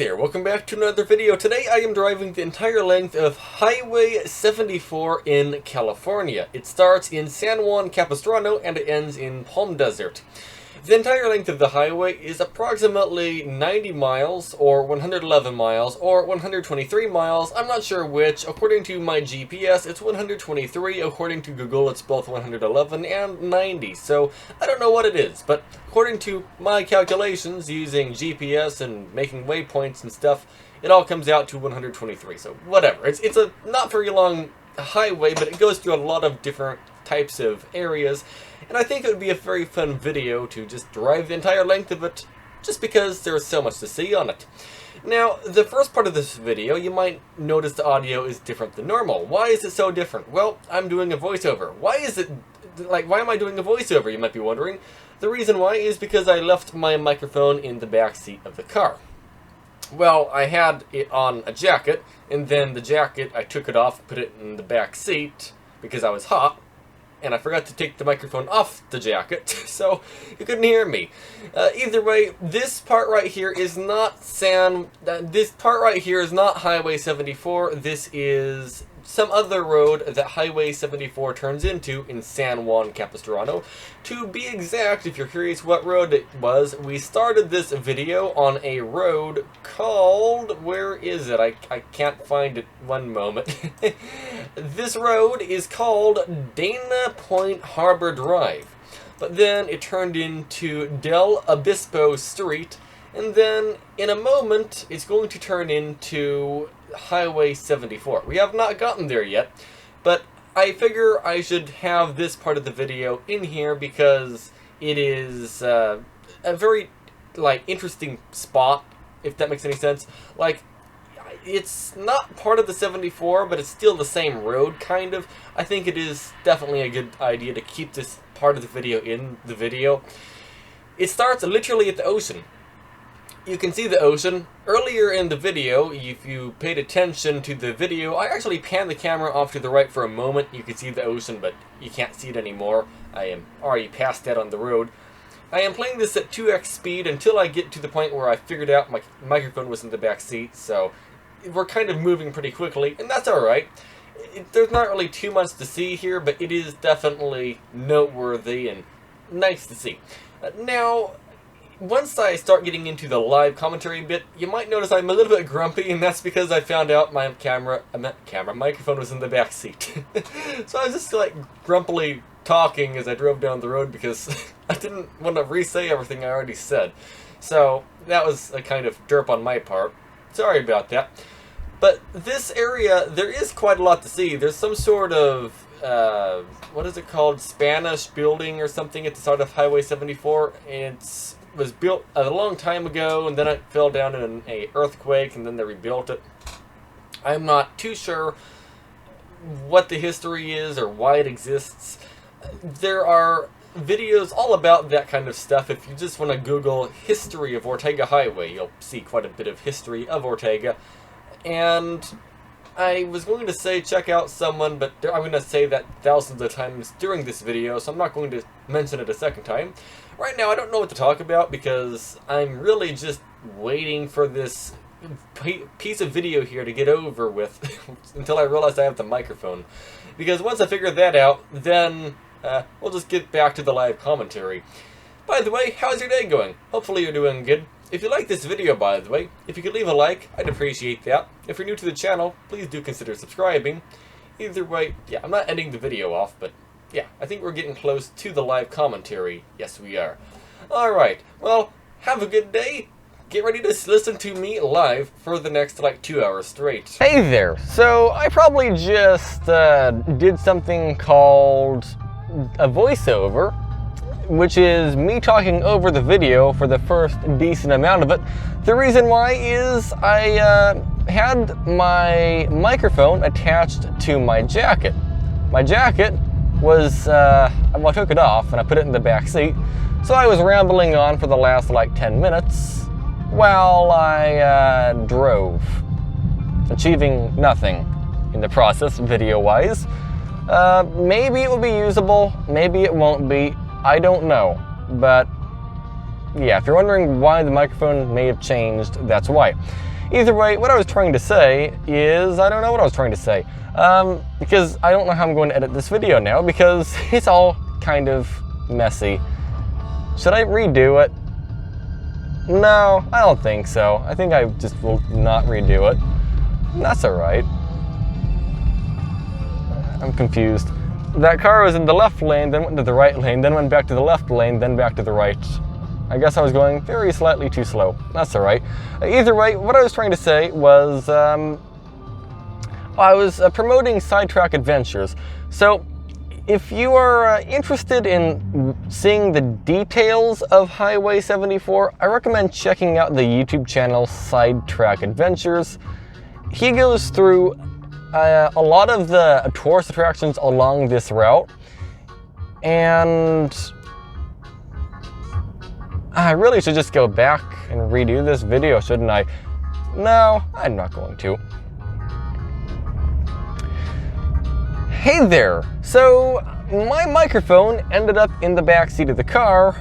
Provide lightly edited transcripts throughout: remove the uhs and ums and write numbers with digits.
there, welcome back to another video. Today I am driving the entire length of Highway 74 in California. It starts in San Juan Capistrano and it ends in Palm Desert. The entire length of the highway is approximately 90 miles, or 111 miles, or 123 miles. I'm not sure which. According to my GPS, it's 123. According to Google, it's both 111 and 90. So, I don't know what it is. But according to my calculations, using GPS and making waypoints and stuff, it all comes out to 123. So, whatever. It's a not very long highway, but it goes through a lot of different types of areas. And I think it would be a very fun video to just drive the entire length of it, just because there's so much to see on it. Now, the first part of this video, you might notice the audio is different than normal. Why is it so different? Well, I'm doing a voiceover. Why am I doing a voiceover, you might be wondering? The reason why is because I left my microphone in the back seat of the car. Well, I had it on a jacket, and then the jacket, I took it off, put it in the back seat, because I was hot. And I forgot to take the microphone off the jacket, so you couldn't hear me. Either way, this part right here is not Highway 74. This is some other road that Highway 74 turns into in San Juan Capistrano. To be exact, if you're curious what road it was, we started this video on a road called, where is it? I can't find it, one moment. This road is called Dana Point Harbor Drive, but then it turned into Del Obispo Street, and then in a moment it's going to turn into Highway 74. We have not gotten there yet, but I figure I should have this part of the video in here because it is a very interesting spot, if that makes any sense. It's not part of the 74, but it's still the same road, kind of. I think it is definitely a good idea to keep this part of the video in the video. It starts literally at the ocean. You can see the ocean. Earlier in the video, if you paid attention to the video, I actually panned the camera off to the right for a moment. You can see the ocean, but you can't see it anymore. I am already past that on the road. I am playing this at 2x speed until I get to the point where I figured out my microphone was in the back seat, so we're kind of moving pretty quickly, and that's alright. There's not really too much to see here, but it is definitely noteworthy and nice to see. Now, once I start getting into the live commentary bit, you might notice I'm a little bit grumpy, and that's because I found out my microphone was in the back seat. So I was just grumpily talking as I drove down the road because I didn't want to re-say everything I already said. So that was a kind of derp on my part. Sorry about that. But this area, there is quite a lot to see. There's some sort of, what is it called, Spanish building or something at the start of Highway 74. It was built a long time ago, and then it fell down in an earthquake, and then they rebuilt it. I'm not too sure what the history is or why it exists. There are videos all about that kind of stuff. If you just want to Google history of Ortega Highway, you'll see quite a bit of history of Ortega. And I was going to say check out someone, but I'm going to say that thousands of times during this video, so I'm not going to mention it a second time. Right now I don't know what to talk about because I'm really just waiting for this piece of video here to get over with until I realize I have the microphone. Because once I figure that out, then we'll just get back to the live commentary. By the way, how's your day going? Hopefully you're doing good. If you like this video, by the way, if you could leave a like, I'd appreciate that. If you're new to the channel, please do consider subscribing. Either way, yeah, I'm not ending the video off, but yeah, I think we're getting close to the live commentary. Yes, we are. Alright, well, have a good day. Get ready to listen to me live for the next 2 hours straight. Hey there. So I probably just did something called a voiceover, which is me talking over the video for the first decent amount of it. The reason why is I had my microphone attached to my jacket. My jacket was, well, I took it off and I put it in the back seat, so I was rambling on for the last 10 minutes while I drove, achieving nothing in the process video-wise. Maybe it will be usable, maybe it won't be, I don't know, but yeah, if you're wondering why the microphone may have changed, that's why. Either way, what I was trying to say is, I don't know what I was trying to say. Because I don't know how I'm going to edit this video now, because it's all kind of messy. Should I redo it? No, I don't think so. I think I just will not redo it. That's alright. I'm confused. That car was in the left lane, then went to the right lane, then went back to the left lane, then back to the right. I guess I was going very slightly too slow. That's alright. Either way, what I was trying to say was, I was promoting Sidetrack Adventures. So, if you are interested in seeing the details of Highway 74, I recommend checking out the YouTube channel Sidetrack Adventures. He goes through a lot of the tourist attractions along this route, and I really should just go back and redo this video, shouldn't I? No, I'm not going to. Hey there! So, my microphone ended up in the back seat of the car,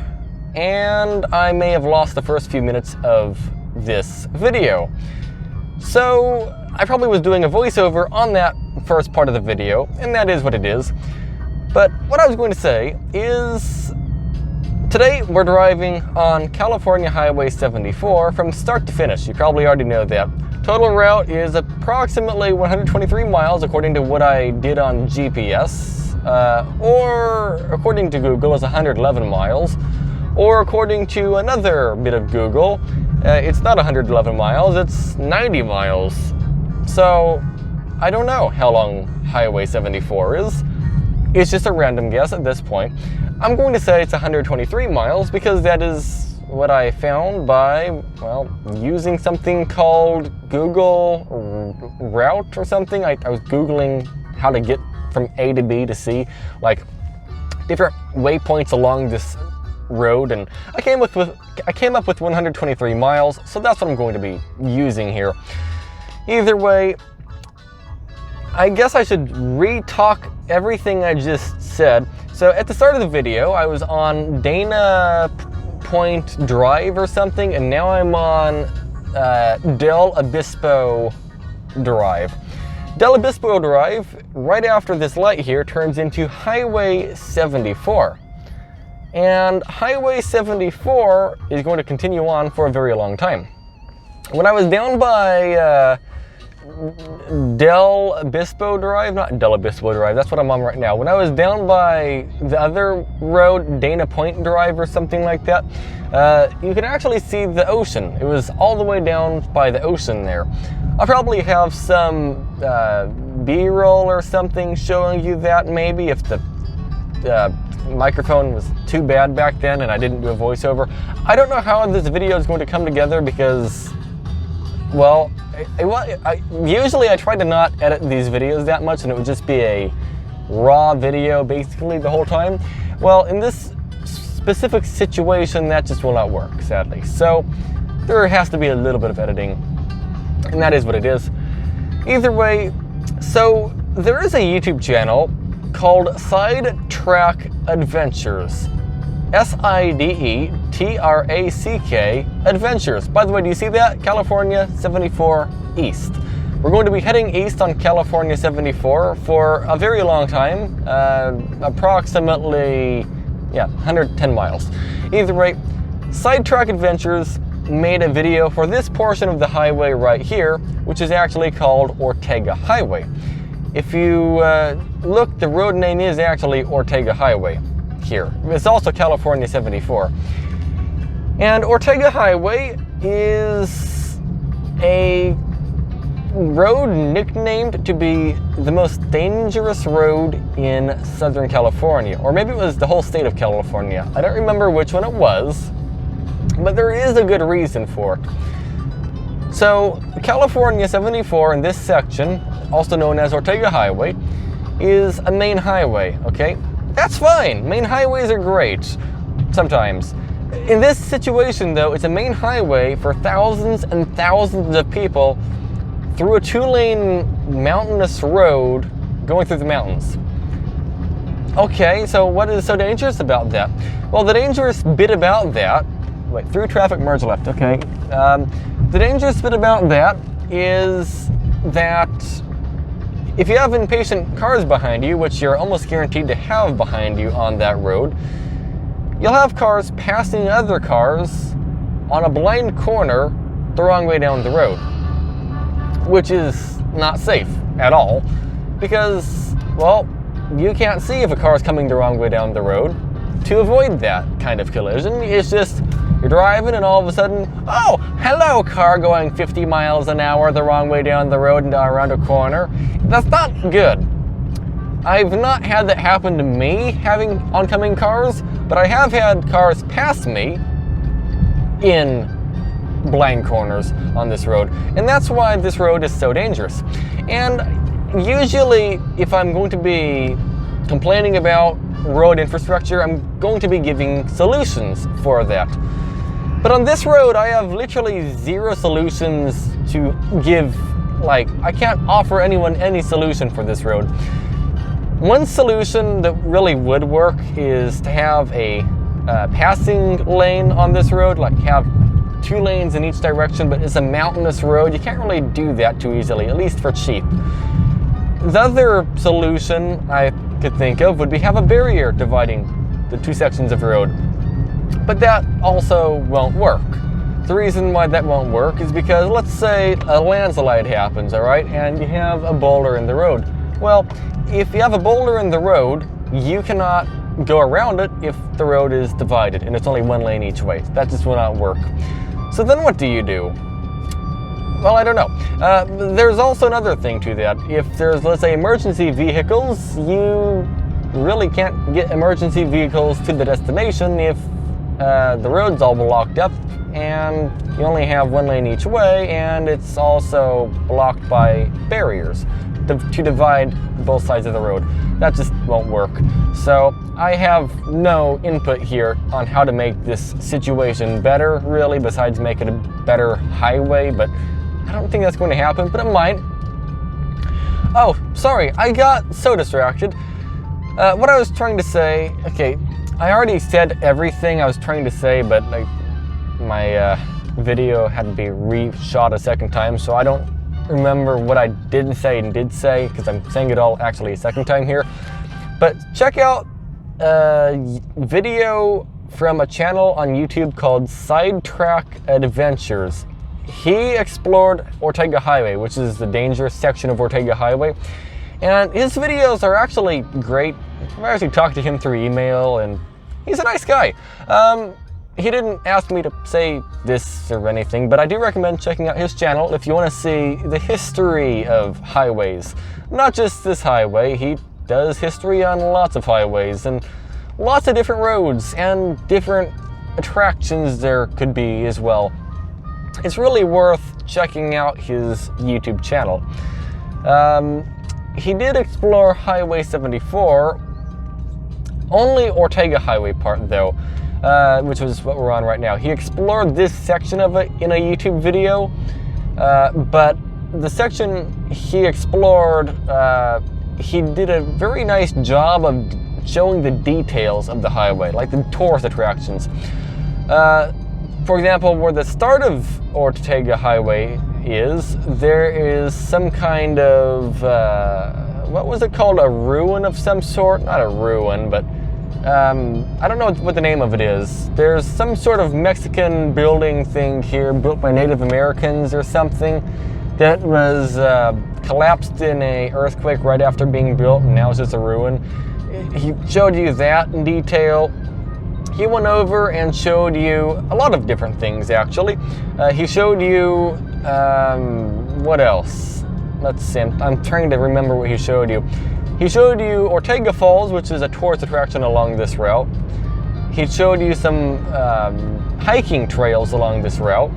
and I may have lost the first few minutes of this video. So, I probably was doing a voiceover on that first part of the video, and that is what it is. But what I was going to say is, today we're driving on California Highway 74 from start to finish. You probably already know that. Total route is approximately 123 miles according to what I did on GPS, or according to Google is 111 miles, or according to another bit of Google, it's not 111 miles, it's 90 miles. So, I don't know how long Highway 74 is. It's just a random guess at this point. I'm going to say it's 123 miles because that is what I found by, well, using something called Google Route or something. I was Googling how to get from A to B to C, like different waypoints along this road, and I came up with 123 miles, so that's what I'm going to be using here. Either way, I guess I should re-talk everything I just said. So at the start of the video, I was on Dana Point Drive or something, and now I'm on Del Obispo Drive. Del Obispo Drive, right after this light here, turns into Highway 74. And Highway 74 is going to continue on for a very long time. When I was down by Del Obispo Drive, not Del Obispo Drive, that's what I'm on right now. When I was down by the other road, Dana Point Drive or something like that, you can actually see the ocean. It was all the way down by the ocean there. I'll probably have some B-roll or something showing you that, maybe, if the microphone was too bad back then and I didn't do a voiceover. I don't know how this video is going to come together because, well, usually I try to not edit these videos that much and it would just be a raw video basically the whole time. Well, in this specific situation, that just will not work, sadly. So there has to be a little bit of editing, and that is what it is. Either way, so there is a YouTube channel called Sidetrack Adventures. S-I-D-E-T-R-A-C-K Adventures. By the way, do you see that? California 74 East. We're going to be heading east on California 74 for a very long time, approximately, 110 miles. Either way, Sidetrack Adventures made a video for this portion of the highway right here, which is actually called Ortega Highway. If you look, the road name is actually Ortega Highway here. It's also California 74. And Ortega Highway is a road nicknamed to be the most dangerous road in Southern California. Or maybe it was the whole state of California. I don't remember which one it was, but there is a good reason for it. So, California 74 in this section, also known as Ortega Highway, is a main highway, okay? That's fine. Main highways are great, sometimes. In this situation, though, it's a main highway for thousands and thousands of people through a two-lane mountainous road going through the mountains. Okay, so what is so dangerous about that? Well, the dangerous bit about that wait, through traffic, merge left, okay. The dangerous bit about that is that if you have impatient cars behind you, which you're almost guaranteed to have behind you on that road, you'll have cars passing other cars on a blind corner the wrong way down the road, which is not safe at all because, well, you can't see if a car is coming the wrong way down the road. To avoid that kind of collision, it's just you're driving and all of a sudden, oh, hello, car going 50 miles an hour the wrong way down the road and around a corner. That's not good. I've not had that happen to me having oncoming cars, but I have had cars pass me in blind corners on this road, and that's why this road is so dangerous. And usually, if I'm going to be complaining about road infrastructure, I'm going to be giving solutions for that. But on this road, I have literally zero solutions to give. Like, I can't offer anyone any solution for this road. One solution that really would work is to have a passing lane on this road, like have 2 lanes in each direction, but it's a mountainous road. You can't really do that too easily, at least for cheap. The other solution I could think of would be have a barrier dividing the 2 sections of road. But that also won't work. The reason why that won't work is because, let's say a landslide happens, all right, and you have a boulder in the road. Well, if you have a boulder in the road, you cannot go around it if the road is divided and it's only 1 lane each way. That just will not work. So then what do you do? Well, I don't know. There's also another thing to that. If there's, let's say, emergency vehicles, you really can't get emergency vehicles to the destination if the road's all blocked up and you only have 1 lane each way, and it's also blocked by barriers to divide both sides of the road. That just won't work. So I have no input here on how to make this situation better, really, besides make it a better highway, but I don't think that's going to happen, but it might. Oh, sorry, I got so distracted. What I was trying to say, okay, I already said everything I was trying to say, but my video had to be reshot a second time, so I don't remember what I didn't say and did say, because I'm saying it all actually a second time here. But check out a video from a channel on YouTube called Sidetrack Adventures. He explored Ortega Highway, which is the dangerous section of Ortega Highway, and his videos are actually great. I've actually talked to him through email, and he's a nice guy. He didn't ask me to say this or anything, but I do recommend checking out his channel if you want to see the history of highways. Not just this highway, he does history on lots of highways and lots of different roads and different attractions there could be as well. It's really worth checking out his YouTube channel. He did explore Highway 74, only Ortega Highway part though, which was what we're on right now. He explored this section of it in a YouTube video, but the section he explored, he did a very nice job of showing the details of the highway, like the tourist attractions. For example, where the start of Ortega Highway is, there is some kind of, what was it called, a ruin of some sort? Not a ruin, but I don't know what the name of it is. There's some sort of Mexican building thing here built by Native Americans or something that was collapsed in an earthquake right after being built, and now it's just a ruin. He showed you that in detail. He went over and showed you a lot of different things, actually. He showed you, what else? Let's see, I'm trying to remember what he showed you. He showed you Ortega Falls, which is a tourist attraction along this route. He showed you some hiking trails along this route.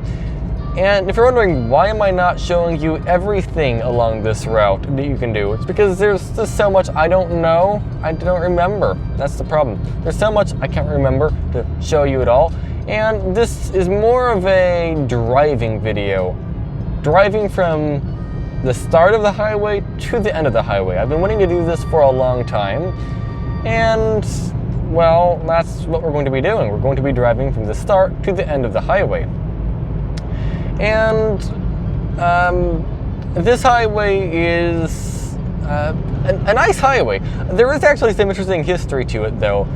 And if you're wondering, why am I not showing you everything along this route that you can do? It's because there's just so much I don't know, I don't remember. That's the problem. There's so much I can't remember to show you it all. And this is more of a driving video. Driving from the start of the highway to the end of the highway. I've been wanting to do this for a long time. And well, that's what we're going to be doing. We're going to be driving from the start to the end of the highway. And this highway is a nice highway. There is actually some interesting history to it, though.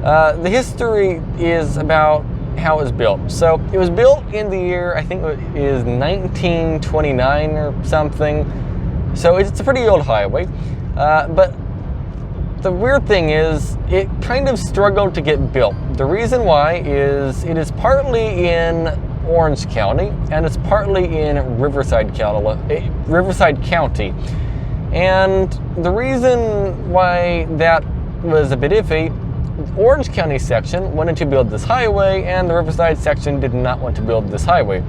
The history is about how it was built. So it was built in the year, I think it is 1929 or something. So it's a pretty old highway. But the weird thing is, it kind of struggled to get built. The reason why is it is partly in Orange County and it's partly in Riverside County. And the reason why that was a bit iffy, the Orange County section wanted to build this highway and the Riverside section did not want to build this highway.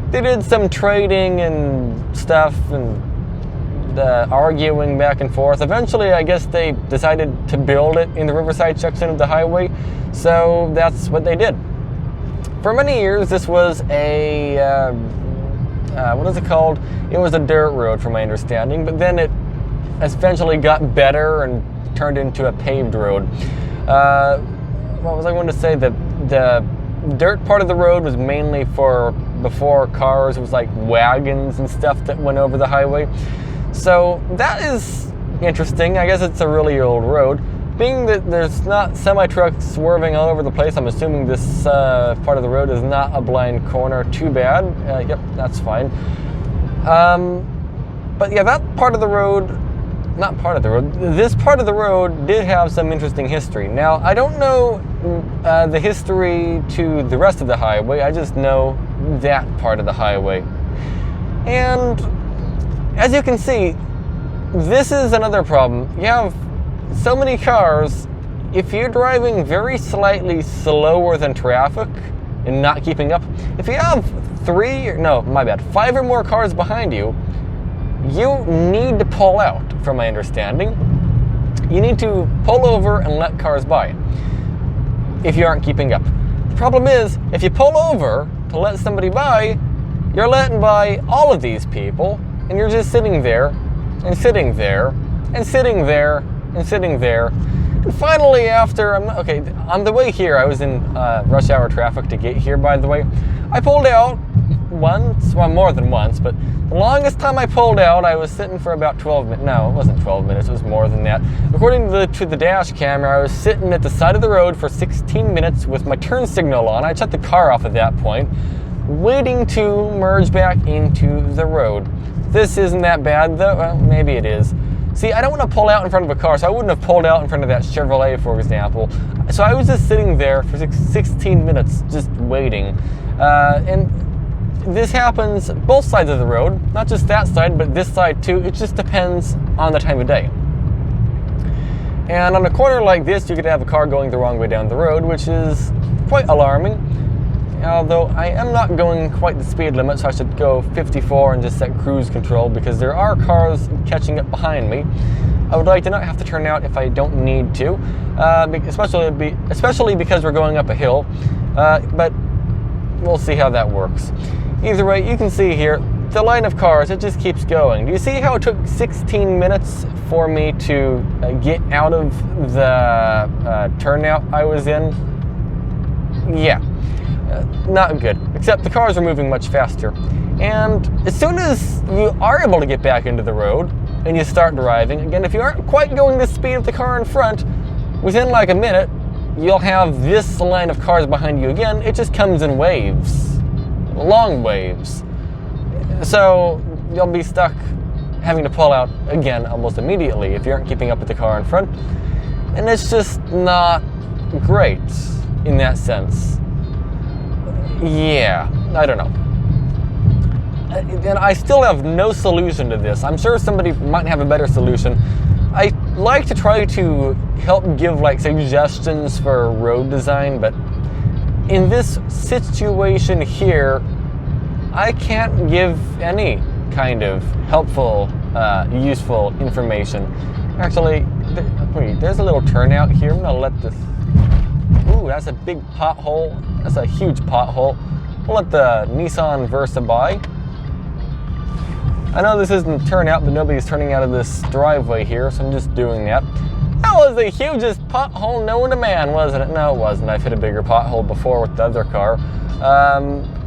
They did some trading and stuff and arguing back and forth. Eventually, I guess they decided to build it in the Riverside section of the highway, so that's what they did. For many years, this was a, what is it called? It was a dirt road, from my understanding, but then it eventually got better and turned into a paved road. What was I going to say? The dirt part of the road was mainly for before cars. It was like wagons and stuff that went over the highway. So that is interesting. I guess it's a really old road. Being that there's not semi-trucks swerving all over the place, I'm assuming this part of the road is not a blind corner. Too bad. Yep, that's fine. But yeah, that part of the road, not part of the road, this part of the road did have some interesting history. Now, I don't know the history to the rest of the highway. I just know that part of the highway. And as you can see, this is another problem. You have so many cars. If you're driving very slightly slower than traffic and not keeping up, if you have 5 or more cars behind you, you need to pull out, from my understanding. You need to pull over and let cars by if you aren't keeping up. The problem is, if you pull over to let somebody by, you're letting by all of these people, and you're just sitting there, and sitting there, and sitting there, and sitting there. And finally, after, on the way here, I was in rush hour traffic to get here, by the way. I pulled out once, well, more than once, but the longest time I pulled out, I was sitting for about 12 minutes. No, it wasn't 12 minutes, it was more than that. According to the dash camera, I was sitting at the side of the road for 16 minutes with my turn signal on. I shut the car off at that point, waiting to merge back into the road. This isn't that bad, though. Well, maybe it is. See, I don't want to pull out in front of a car, so I wouldn't have pulled out in front of that Chevrolet, for example. So I was just sitting there for 16 minutes, just waiting. And this happens both sides of the road, not just that side, but this side too. It just depends on the time of day. And on a corner like this, you could have a car going the wrong way down the road, which is quite alarming. Although I am not going quite the speed limit, so I should go 54 and just set cruise control, because there are cars catching up behind me. I would like to not have to turn out if I don't need to, especially because we're going up a hill, but we'll see how that works. Either way, you can see here, the line of cars, it just keeps going. Do you see how it took 16 minutes for me to get out of the turnout I was in? Yeah. Not good, except the cars are moving much faster. And as soon as you are able to get back into the road and you start driving, again, if you aren't quite going the speed of the car in front, within like a minute, you'll have this line of cars behind you again. It just comes in waves, long waves. So you'll be stuck having to pull out again almost immediately if you aren't keeping up with the car in front. And it's just not great in that sense. Yeah, I don't know. And I still have no solution to this. I'm sure somebody might have a better solution. I like to try to help give like suggestions for road design, but in this situation here, I can't give any kind of helpful, useful information. Actually, wait, there's a little turnout here. I'm gonna let this. Ooh, that's a big pothole. That's a huge pothole. We'll let the Nissan Versa by. I know this isn't a turnout, but nobody's turning out of this driveway here, so I'm just doing that. That was the hugest pothole known to man, wasn't it? No, it wasn't. I've hit a bigger pothole before with the other car.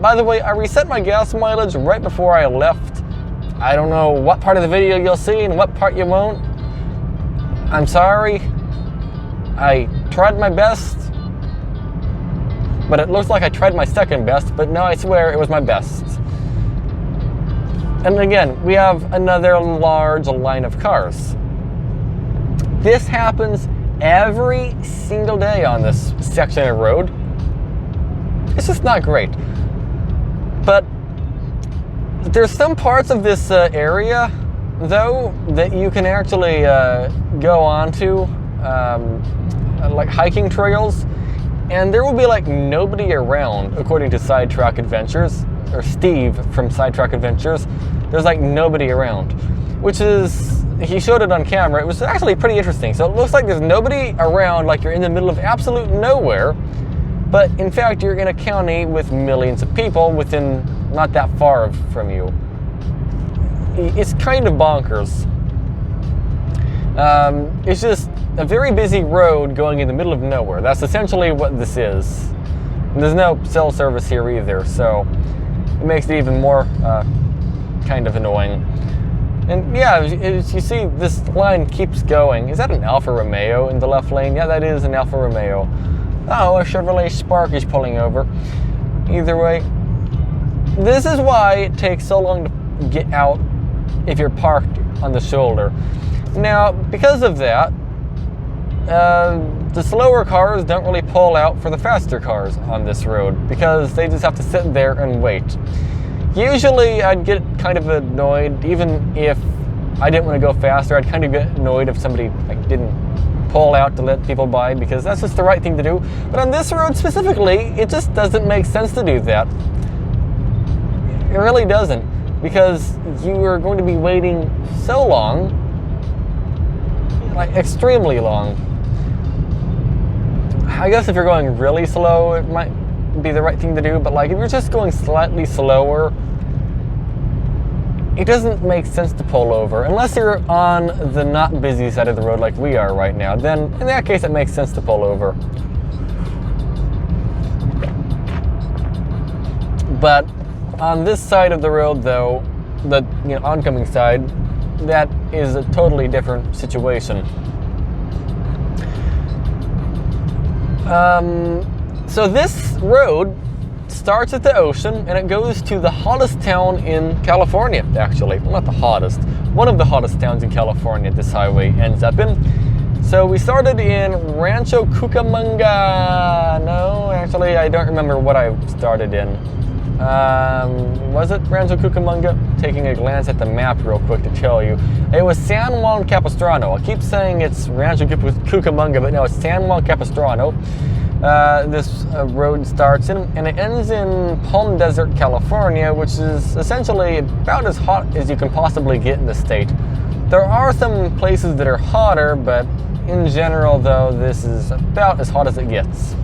By the way, I reset my gas mileage right before I left. I don't know what part of the video you'll see and what part you won't. I'm sorry. I tried my best, but it looks like I tried my second best, but no, I swear it was my best. And again, we have another large line of cars. This happens every single day on this section of road. It's just not great. But there's some parts of this area, though, that you can actually go onto, like hiking trails, and there will be like nobody around, according to Sidetrack Adventures, or Steve from Sidetrack Adventures. There's like nobody around, which is, he showed it on camera. It was actually pretty interesting. So it looks like there's nobody around, like you're in the middle of absolute nowhere, but in fact you're in a county with millions of people within not that far from you. It's kind of bonkers. It's just a very busy road going in the middle of nowhere. That's essentially what this is. And there's no cell service here either, so it makes it even more kind of annoying. And yeah, as you see, this line keeps going. Is that an Alfa Romeo in the left lane? Yeah, that is an Alfa Romeo. Oh, a Chevrolet Spark is pulling over. Either way, this is why it takes so long to get out if you're parked on the shoulder. Now, because of that, the slower cars don't really pull out for the faster cars on this road because they just have to sit there and wait. Usually I'd get kind of annoyed, even if I didn't want to go faster, I'd kind of get annoyed if somebody like didn't pull out to let people by, because that's just the right thing to do. But on this road specifically, it just doesn't make sense to do that. It really doesn't, because you are going to be waiting so long, like extremely long. I guess if you're going really slow, it might be the right thing to do, but like if you're just going slightly slower, it doesn't make sense to pull over unless you're on the not busy side of the road like we are right now. Then in that case it makes sense to pull over. But on this side of the road though, the oncoming side, that is a totally different situation. So this road starts at the ocean and it goes to the hottest town in California, actually. Well, not the hottest. One of the hottest towns in California this highway ends up in. So we started in Rancho Cucamonga. No, actually, I don't remember what I started in. Was it Rancho Cucamonga? Taking a glance at the map real quick to tell you. It was San Juan Capistrano. I keep saying it's Rancho Cucamonga, but no, it's San Juan Capistrano. This road starts in, and it ends in Palm Desert, California, which is essentially about as hot as you can possibly get in the state. There are some places that are hotter, but in general, though, this is about as hot as it gets.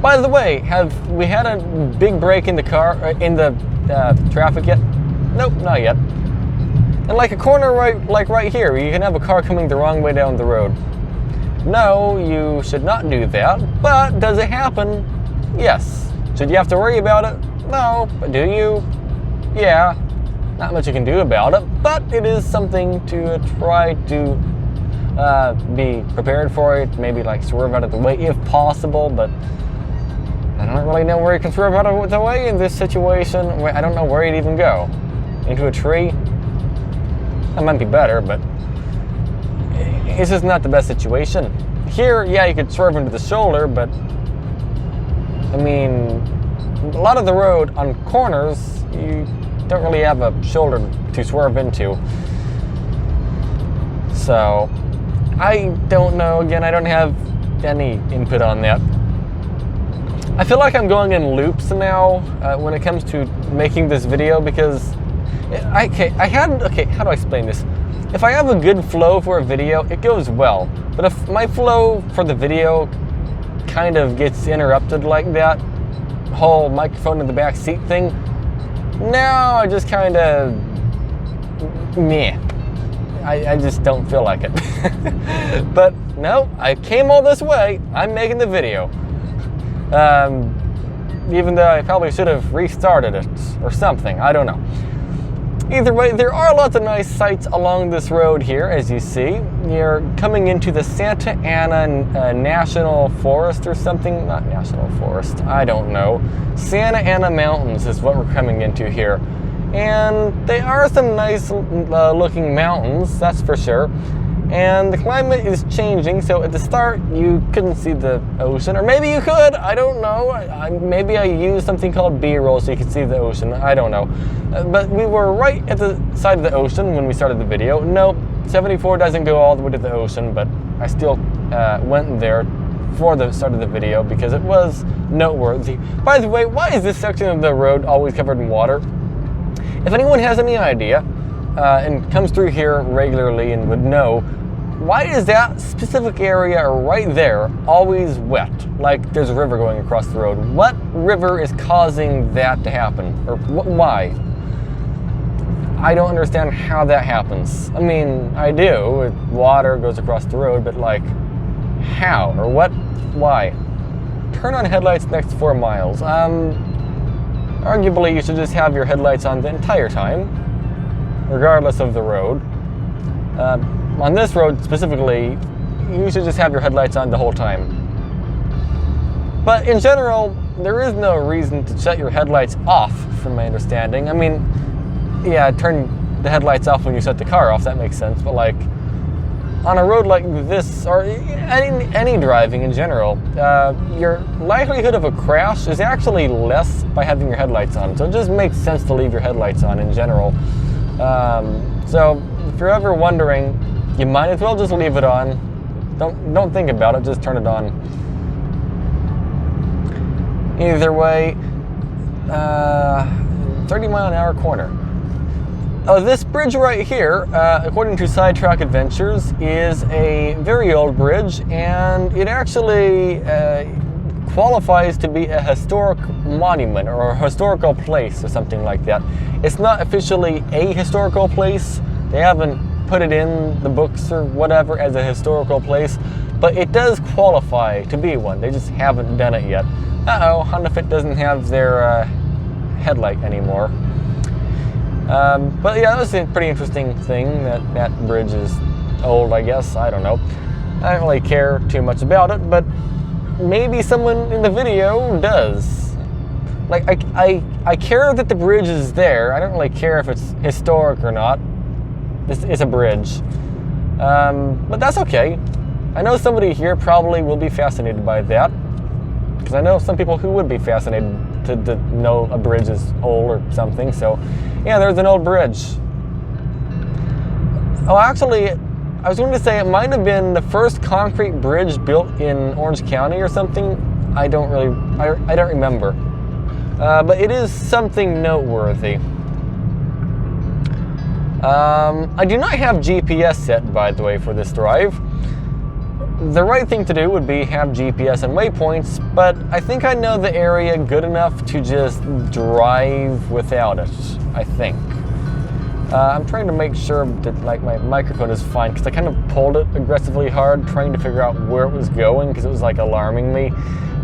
By the way, have we had a big break in the traffic yet? Nope, not yet. And like a corner right here, you can have a car coming the wrong way down the road. No, you should not do that, but does it happen? Yes. Should you have to worry about it? No, but do you? Yeah, not much you can do about it, but it is something to try to be prepared for it, maybe like swerve out of the way if possible, but I don't really know where you can swerve out of the way in this situation. I don't know where you'd even go. Into a tree? That might be better, but it's just not the best situation. Here, yeah, you could swerve into the shoulder, but I mean, a lot of the road on corners, you don't really have a shoulder to swerve into. So, I don't know. Again, I don't have any input on that. I feel like I'm going in loops now when it comes to making this video, because how do I explain this? If I have a good flow for a video, it goes well. But if my flow for the video kind of gets interrupted like that whole microphone in the back seat thing, now I just kind of meh. I just don't feel like it. But no, I came all this way. I'm making the video. Even though I probably should have restarted it or something. I don't know. Either way, there are lots of nice sights along this road here, as you see. You're coming into the Santa Ana National Forest or something. Not National Forest, I don't know. Santa Ana Mountains is what we're coming into here. And they are some nice looking mountains, that's for sure. And the climate is changing, so at the start you couldn't see the ocean, or maybe you could, I don't know. Maybe I used something called B-roll so you could see the ocean, I don't know. But we were right at the side of the ocean when we started the video. No, 74 doesn't go all the way to the ocean, but I still went there for the start of the video because it was noteworthy. By the way, why is this section of the road always covered in water? If anyone has any idea, and comes through here regularly and would know, why is that specific area right there always wet? Like there's a river going across the road. What river is causing that to happen? Or why? I don't understand how that happens. I mean, I do. Water goes across the road, but like, how? Or what? Why? Turn on headlights next 4 miles. Arguably, you should just have your headlights on the entire time, regardless of the road. On this road specifically, you should just have your headlights on the whole time. But in general, there is no reason to shut your headlights off, from my understanding. I mean, yeah, turn the headlights off when you shut the car off, that makes sense, but like, on a road like this, or any driving in general, your likelihood of a crash is actually less by having your headlights on. So it just makes sense to leave your headlights on in general. So if you're ever wondering, you might as well just leave it on. Don't think about it, just turn it on. Either way, 30-mile-an-hour corner. Oh, this bridge right here, according to Sidetrack Adventures, is a very old bridge, and it actually qualifies to be a historic monument or a historical place or something like that. It's not officially a historical place. They haven't put it in the books or whatever as a historical place, but it does qualify to be one. They just haven't done it yet. Uh-oh, Honda Fit doesn't have their headlight anymore. But yeah, that was a pretty interesting thing, that bridge is old, I guess. I don't know. I don't really care too much about it, but maybe someone in the video does. Like, I care that the bridge is there. I don't really care if it's historic or not. It's a bridge. But that's okay. I know somebody here probably will be fascinated by that, because I know some people who would be fascinated to know a bridge is old or something. So yeah, there's an old bridge. Oh, actually, I was going to say it might have been the first concrete bridge built in Orange County or something. I don't remember. But it is something noteworthy. I do not have GPS set, by the way, for this drive. The right thing to do would be have GPS and waypoints, but I think I know the area good enough to just drive without it, I think. I'm trying to make sure that like my microphone is fine, because I kind of pulled it aggressively hard trying to figure out where it was going, because it was like alarming me,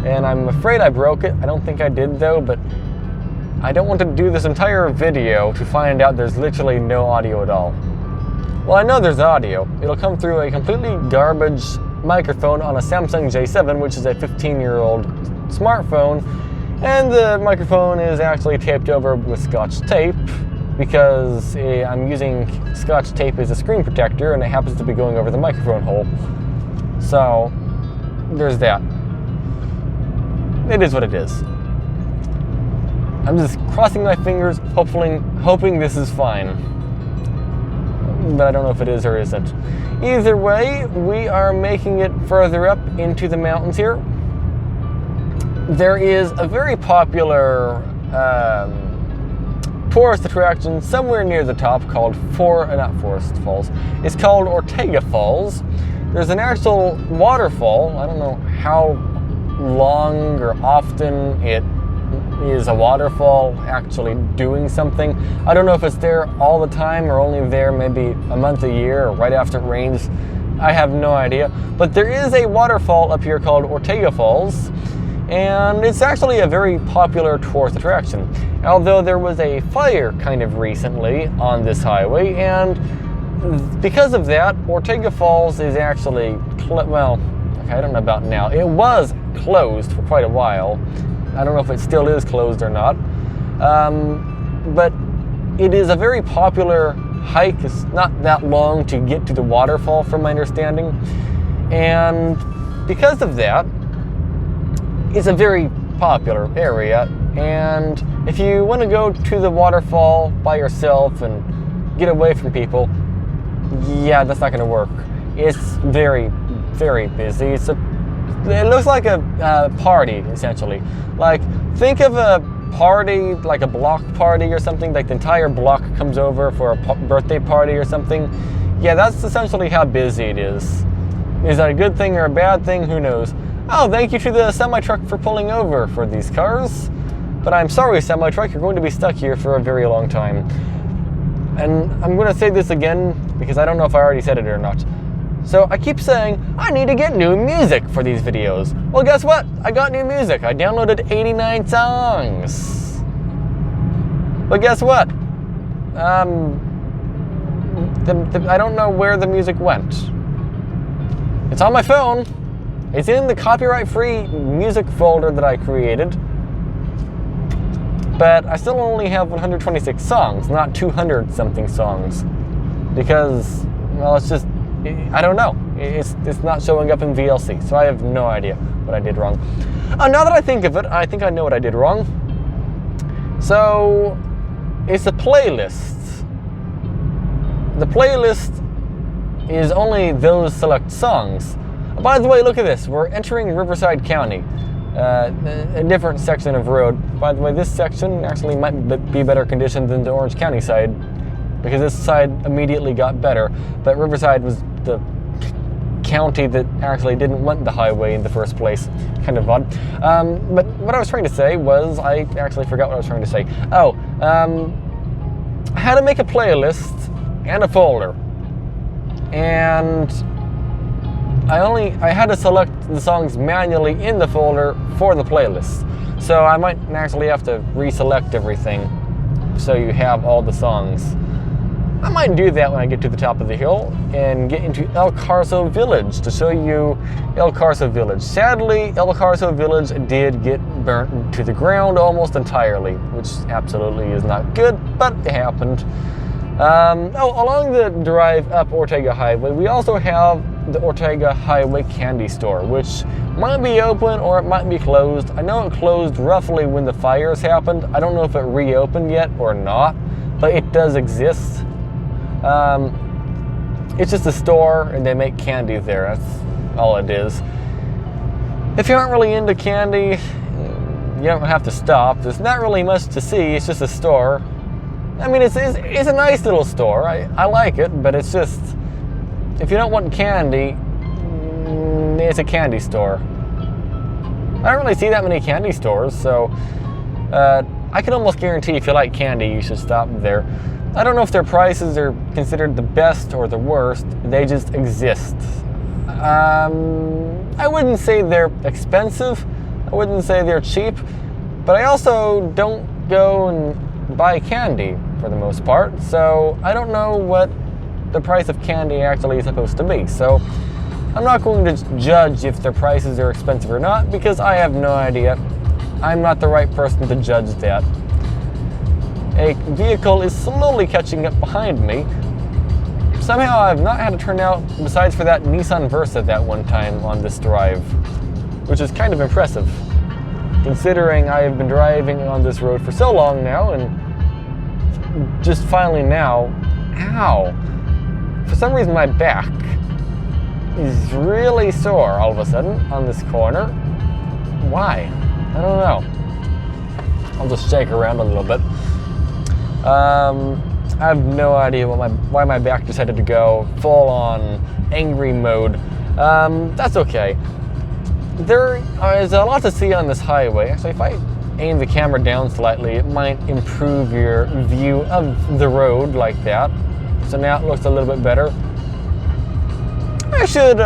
and I'm afraid I broke it. I don't think I did though, but I don't want to do this entire video to find out there's literally no audio at all. Well, I know there's audio. It'll come through a completely garbage microphone on a Samsung J7, which is a 15-year-old smartphone, and the microphone is actually taped over with Scotch tape, because I'm using Scotch tape as a screen protector, and it happens to be going over the microphone hole. So there's that. It is what it is. I'm just crossing my fingers, hoping this is fine. But I don't know if it is or isn't. Either way, we are making it further up into the mountains here. There is a very popular tourist attraction somewhere near the top called not Forest Falls. It's called Ortega Falls. There's an actual waterfall. I don't know how long or often it is a waterfall actually doing something. I don't know if it's there all the time or only there maybe a month a year or right after it rains. I have no idea. But there is a waterfall up here called Ortega Falls, and it's actually a very popular tourist attraction. Although there was a fire kind of recently on this highway, and because of that, Ortega Falls is actually, well, okay, I don't know about now. It was closed for quite a while. I don't know if it still is closed or not. But it is a very popular hike. It's not that long to get to the waterfall from my understanding. And because of that, it's a very popular area. And if you want to go to the waterfall by yourself and get away from people, yeah, that's not going to work. It's very, very busy. It looks like a party, essentially. Like, think of a party, like a block party or something, like the entire block comes over for a birthday party or something. Yeah, that's essentially how busy it is. Is that a good thing or a bad thing? Who knows? Oh, thank you to the semi-truck for pulling over for these cars. But I'm sorry, semi-truck, you're going to be stuck here for a very long time. And I'm going to say this again because I don't know if I already said it or not. So I keep saying, I need to get new music for these videos. Well, guess what? I got new music. I downloaded 89 songs. But guess what? I don't know where the music went. It's on my phone. It's in the copyright-free music folder that I created. But I still only have 126 songs, not 200-something songs. Because, well, it's just, I don't know. It's not showing up in VLC, so I have no idea what I did wrong. Now that I think of it, I think I know what I did wrong. So, it's a playlist. The playlist is only those select songs. By the way, look at this. We're entering Riverside County. A different section of road. By the way, this section actually might be better conditioned than the Orange County side, because this side immediately got better, but Riverside was the county that actually didn't want the highway in the first place. Kind of odd. But what I was trying to say was, I actually forgot what I was trying to say. Oh, how to make a playlist and a folder. And I had to select the songs manually in the folder for the playlist. So I might actually have to reselect everything so you have all the songs. I might do that when I get to the top of the hill and get into El Carso Village to show you El Carso Village. Sadly, El Carso Village did get burnt to the ground almost entirely, which absolutely is not good, but it happened. Along the drive up Ortega Highway, we also have the Ortega Highway Candy Store, which might be open or it might be closed. I know it closed roughly when the fires happened. I don't know if it reopened yet or not, but it does exist. It's just a store and they make candy there. That's all it is. If you aren't really into candy, you don't have to stop. There's not really much to see. It's just a store. I mean, it's a nice little store. I like it, but it's just, if you don't want candy, it's a candy store. I don't really see that many candy stores, so I can almost guarantee if you like candy, you should stop there. I don't know if their prices are considered the best or the worst. They just exist. I wouldn't say they're expensive. I wouldn't say they're cheap. But I also don't go and buy candy for the most part. So I don't know what the price of candy actually is supposed to be. So I'm not going to judge if their prices are expensive or not, because I have no idea. I'm not the right person to judge that. A vehicle is slowly catching up behind me. Somehow I've not had to turn out besides for that Nissan Versa that one time on this drive, which is kind of impressive, considering I have been driving on this road for so long now, and just finally now, ow, for some reason my back is really sore all of a sudden on this corner. Why? I don't know. I'll just shake around a little bit. I have no idea why my back decided to go full on angry mode. That's okay. There is a lot to see on this highway. Actually, if I aim the camera down slightly, it might improve your view of the road like that. So now it looks a little bit better. I should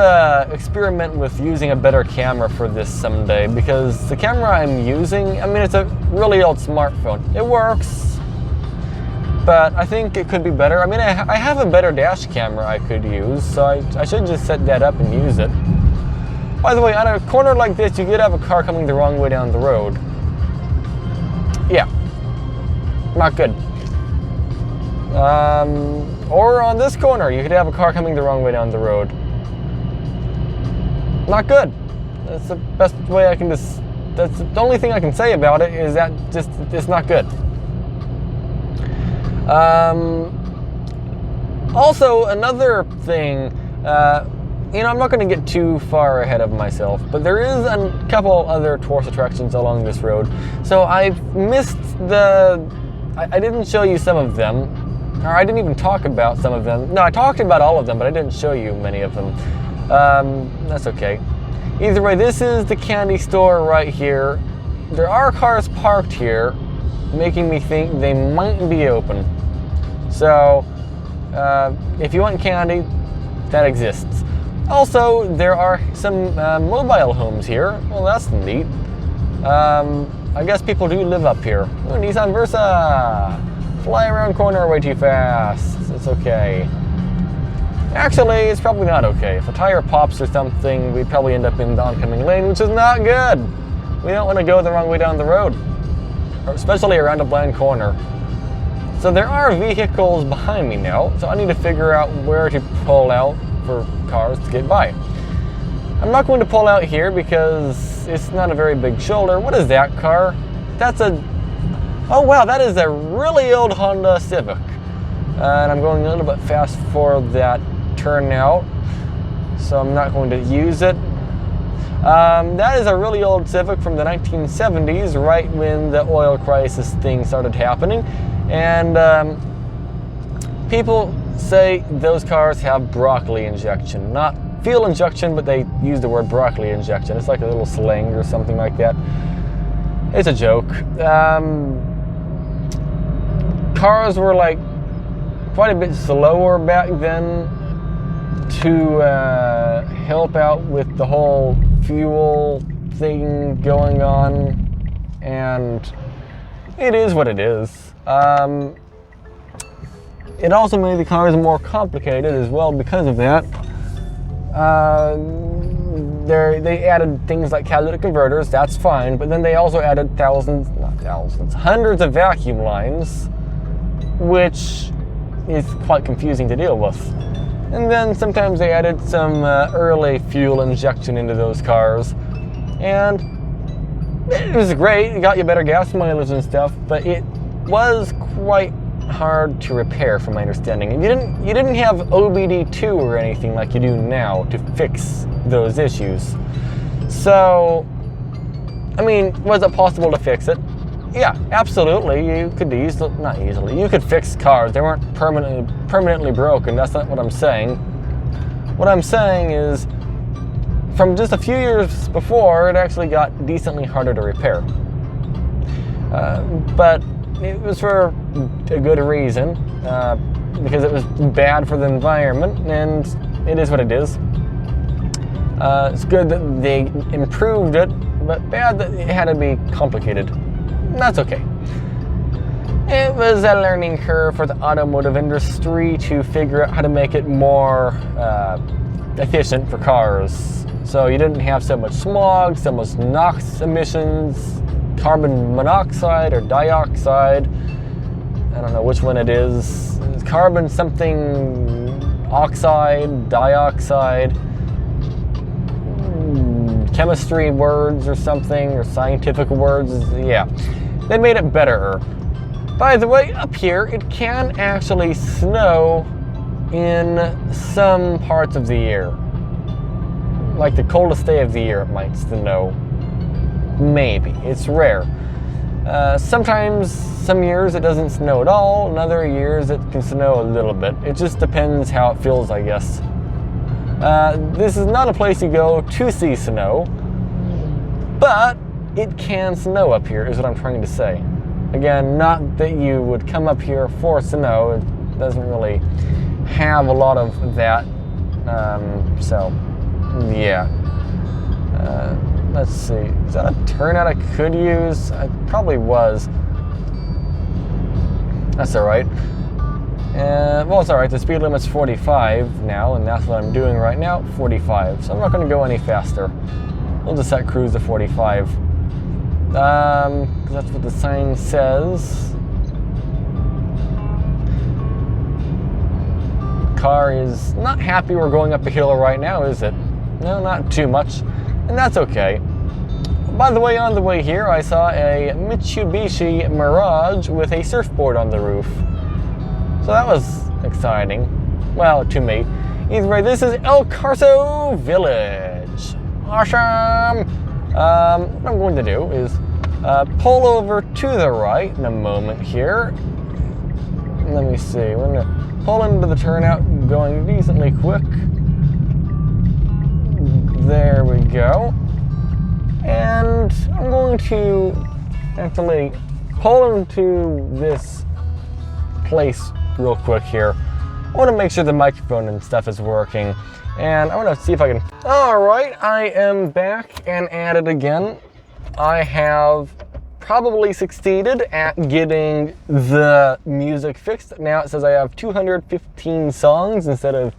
experiment with using a better camera for this someday, because the camera I'm using, I mean, it's a really old smartphone. It works, but I think it could be better. I mean, I have a better dash camera I could use, so I should just set that up and use it. By the way, on a corner like this, you could have a car coming the wrong way down the road. Yeah, not good. Or on this corner, you could have a car coming the wrong way down the road. Not good. That's the best way I can just, that's the only thing I can say about it, is that just, it's not good. Also, another thing, you know, I'm not going to get too far ahead of myself, but there is a couple other tourist attractions along this road. So I've missed I didn't show you some of them, or I didn't even talk about some of them. No, I talked about all of them, but I didn't show you many of them. That's okay. Either way, this is the candy store right here. There are cars parked here, making me think they might be open. So, if you want candy, that exists. Also, there are some mobile homes here. Well, that's neat. I guess people do live up here. Oh, Nissan Versa! Fly around corner way too fast. It's okay. Actually, it's probably not okay. If a tire pops or something, we'd probably end up in the oncoming lane, which is not good. We don't want to go the wrong way down the road, especially around a blind corner. So there are vehicles behind me now, so I need to figure out where to pull out for cars to get by. I'm not going to pull out here because it's not a very big shoulder. What is that car? That's a... Oh wow, that is a really old Honda Civic. And I'm going a little bit fast for that turnout, so I'm not going to use it. That is a really old Civic from the 1970s, right when the oil crisis thing started happening. And people say those cars have broccoli injection. Not fuel injection, but they use the word broccoli injection. It's like a little slang or something like that. It's a joke. Cars were like quite a bit slower back then to help out with the whole fuel thing going on, and it is what it is. It also made the cars more complicated as well because of that. They added things like catalytic converters, that's fine, but then they also added hundreds of vacuum lines, which is quite confusing to deal with. And then sometimes they added some early fuel injection into those cars, and it was great. It got you better gas mileage and stuff, but it was quite hard to repair, from my understanding. And you didn't have OBD2 or anything like you do now to fix those issues. So, I mean, was it possible to fix it? Yeah, absolutely. You could not easily. You could fix cars. They weren't permanently broken. That's not what I'm saying. What I'm saying is, from just a few years before, it actually got decently harder to repair. But it was for a good reason, because it was bad for the environment, and it is what it is. It's good that they improved it, but bad that it had to be complicated. That's okay. It was a learning curve for the automotive industry to figure out how to make it more efficient for cars. So you didn't have so much smog, so much NOx emissions, carbon monoxide or dioxide. I don't know which one it is. It's carbon something oxide, dioxide, chemistry words or something, or scientific words. Yeah, they made it better. By the way, up here it can actually snow in some parts of the year. Like the coldest day of the year it might snow. Maybe. It's rare. Sometimes, some years it doesn't snow at all, and other years it can snow a little bit. It just depends how it feels, I guess. This is not a place you go to see snow, but it can snow up here, is what I'm trying to say. Again, not that you would come up here for snow. It doesn't really have a lot of that. So, yeah. Let's see. Is that a turnout I could use? I probably was. That's alright. Well, it's alright. The speed limit's 45 now, and that's what I'm doing right now, 45. So I'm not going to go any faster. We'll just set cruise to 45. Because that's what the sign says. Car is not happy we're going up a hill right now, is it? No, not too much. And that's okay. By the way, on the way here, I saw a Mitsubishi Mirage with a surfboard on the roof. So that was exciting. Well, to me. Either way, this is El Carso Village. Awesome! What I'm going to do is pull over to the right in a moment here. Let me see. We're going to pull into the turnout going decently quick. There we go. And I'm going to actually pull into this place real quick here. I want to make sure the microphone and stuff is working. And I want to see if I can... Alright, I am back and at it again. I have probably succeeded at getting the music fixed. Now it says I have 215 songs instead of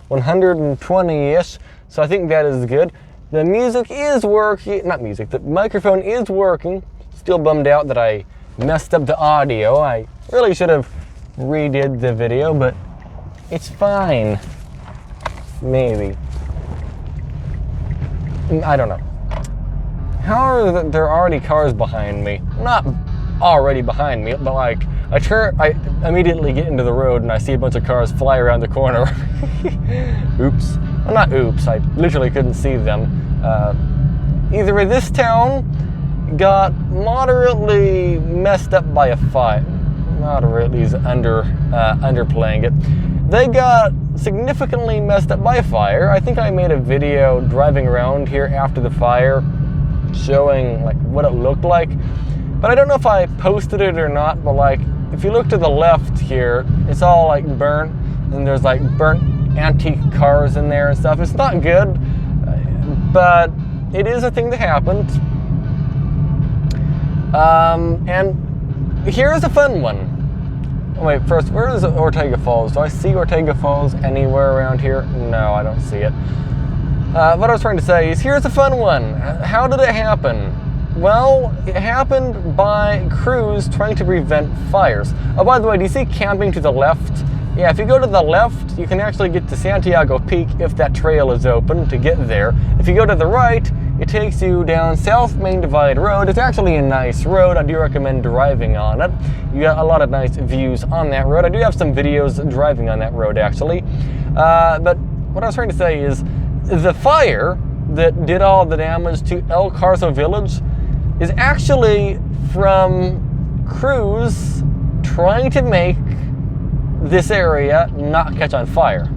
120-ish. So I think that is good. The music is working, not music, the microphone is working. Still bummed out that I messed up the audio. I really should have redid the video, but it's fine. Maybe. I don't know. How are there already cars behind me? Not already behind me, but like, I immediately get into the road and I see a bunch of cars fly around the corner. Oops. Well, not oops, I literally couldn't see them. Either way, this town got moderately messed up by a fire. Moderately is underplaying it. They got significantly messed up by a fire. I think I made a video driving around here after the fire showing like what it looked like. But I don't know if I posted it or not, but like if you look to the left here, it's all like burnt and there's like burnt antique cars in there and stuff. It's not good, but it is a thing that happened. And here's a fun one. Oh, wait, first, where is Ortega Falls? Do I see Ortega Falls anywhere around here? No, I don't see it. What I was trying to say is, here's a fun one. How did it happen? Well, it happened by crews trying to prevent fires. Oh, by the way, do you see camping to the left? Yeah, if you go to the left, you can actually get to Santiago Peak if that trail is open to get there. If you go to the right, it takes you down South Main Divide Road. It's actually a nice road. I do recommend driving on it. You got a lot of nice views on that road. I do have some videos driving on that road, actually. But what I was trying to say is, the fire that did all the damage to El Carso Village is actually from crews trying to make this area not catch on fire.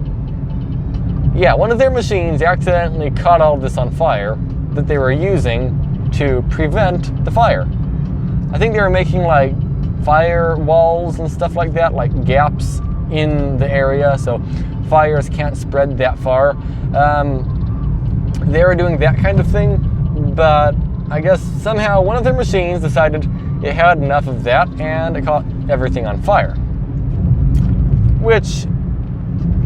Yeah, one of their machines accidentally caught all this on fire that they were using to prevent the fire. I think they were making like fire walls and stuff like that, like gaps in the area so fires can't spread that far. They were doing that kind of thing, but I guess somehow one of their machines decided it had enough of that and it caught everything on fire. Which,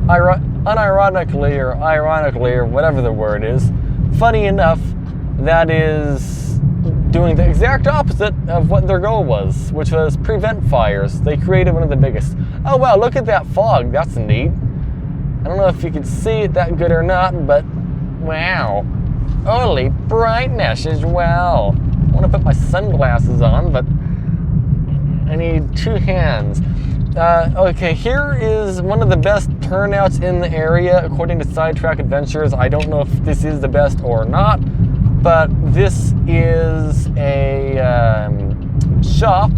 unironically or ironically or whatever the word is, funny enough, that is doing the exact opposite of what their goal was, which was prevent fires. They created one of the biggest. Oh wow, look at that fog, that's neat. I don't know if you can see it that good or not, but wow. Holy brightness as well. I want to put my sunglasses on, but I need two hands. Okay, here is one of the best turnouts in the area, according to Sidetrack Adventures. I don't know if this is the best or not, but this is a shop,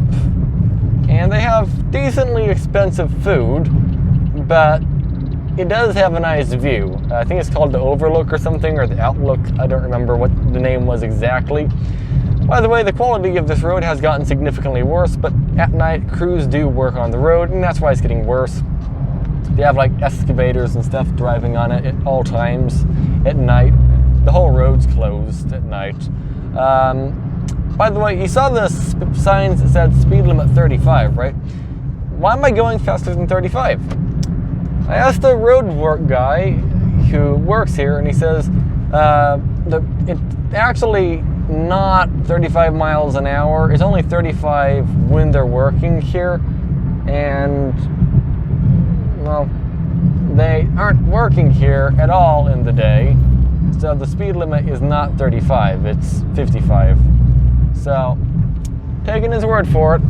and they have decently expensive food, but it does have a nice view. I think it's called the Overlook or something, or the Outlook. I don't remember what the name was exactly. By the way, the quality of this road has gotten significantly worse, but at night, crews do work on the road, and that's why it's getting worse. They have like excavators and stuff driving on it at all times at night. The whole road's closed at night. By the way, you saw the signs that said speed limit 35, right? Why am I going faster than 35? I asked the road work guy who works here, and he says it's actually not 35 miles an hour. It's only 35 when they're working here, and well, they aren't working here at all in the day, so the speed limit is not 35, it's 55. So, taking his word for it,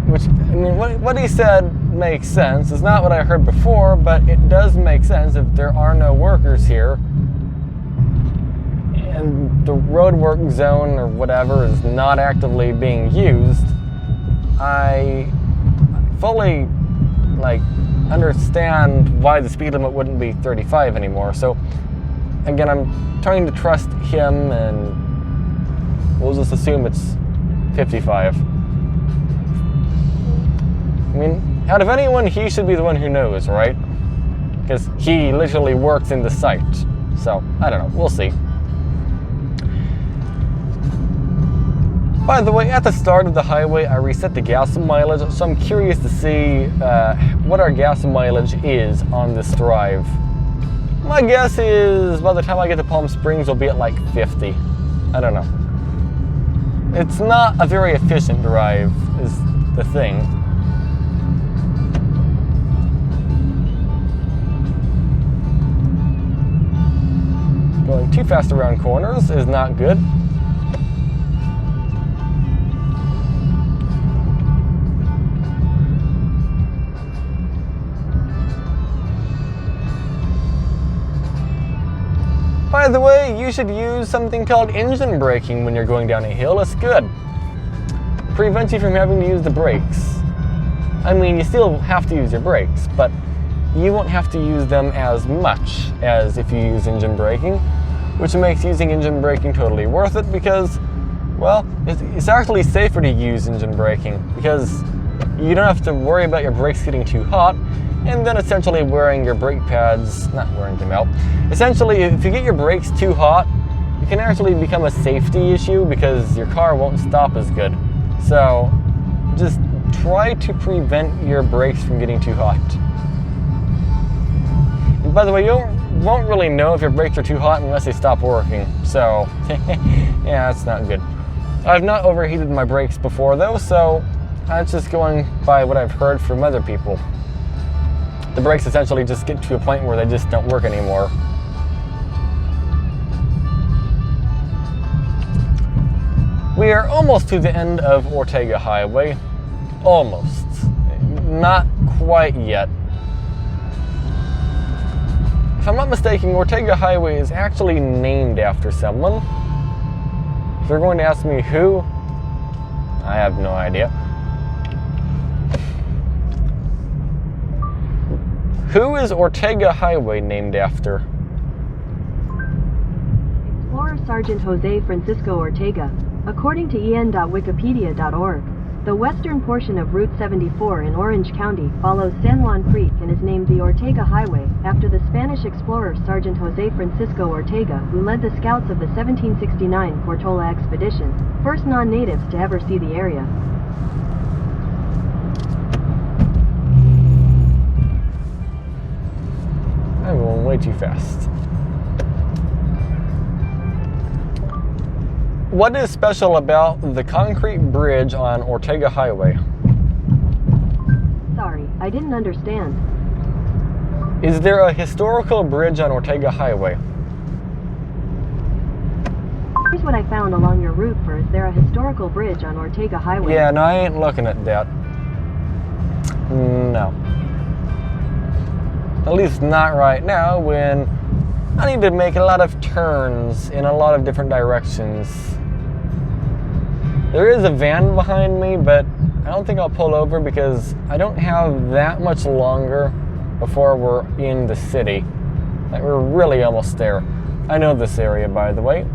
which, I mean, what he said makes sense. It's not what I heard before, but it does make sense if there are no workers here, and the roadwork zone or whatever is not actively being used. I fully understand why the speed limit wouldn't be 35 anymore. So again, I'm trying to trust him, and we'll just assume it's 55. I mean, out of anyone, he should be the one who knows, right? Because he literally works in the site. So I don't know, we'll see. By the way, at the start of the highway, I reset the gas mileage, so I'm curious to see what our gas mileage is on this drive. My guess is by the time I get to Palm Springs, we'll be at like 50. I don't know. It's not a very efficient drive, is the thing. Going too fast around corners is not good. By the way, you should use something called engine braking when you're going down a hill. It's good. Prevents you from having to use the brakes. I mean, you still have to use your brakes, but you won't have to use them as much as if you use engine braking, which makes using engine braking totally worth it because, well, it's actually safer to use engine braking because you don't have to worry about your brakes getting too hot, and then essentially wearing your brake pads, not wearing them out. Essentially, if you get your brakes too hot, it can actually become a safety issue because your car won't stop as good. So just try to prevent your brakes from getting too hot. And by the way, you won't really know if your brakes are too hot unless they stop working. So yeah, that's not good. I've not overheated my brakes before though, so that's just going by what I've heard from other people. The brakes essentially just get to a point where they just don't work anymore. We are almost to the end of Ortega Highway. Almost. Not quite yet. If I'm not mistaken, Ortega Highway is actually named after someone. If you're going to ask me who, I have no idea. Who is Ortega Highway named after? Explorer Sergeant Jose Francisco Ortega. According to en.wikipedia.org, the western portion of Route 74 in Orange County follows San Juan Creek and is named the Ortega Highway after the Spanish explorer Sergeant Jose Francisco Ortega, who led the scouts of the 1769 Portola expedition, first non-natives to ever see the area. I'm going way too fast. What is special about the concrete bridge on Ortega Highway? Sorry, I didn't understand. Is there a historical bridge on Ortega Highway? Here's what I found along your route for. Is there a historical bridge on Ortega Highway? Yeah, no, I ain't looking at that. No. At least not right now when I need to make a lot of turns in a lot of different directions. There is a van behind me, but I don't think I'll pull over because I don't have that much longer before we're in the city. Like, we're really almost there. I know this area, by the way.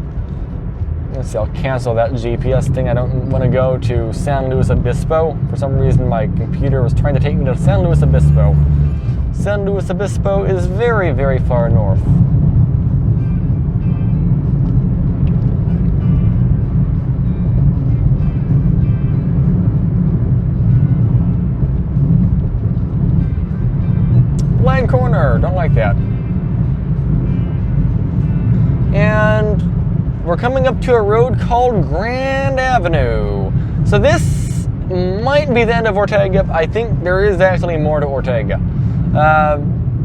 Let's see, I'll cancel that GPS thing. I don't want to go to San Luis Obispo. For some reason, my computer was trying to take me to San Luis Obispo. San Luis Obispo is very, very far north. Blind corner, don't like that. And we're coming up to a road called Grand Avenue. So this might be the end of Ortega. I think there is actually more to Ortega.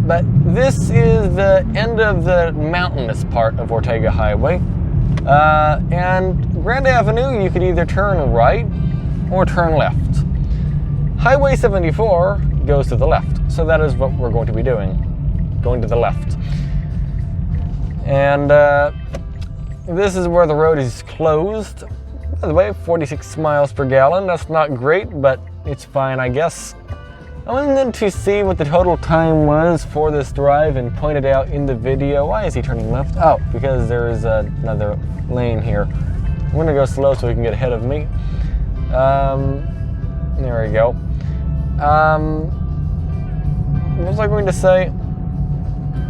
But this is the end of the mountainous part of Ortega Highway. And Grand Avenue, you could either turn right or turn left. Highway 74 goes to the left. So that is what we're going to be doing, going to the left. And this is where the road is closed. By the way, 46 miles per gallon. That's not great, but it's fine, I guess. I wanted to see what the total time was for this drive and point it out in the video. Why is he turning left? Oh, because there is another lane here. I'm gonna go slow so he can get ahead of me. There we go. What was I going to say?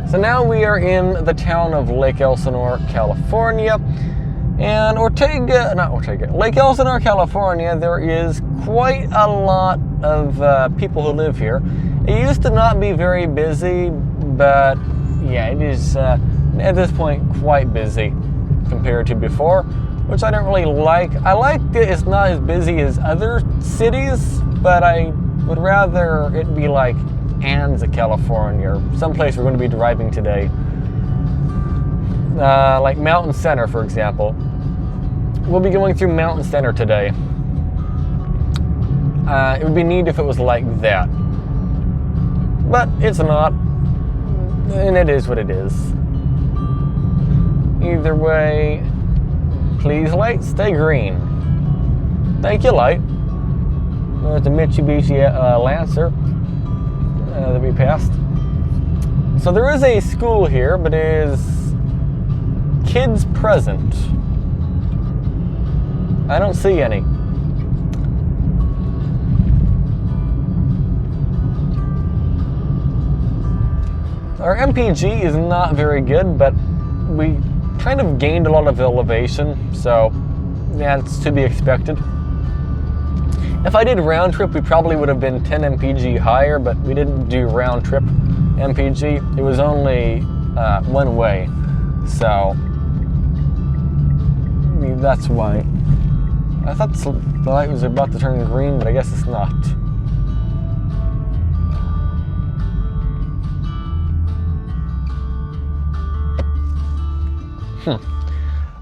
So now we are in the town of Lake Elsinore, California. And Lake Elsinore, California, there is quite a lot of people who live here. It used to not be very busy, but yeah, it is at this point quite busy compared to before, which I don't really like. I like that it's not as busy as other cities, but I would rather it be like Anza, California, or someplace we're going to be driving today. Like Mountain Center, for example. We'll be going through Mountain Center today. It would be neat if it was like that. But it's not. And it is what it is. Either way, please, light, stay green. Thank you, light. There's the Mitsubishi Lancer that we passed. So there is a school here, but it is kids present. I don't see any. Our MPG is not very good, but we kind of gained a lot of elevation, so that's to be expected. If I did round trip, we probably would have been 10 MPG higher, but we didn't do round trip MPG. It was only one way, so that's why. I thought the light was about to turn green, but I guess it's not.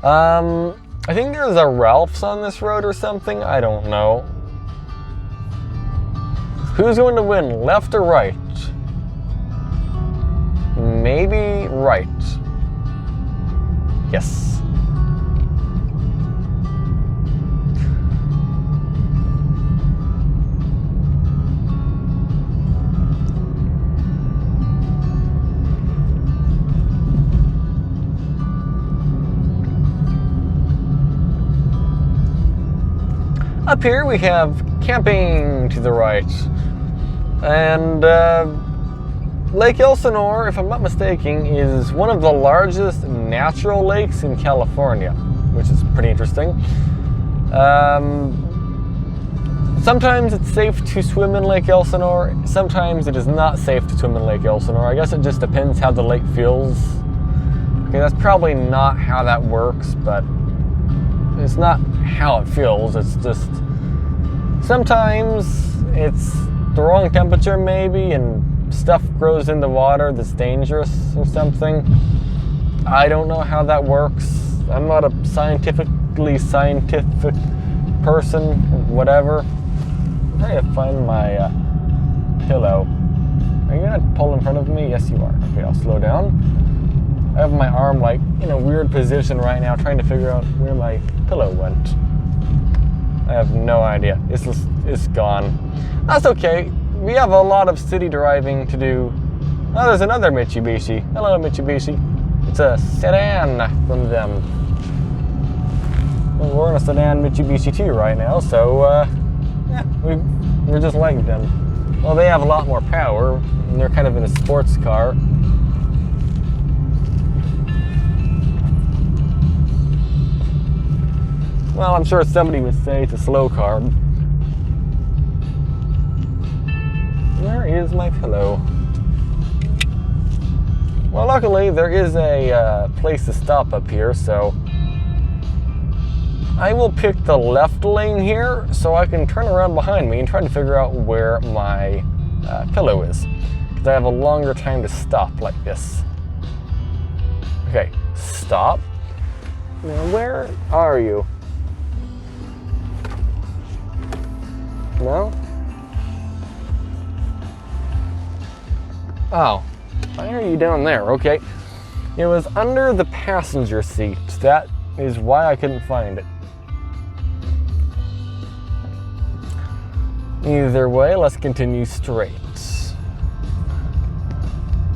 I think there's a Ralph's on this road or something. I don't know. Who's going to win, left or right? Maybe right. Yes. Up here we have camping to the right. And Lake Elsinore, if I'm not mistaken, is one of the largest natural lakes in California, which is pretty interesting. Sometimes it's safe to swim in Lake Elsinore. Sometimes it is not safe to swim in Lake Elsinore. I guess it just depends how the lake feels. Okay, that's probably not how that works, but it's not how it feels. It's just sometimes it's the wrong temperature maybe, and stuff grows in the water that's dangerous or something. I don't know how that works. I'm not a scientific person, whatever. I'm trying to find my pillow. Are you gonna pull in front of me? Yes, you are. Okay, I'll slow down. I have my arm like in a weird position right now, trying to figure out where my pillow went. I have no idea. It's gone. That's okay. We have a lot of city driving to do. Oh, there's another Mitsubishi. Hello, Mitsubishi. It's a sedan from them. Well, we're in a sedan Mitsubishi 2 right now, so yeah, we're just like them. Well, they have a lot more power, and they're kind of in a sports car. Well, I'm sure somebody would say it's a slow car. Where is my pillow? Well, luckily there is a place to stop up here, so I will pick the left lane here so I can turn around behind me and try to figure out where my pillow is, because I have a longer time to stop like this. Okay, stop. Now, where are you? No? Oh, why are you down there? Okay. It was under the passenger seat. That is why I couldn't find it. Either way, let's continue straight.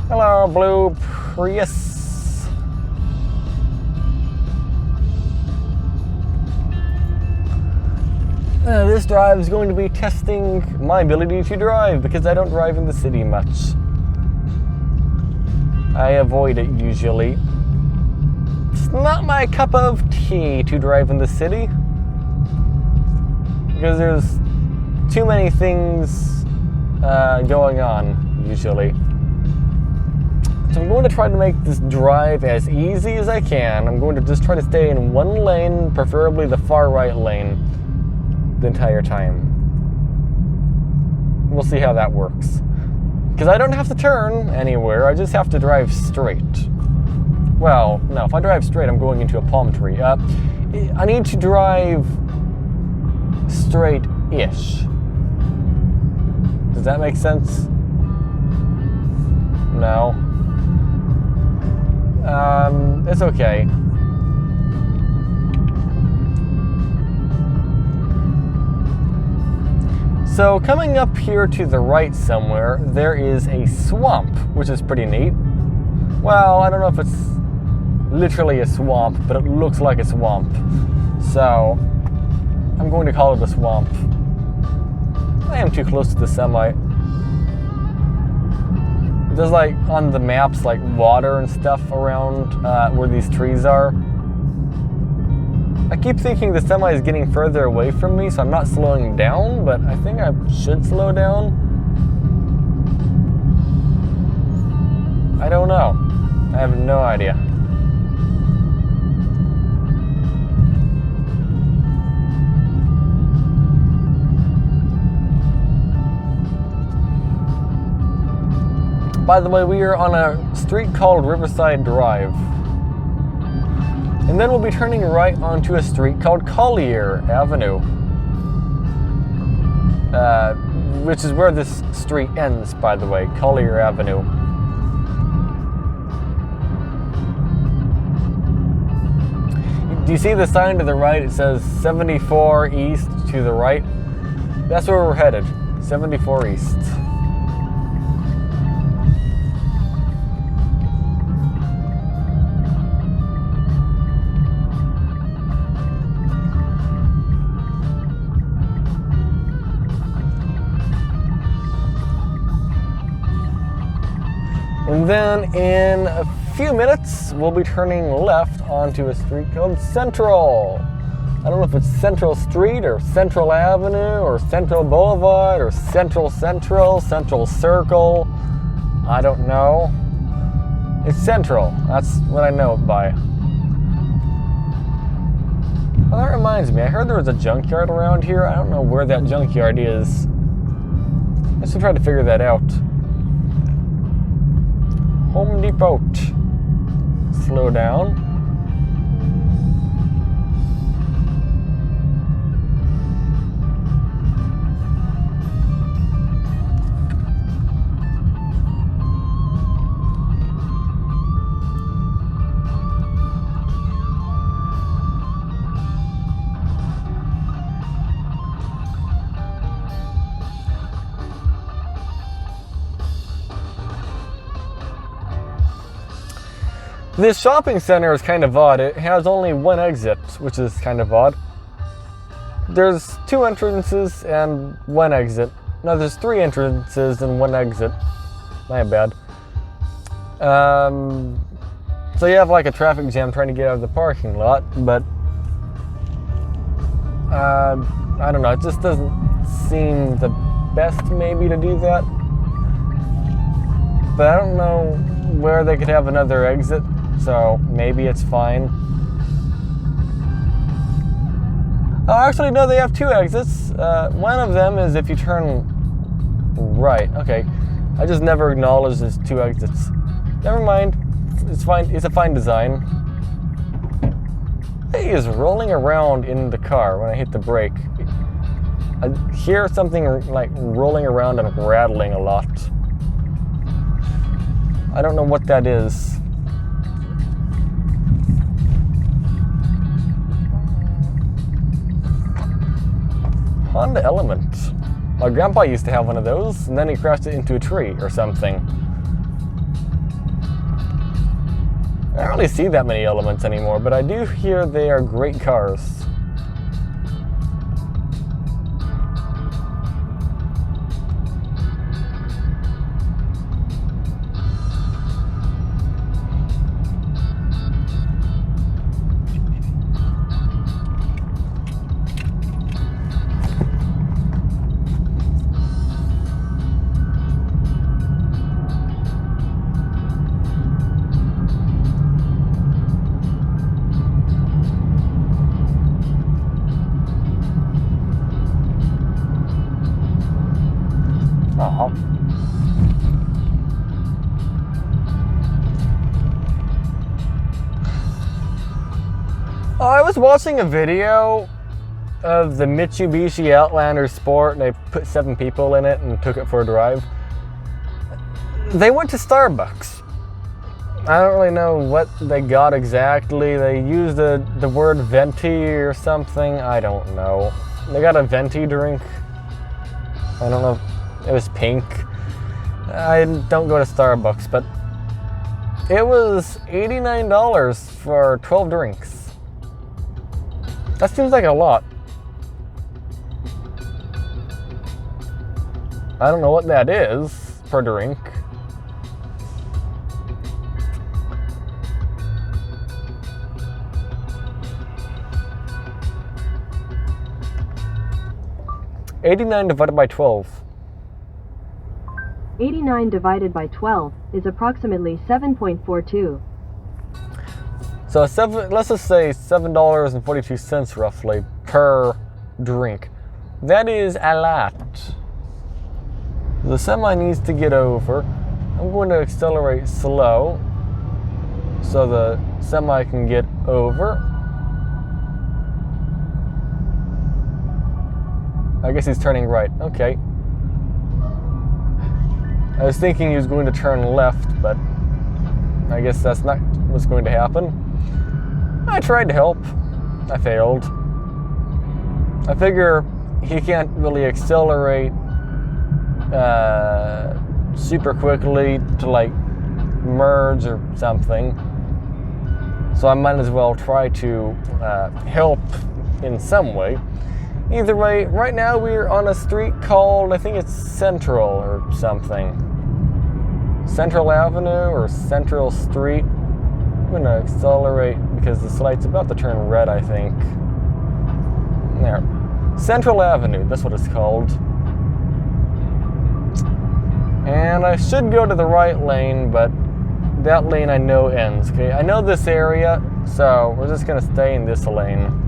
Hello, blue Prius. This drive is going to be testing my ability to drive because I don't drive in the city much. I avoid it usually. It's not my cup of tea to drive in the city because there's too many things going on usually. So I'm going to try to make this drive as easy as I can. I'm going to just try to stay in one lane, preferably the far right lane, the entire time. We'll see how that works. Because I don't have to turn anywhere, I just have to drive straight. Well, no, if I drive straight, I'm going into a palm tree. I need to drive straight-ish. Does that make sense? No. It's okay. So coming up here to the right somewhere, there is a swamp, which is pretty neat. Well, I don't know if it's literally a swamp, but it looks like a swamp. So I'm going to call it a swamp. I am too close to the semi. There's like on the maps like water and stuff around where these trees are. I keep thinking the semi is getting further away from me, so I'm not slowing down, but I think I should slow down. I don't know. I have no idea. By the way, we are on a street called Riverside Drive. And then we'll be turning right onto a street called Collier Avenue, which is where this street ends, by the way, Collier Avenue. Do you see the sign to the right? It says 74 East to the right. That's where we're headed, 74 East. And then in a few minutes, we'll be turning left onto a street called Central. I don't know if it's Central Street or Central Avenue or Central Boulevard or Central Circle. I don't know. It's Central. That's what I know it by. Well, that reminds me, I heard there was a junkyard around here. I don't know where that junkyard is. I should try to figure that out. Home Depot. Slow down. This shopping center is kind of odd. It has only one exit, which is kind of odd. There's 2 entrances and 1 exit. No, there's 3 entrances and 1 exit. My bad. So you have like a traffic jam trying to get out of the parking lot, but I don't know, it just doesn't seem the best maybe to do that. But I don't know where they could have another exit, so maybe it's fine. Oh, actually, no, they have 2 exits. One of them is if you turn right. Okay, I just never acknowledged there's 2 exits. Never mind, it's fine. It's a fine design. He is rolling around in the car when I hit the brake. I hear something like rolling around and rattling a lot. I don't know what that is. Honda Element. My grandpa used to have one of those, and then he crashed it into a tree or something. I don't really see that many Elements anymore, but I do hear they are great cars. I was watching a video of the Mitsubishi Outlander Sport, and they put 7 people in it and took it for a drive. They went to Starbucks. I don't really know what they got exactly. They used the word venti or something. I don't know. They got a venti drink. I don't know if it was pink. I don't go to Starbucks, but it was $89 for 12 drinks. That seems like a lot. I don't know what that is per drink. $89 divided by 12. 89 divided by 12 is approximately 7.42. So let's just say $7.42 roughly per drink. That is a lot. The semi needs to get over. I'm going to accelerate slow so the semi can get over. I guess he's turning right. Okay. I was thinking he was going to turn left, but I guess that's not what's going to happen. I tried to help. I failed. I figure he can't really accelerate super quickly to like merge or something. So I might as well try to help in some way. Either way, right now we're on a street called, I think it's Central or something. Central Avenue or Central Street. I'm gonna accelerate because this light's about to turn red, I think. There. Central Avenue, that's what it's called. And I should go to the right lane, but that lane I know ends, okay? I know this area, so we're just gonna stay in this lane.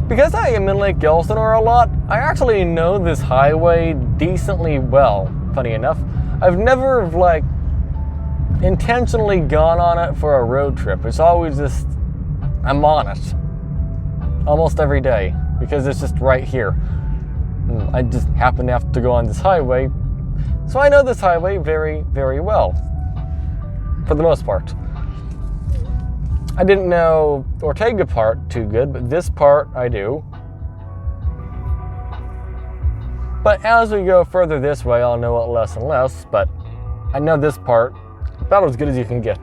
Because I am in Lake Elsinore a lot, I actually know this highway decently well, funny enough. I've never, like, intentionally gone on it for a road trip. It's always just, I'm on it. Almost every day, because it's just right here. I just happen to have to go on this highway, so I know this highway very, very well, for the most part. I didn't know Ortega part too good, but this part I do. But as we go further this way, I'll know it less and less, but I know this part about as good as you can get.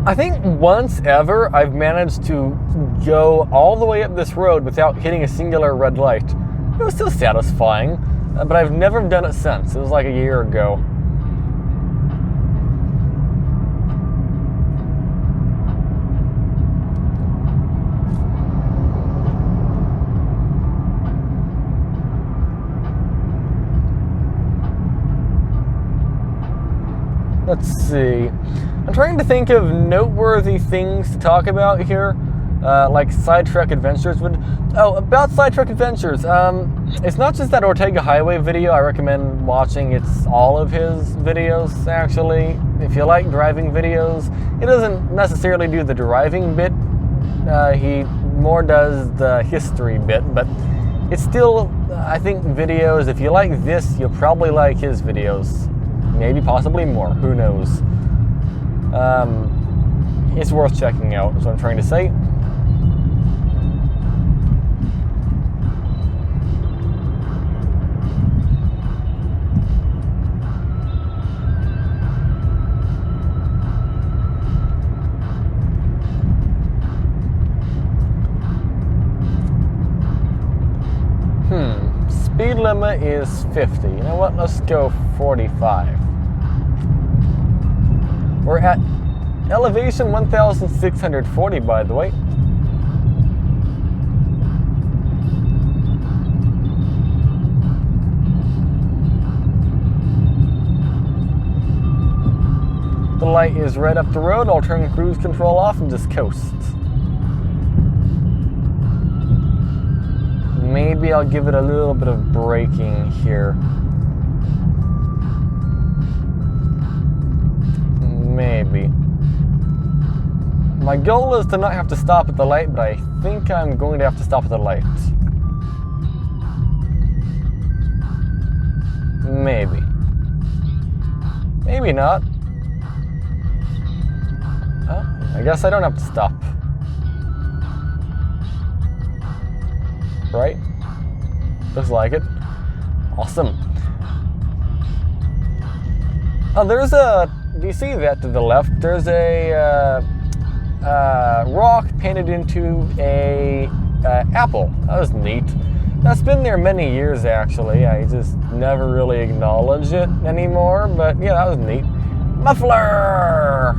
I think once ever I've managed to go all the way up this road without hitting a singular red light. It was still satisfying, but I've never done it since. It was like a year ago. Let's see. I'm trying to think of noteworthy things to talk about here, like Sidetrack Adventures would. Oh, about Sidetrack Adventures. It's not just that Ortega Highway video. I recommend watching. It's all of his videos, actually. If you like driving videos, he doesn't necessarily do the driving bit. He more does the history bit, but it's still, I think, videos. If you like this, you'll probably like his videos. Maybe possibly more, who knows. It's worth checking out, is what I'm trying to say. Speed limit is 50. You know what? Let's go 45. We're at elevation 1,640, by the way. The light is right up the road. I'll turn cruise control off and just coast. Maybe I'll give it a little bit of braking here. Maybe. My goal is to not have to stop at the light, but I think I'm going to have to stop at the light. Maybe. Maybe not. Oh, I guess I don't have to stop. Right? Looks like it. Awesome. Oh, there's a... Do you see that to the left? There's a rock painted into a apple. That was neat. That's been there many years, actually. I just never really acknowledge it anymore, but yeah, that was neat. Muffler!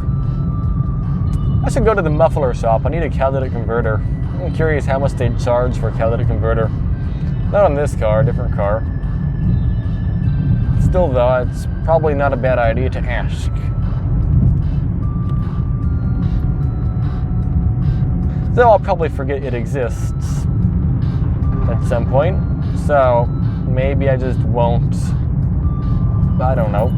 I should go to the muffler shop. I need a catalytic converter. I'm curious how much they charge for a catalytic converter. Not on this car, a different car. Still though, it's probably not a bad idea to ask. Though I'll probably forget it exists at some point. So maybe I just won't. I don't know.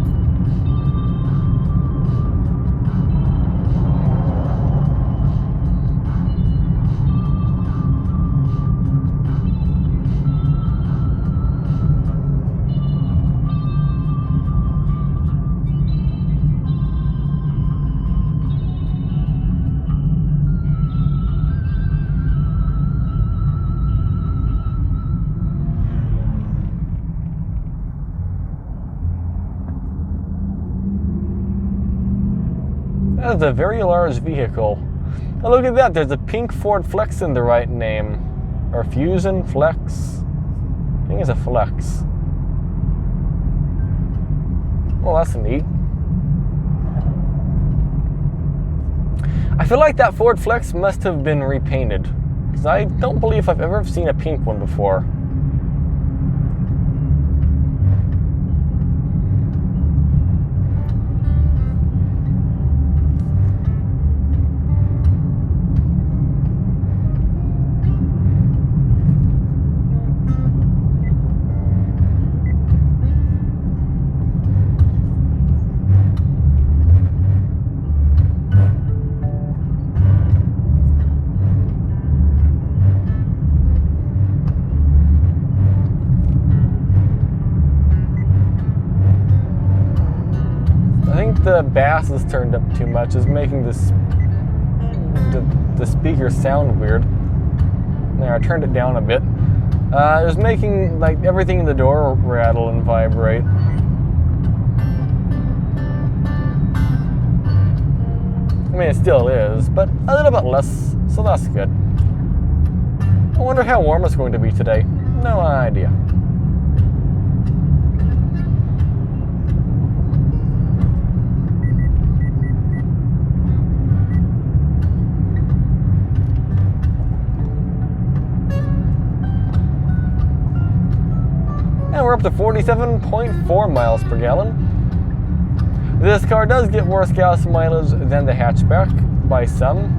That is a very large vehicle. Oh, look at that, there's a pink Ford Flex in the right name. Or Fusion Flex. I think it's a Flex. Well, that's neat. I feel like that Ford Flex must have been repainted, because I don't believe I've ever seen a pink one before. the bass is turned up too much. It's making this the speaker sound weird. There, I turned it down a bit. It was making like everything in the door rattle and vibrate. I mean, it still is, but a little bit less, so that's good. I wonder how warm it's going to be today. No idea. And we're up to 47.4 miles per gallon. This car does get worse gas mileage than the hatchback by some.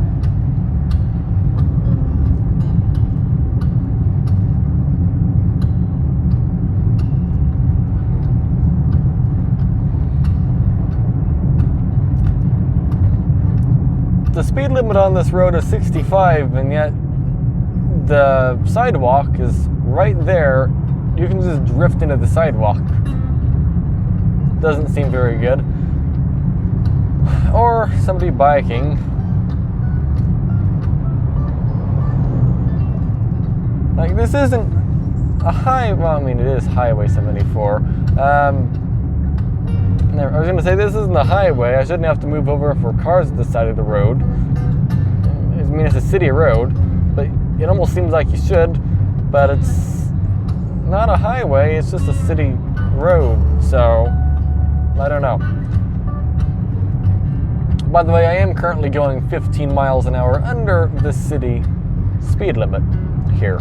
The speed limit on this road is 65, and yet the sidewalk is right there. You can just drift into the sidewalk. Doesn't seem very good. Or somebody biking. Like, this isn't a well, I mean, it is Highway 74. I was going to say, this isn't a highway. I shouldn't have to move over for cars at the side of the road. I mean, it's a city road, but it almost seems like you should, but it's not a highway, it's just a city road, so I don't know. By the way, I am currently going 15 miles an hour under the city speed limit here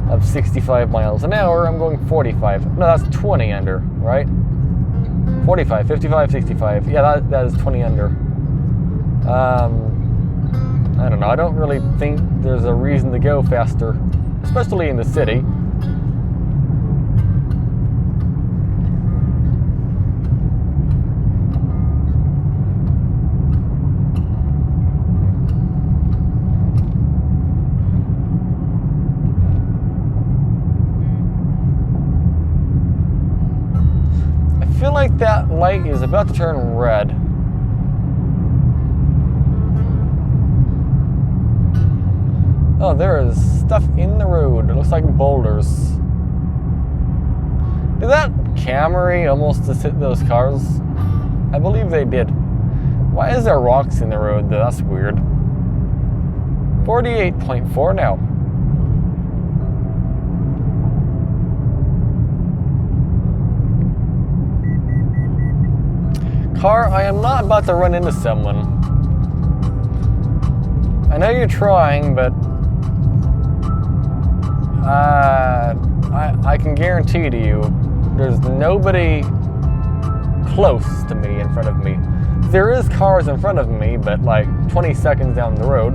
of 65 miles an hour. I'm going 45. No, that's 20 under, right? 45, 55, 65. Yeah, that is 20 under. I don't know. I don't really think there's a reason to go faster, especially in the city. I feel like that light is about to turn red. Oh, there is stuff in the road. It looks like boulders. Did that Camry almost just hit those cars? I believe they did. Why is there rocks in the road though? That's weird. 48.4 now. Car, I am not about to run into someone. I know you're trying, but I can guarantee to you there's nobody close to me in front of me. There is cars in front of me, but like 20 seconds down the road.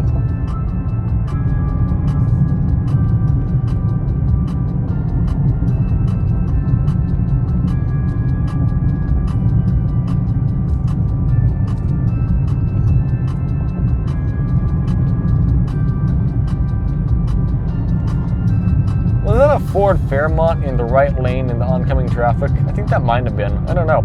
Was that a Ford Fairmont in the right lane in the oncoming traffic? I think that might have been. I don't know.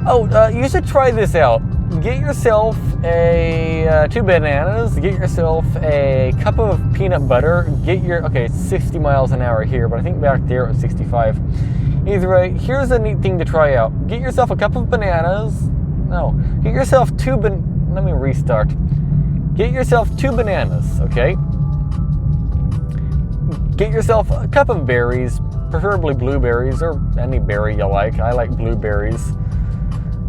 Oh, you should try this out. Get yourself a 2 bananas. Get yourself a cup of peanut butter. Okay, it's 60 miles an hour here, but I think back there it's 65. Either way, here's a neat thing to try out. Get yourself a cup of bananas. No, get yourself let me restart. Get yourself 2 bananas, okay? Get yourself a cup of berries, preferably blueberries or any berry you like. I like blueberries.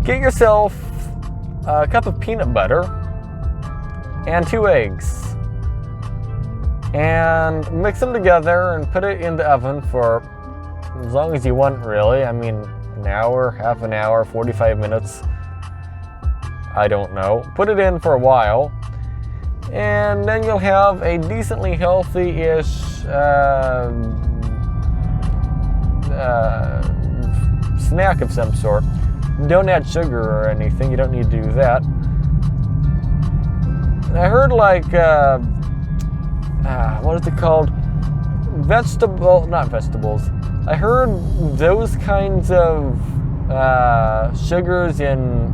Get yourself a cup of peanut butter and 2 eggs. And mix them together and put it in the oven for as long as you want, really. I mean, an hour, half an hour, 45 minutes. I don't know. Put it in for a while. And then you'll have a decently healthy-ish snack of some sort. Don't add sugar or anything. You don't need to do that. I heard like, what is it called? Not vegetables. I heard those kinds of sugars in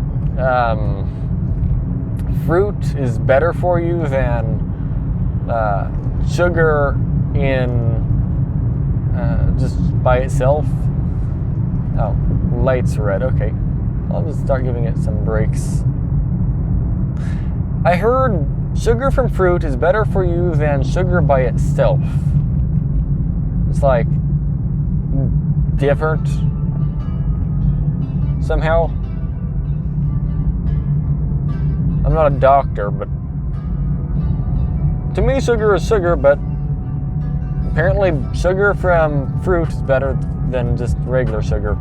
fruit is better for you than sugar in just by itself. Oh, light's red. Okay, I'll just start giving it some breaks. I heard sugar from fruit is better for you than sugar by itself. It's like different somehow. I'm not a doctor, but to me sugar is sugar, but apparently sugar from fruit is better than just regular sugar.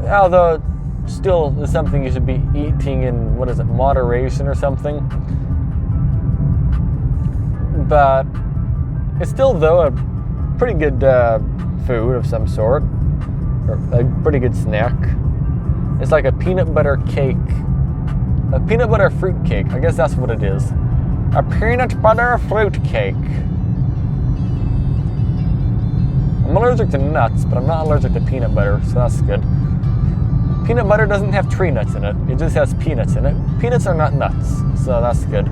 Although it still is something you should be eating in, what is it, moderation or something. But it's still, though, a pretty good food of some sort, or a pretty good snack. It's like a peanut butter cake, a peanut butter fruit cake. I guess that's what it is. A peanut butter fruit cake. I'm allergic to nuts, but I'm not allergic to peanut butter, so that's good. Peanut butter doesn't have tree nuts in it. It just has peanuts in it. Peanuts are not nuts, so that's good.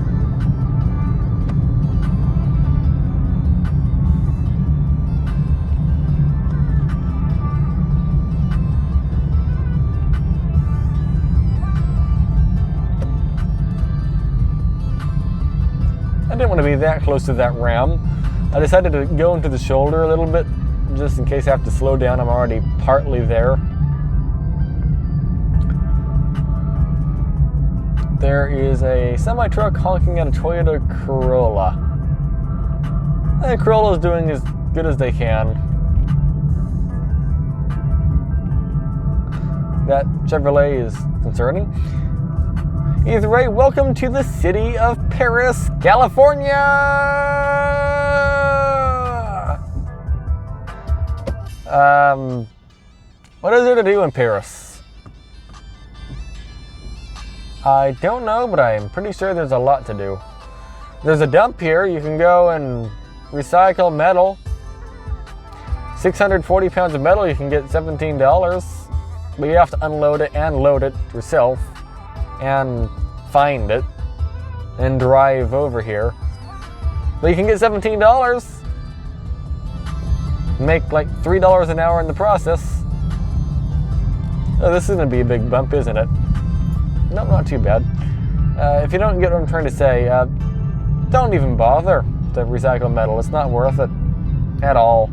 I didn't want to be that close to that ram. I decided to go into the shoulder a little bit, just in case I have to slow down. I'm already partly there. There is a semi-truck honking at a Toyota Corolla. The Corolla is doing as good as they can. That Chevrolet is concerning. Either way, welcome to the city of Paris, California! What is there to do in Paris? I don't know, but I'm pretty sure there's a lot to do. There's a dump here. You can go and recycle metal. 640 pounds of metal, you can get $17. But you have to unload it and load it yourself. And find it and drive over here. But you can get $17. Make like $3 an hour in the process. Oh, this is going to be a big bump, isn't it? No, not too bad. If you don't get what I'm trying to say, don't even bother to recycle metal. It's not worth it at all.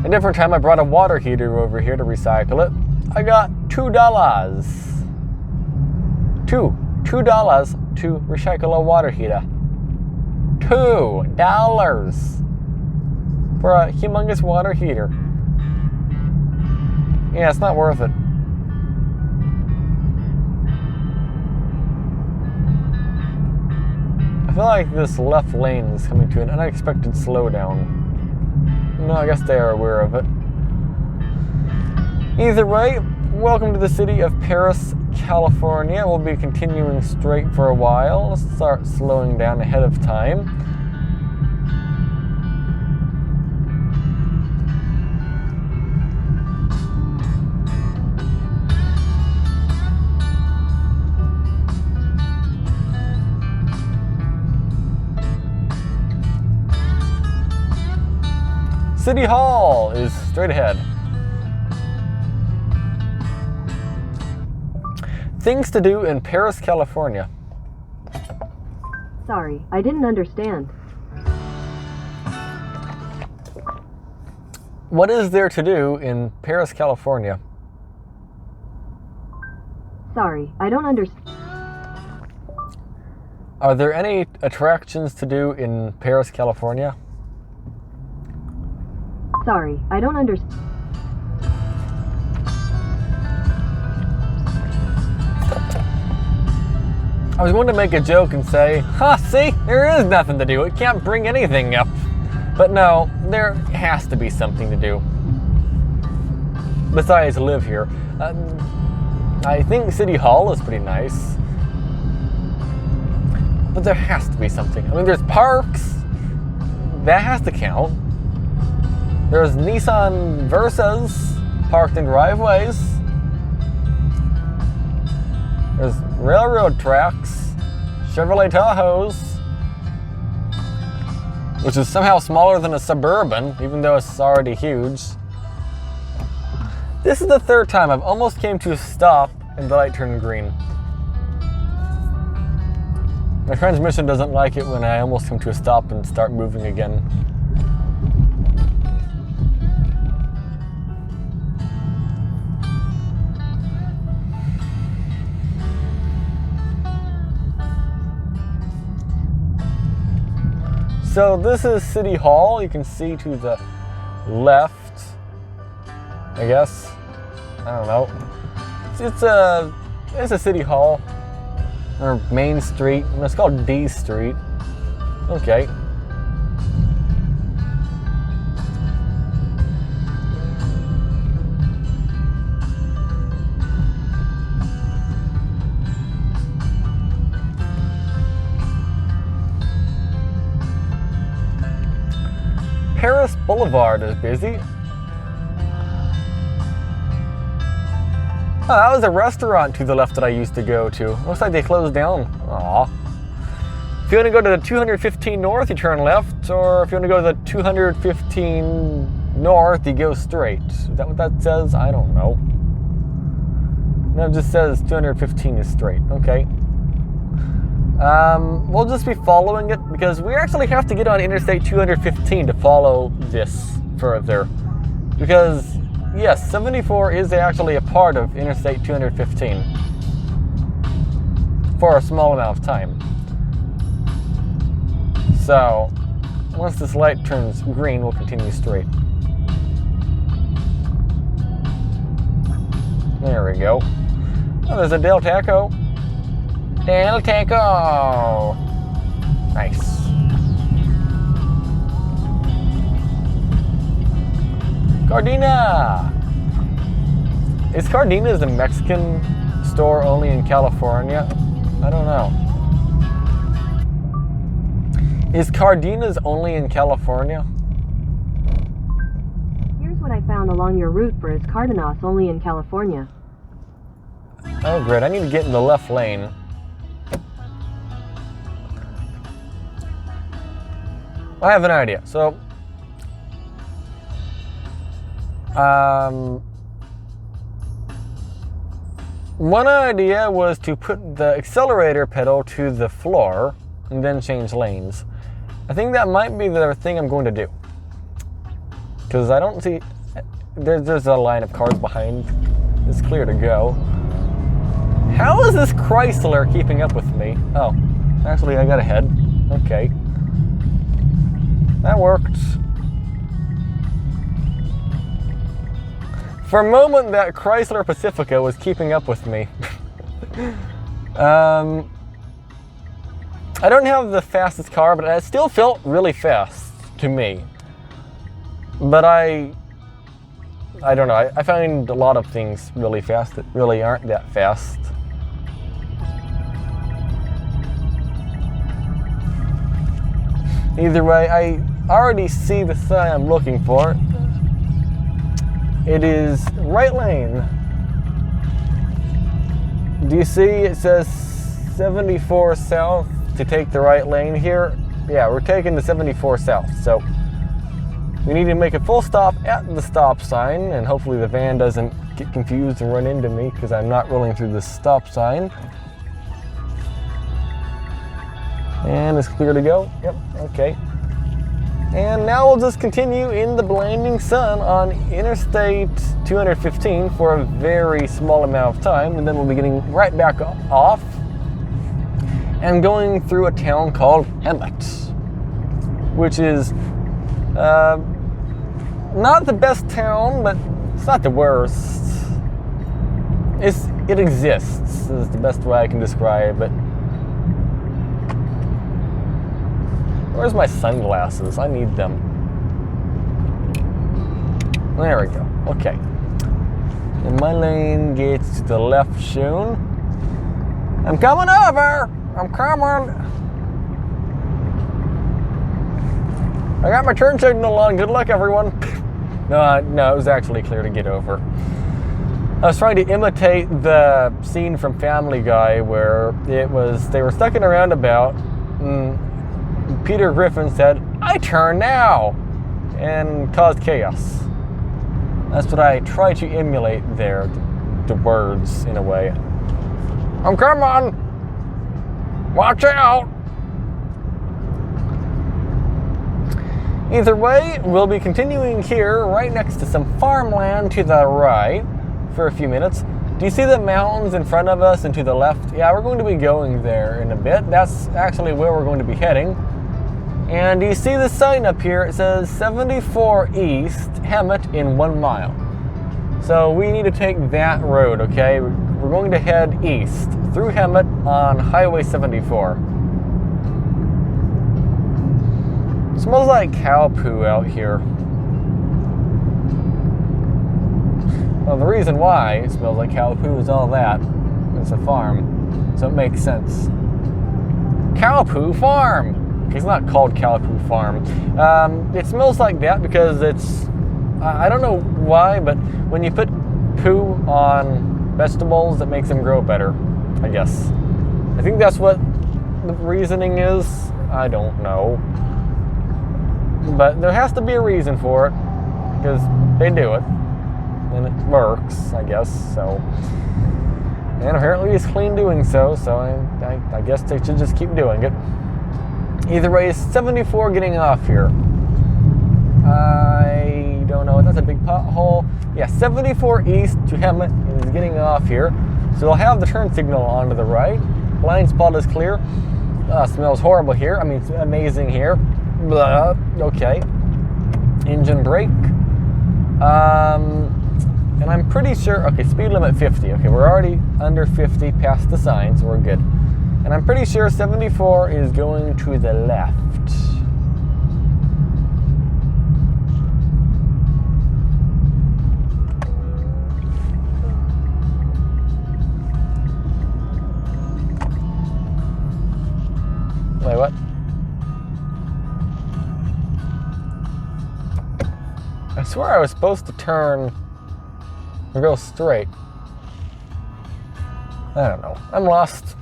A different time I brought a water heater over here to recycle it. I got $2. $2 to recycle a water heater. $2 for a humongous water heater. Yeah, it's not worth it. I feel like this left lane is coming to an unexpected slowdown. No, I guess they are aware of it. Either way, welcome to the city of Paris, California. We'll be continuing straight for a while. Let's start slowing down ahead of time. City Hall is straight ahead. Things to do in Paris, California. Sorry, I didn't understand. What is there to do in Paris, California? Sorry, I don't understand. Are there any attractions to do in Paris, California? Sorry, I don't understand. I was going to make a joke and say, see, there is nothing to do. It can't bring anything up. But no, there has to be something to do. Besides live here. I think City Hall is pretty nice. But there has to be something. I mean, there's parks. That has to count. There's Nissan Versas parked in driveways. There's railroad tracks, Chevrolet Tahoes, which is somehow smaller than a Suburban, even though it's already huge. This is the third time I've almost came to a stop and the light turned green. My transmission doesn't like it when I almost come to a stop and start moving again. So this is City Hall. You can see to the left, I guess. I don't know. It's a City Hall, or Main Street. It's called D Street. Okay. Paris Boulevard is busy. Oh, that was a restaurant to the left that I used to go to. Looks like they closed down. Aw. If you want to go to the 215 North, you turn left, or if you want to go to the 215 North, you go straight. Is that what that says? I don't know. No, it just says 215 is straight. Okay. We'll just be following it because we actually have to get on Interstate 215 to follow this further. Because, yes, 74 is actually a part of Interstate 215 for a small amount of time. So, once this light turns green, we'll continue straight. There we go. Oh, there's a Del Taco. Del Taco! Nice. Cardina! Is Cardina's a Mexican store only in California? I don't know. Is Cardina's only in California? Here's what I found along your route for Is Cardenas only in California. Oh great, I need to get in the left lane. I have an idea. So, one idea was to put the accelerator pedal to the floor and then change lanes. I think that might be the thing I'm going to do. Because I don't see... There's a line of cars behind. It's clear to go. How is this Chrysler keeping up with me? Oh, actually I got ahead. Okay. That worked. For a moment, that Chrysler Pacifica was keeping up with me. I don't have the fastest car, but it still felt really fast to me. But I don't know, I find a lot of things really fast that really aren't that fast. Either way, I already see the sign I'm looking for. It is right lane. Do you see it says 74 South to take the right lane here? Yeah, we're taking the 74 South, so we need to make a full stop at the stop sign, and hopefully the van doesn't get confused and run into me because I'm not rolling through the stop sign. And it's clear to go. Yep, okay. And now we'll just continue in the blinding sun on Interstate 215 for a very small amount of time, and then we'll be getting right back off and going through a town called Hamlet, which is not the best town, but it's not the worst. It exists, is the best way I can describe it. Where's my sunglasses? I need them. There we go. Okay. And my lane gets to the left soon. I'm coming over! I'm coming! I got my turn signal on. Good luck, everyone. No, it was actually clear to get over. I was trying to imitate the scene from Family Guy where they were stuck in a roundabout, and Peter Griffin said, "I turn now," and caused chaos. That's what I try to emulate there, the words in a way. "I'm coming! Watch out!" Either way, we'll be continuing here right next to some farmland to the right for a few minutes. Do you see the mountains in front of us and to the left? Yeah, we're going to be going there in a bit. That's actually where we're going to be heading. And do you see the sign up here? It says 74 East, Hemet in 1 mile. So we need to take that road, okay? We're going to head east through Hemet on Highway 74. It smells like cow poo out here. Well, the reason why it smells like cow poo is all that. It's a farm, so it makes sense. Cow poo farm! It's not called cow poo farm. It smells like that because I don't know why, but when you put poo on vegetables, it makes them grow better, I guess. I think that's what the reasoning is. I don't know. But there has to be a reason for it, because they do it. And it works, I guess, so. And apparently he's clean doing so I guess they should just keep doing it. Either way, 74 getting off here. I don't know, that's a big pothole. Yeah, 74 east to Hemet is getting off here. So we'll have the turn signal on to the right. Blind spot is clear. Smells horrible here. I mean, it's amazing here. Blah, okay. Engine brake. And I'm pretty sure, okay, speed limit 50. Okay, we're already under 50 past the sign, so we're good. And I'm pretty sure 74 is going to the left. Wait, what? I swear I was supposed to turn or go straight. I don't know. I'm lost.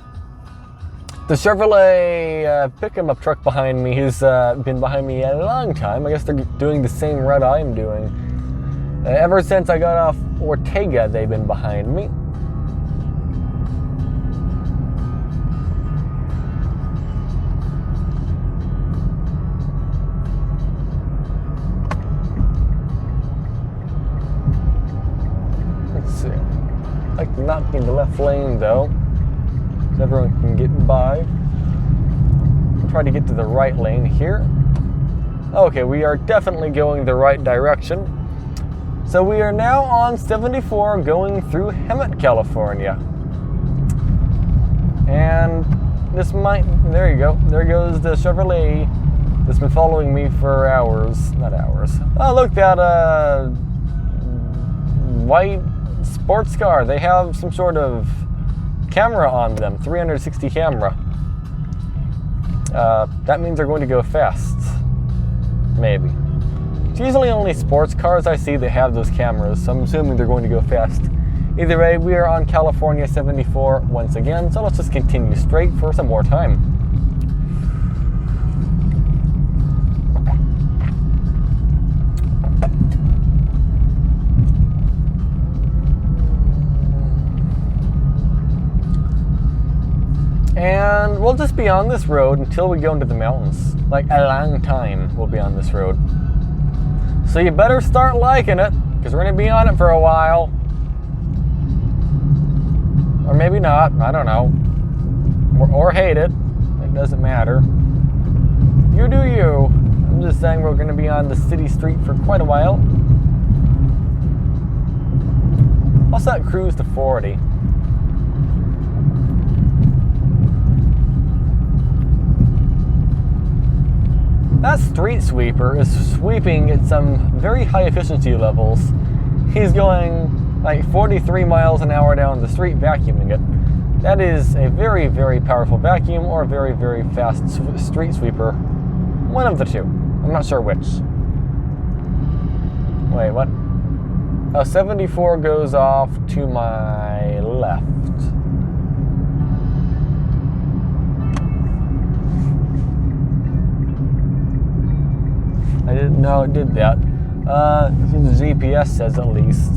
The Chevrolet pick-em-up truck behind me has been behind me a long time. I guess they're doing the same route I'm doing. Ever since I got off Ortega, they've been behind me. I like to not be in the left lane though, so everyone can get by. I'll try to get to the right lane here. Okay, we are definitely going the right direction. So we are now on 74 going through Hemet, California. And this might, there you go, there goes the Chevrolet that's been following me for hours, not hours. Oh look, that white sports car, they have some sort of camera on them, 360 camera. That means they're going to go fast. Maybe. It's usually only sports cars I see that have those cameras, so I'm assuming they're going to go fast. Either way, we are on California 74 once again, so let's just continue straight for some more time. And we'll just be on this road until we go into the mountains. Like a long time we'll be on this road. So you better start liking it, because we're going to be on it for a while. Or maybe not, I don't know. Or hate it, it doesn't matter. You do you. I'm just saying we're going to be on the city street for quite a while. I'll set cruise to 40. That street sweeper is sweeping at some very high efficiency levels. He's going like 43 miles an hour down the street vacuuming it. That is a very, very powerful vacuum or a very, very fast street sweeper. One of the two. I'm not sure which. Wait, what? 74 goes off to my left. I didn't know it did that. The GPS says at least.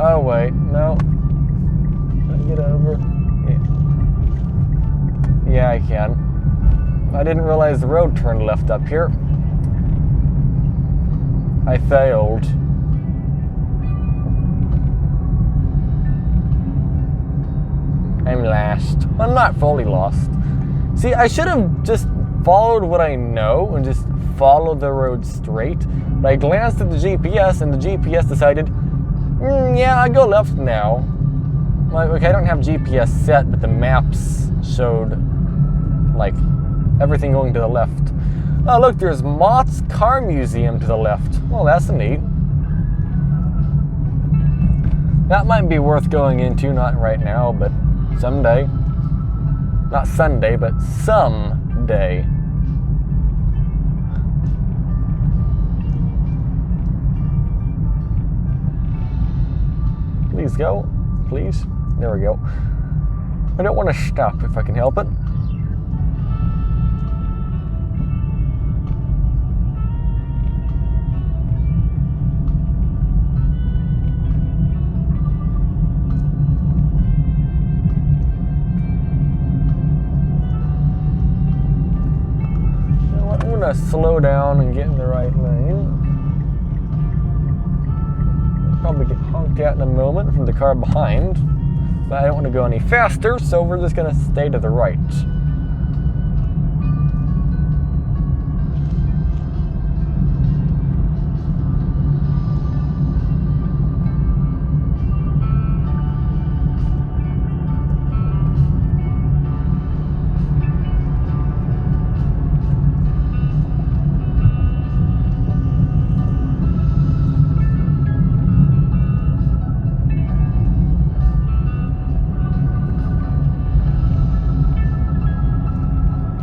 Oh wait, no. Can I get over? Yeah, I can. I didn't realize the road turned left up here. I failed. I'm lost. I'm not fully lost. See, I should have just followed what I know and just followed the road straight. But I glanced at the GPS and the GPS decided, yeah, I go left now. Like, okay, I don't have GPS set, but the maps showed, like, everything going to the left. Oh, look, there's Mott's Car Museum to the left. Well, that's neat. That might be worth going into, not right now, but someday. Not Sunday, but someday. Please go. Please. There we go. I don't want to stop if I can help it. I'm going to slow down and get in the right lane. Probably get honked at in a moment from the car behind, but I don't want to go any faster, so we're just going to stay to the right.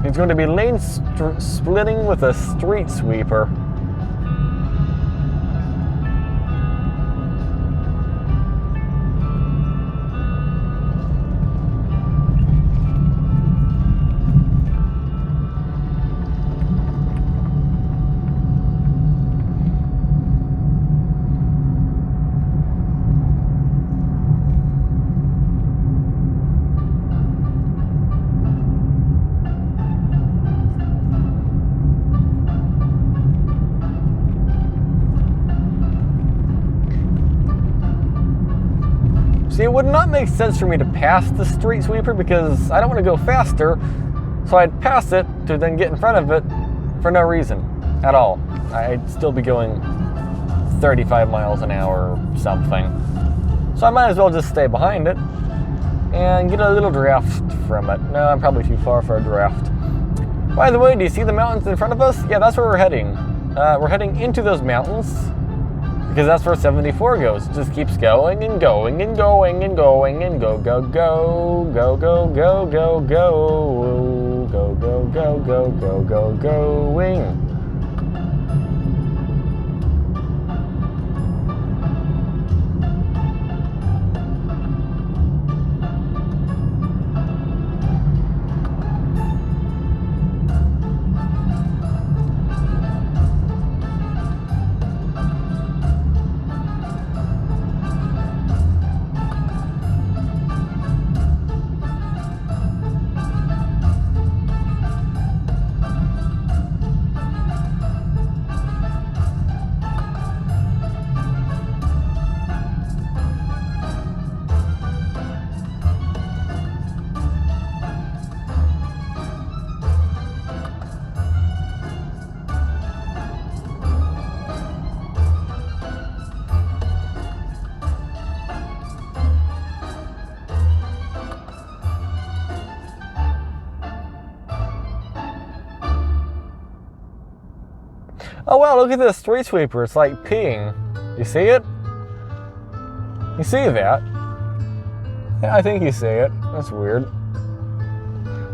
He's going to be lane splitting with a street sweeper. See, it would not make sense for me to pass the street sweeper because I don't want to go faster, so I'd pass it to then get in front of it for no reason at all. I'd still be going 35 miles an hour or something. So I might as well just stay behind it and get a little draft from it. No, I'm probably too far for a draft. By the way, do you see the mountains in front of us? Yeah, that's where we're heading. We're heading into those mountains. Because that's where 74 goes. It just keeps going and going and going and going and go, go, go, go, go, go, go, go, go, go, go, go, go, go, going. Oh wow, look at this street sweeper. It's like peeing. You see it? You see that? Yeah, I think you see it. That's weird.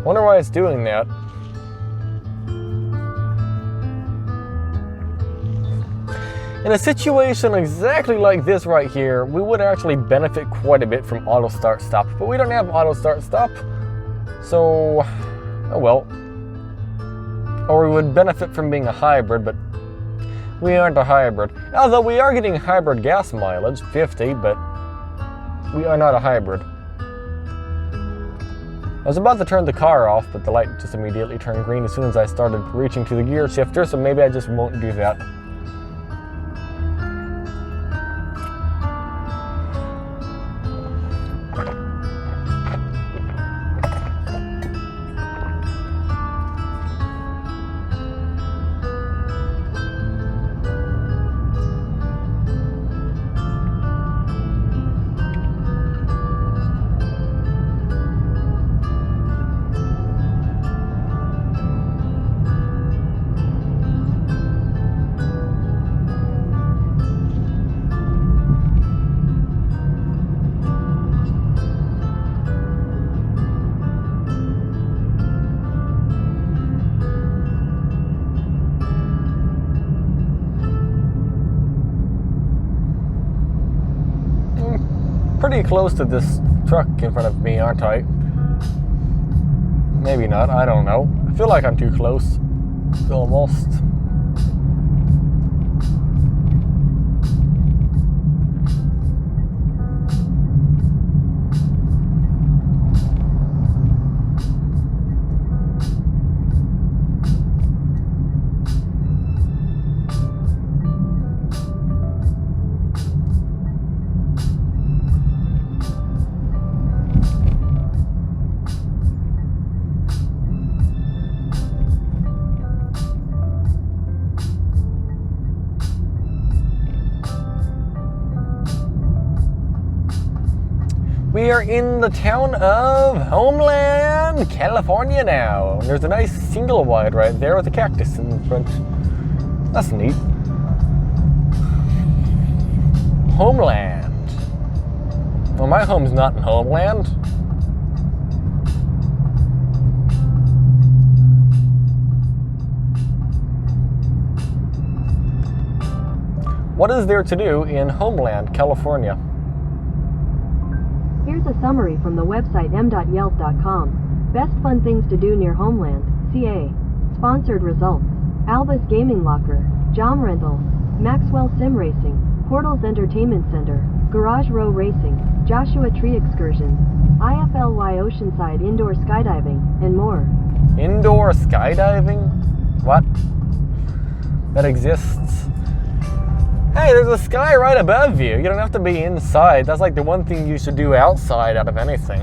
Wonder why it's doing that. In a situation exactly like this right here, we would actually benefit quite a bit from auto start stop, but we don't have auto start stop, so oh well. Or we would benefit from being a hybrid, but we aren't a hybrid. Although we are getting hybrid gas mileage, 50, but we are not a hybrid. I was about to turn the car off, but the light just immediately turned green as soon as I started reaching to the gear shifter, so maybe I just won't do that. Pretty close to this truck in front of me, aren't I? Maybe not, I don't know. I feel like I'm too close. Almost. We are in the town of Homeland, California now. There's a nice single wide right there with a cactus in front. That's neat. Homeland. Well, my home's not in Homeland. What is there to do in Homeland, California? Here's a summary from the website m.yelp.com. Best fun things to do near Homeland, CA. Sponsored results. Albus Gaming Locker, Jom Rentals, Maxwell Sim Racing, Portals Entertainment Center, Garage Row Racing, Joshua Tree Excursions, IFLY Oceanside Indoor Skydiving, and more. Indoor skydiving? What? That exists? Hey, there's a sky right above you. You don't have to be inside. That's like the one thing you should do outside out of anything.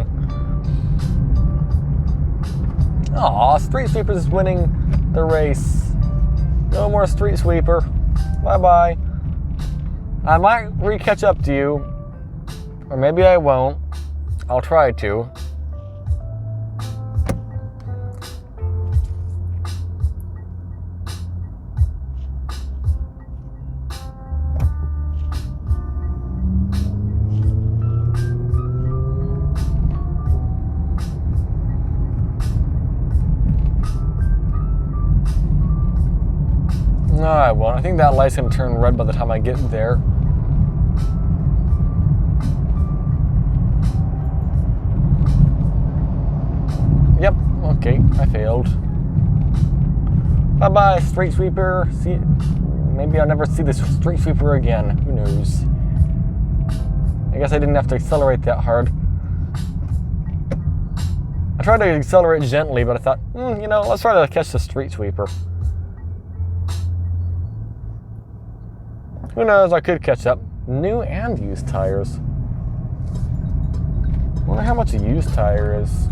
Aw, Street Sweeper is winning the race. No more Street Sweeper. Bye-bye. I might re-catch up to you. Or maybe I won't. I'll try to. No, I won't. I think that light's gonna turn red by the time I get there. Yep, okay, I failed. Bye-bye, Street Sweeper. See, maybe I'll never see this Street Sweeper again. Who knows? I guess I didn't have to accelerate that hard. I tried to accelerate gently, but I thought, you know, let's try to catch the Street Sweeper. Who knows, I could catch up. New and used tires. Wonder how much a used tire is.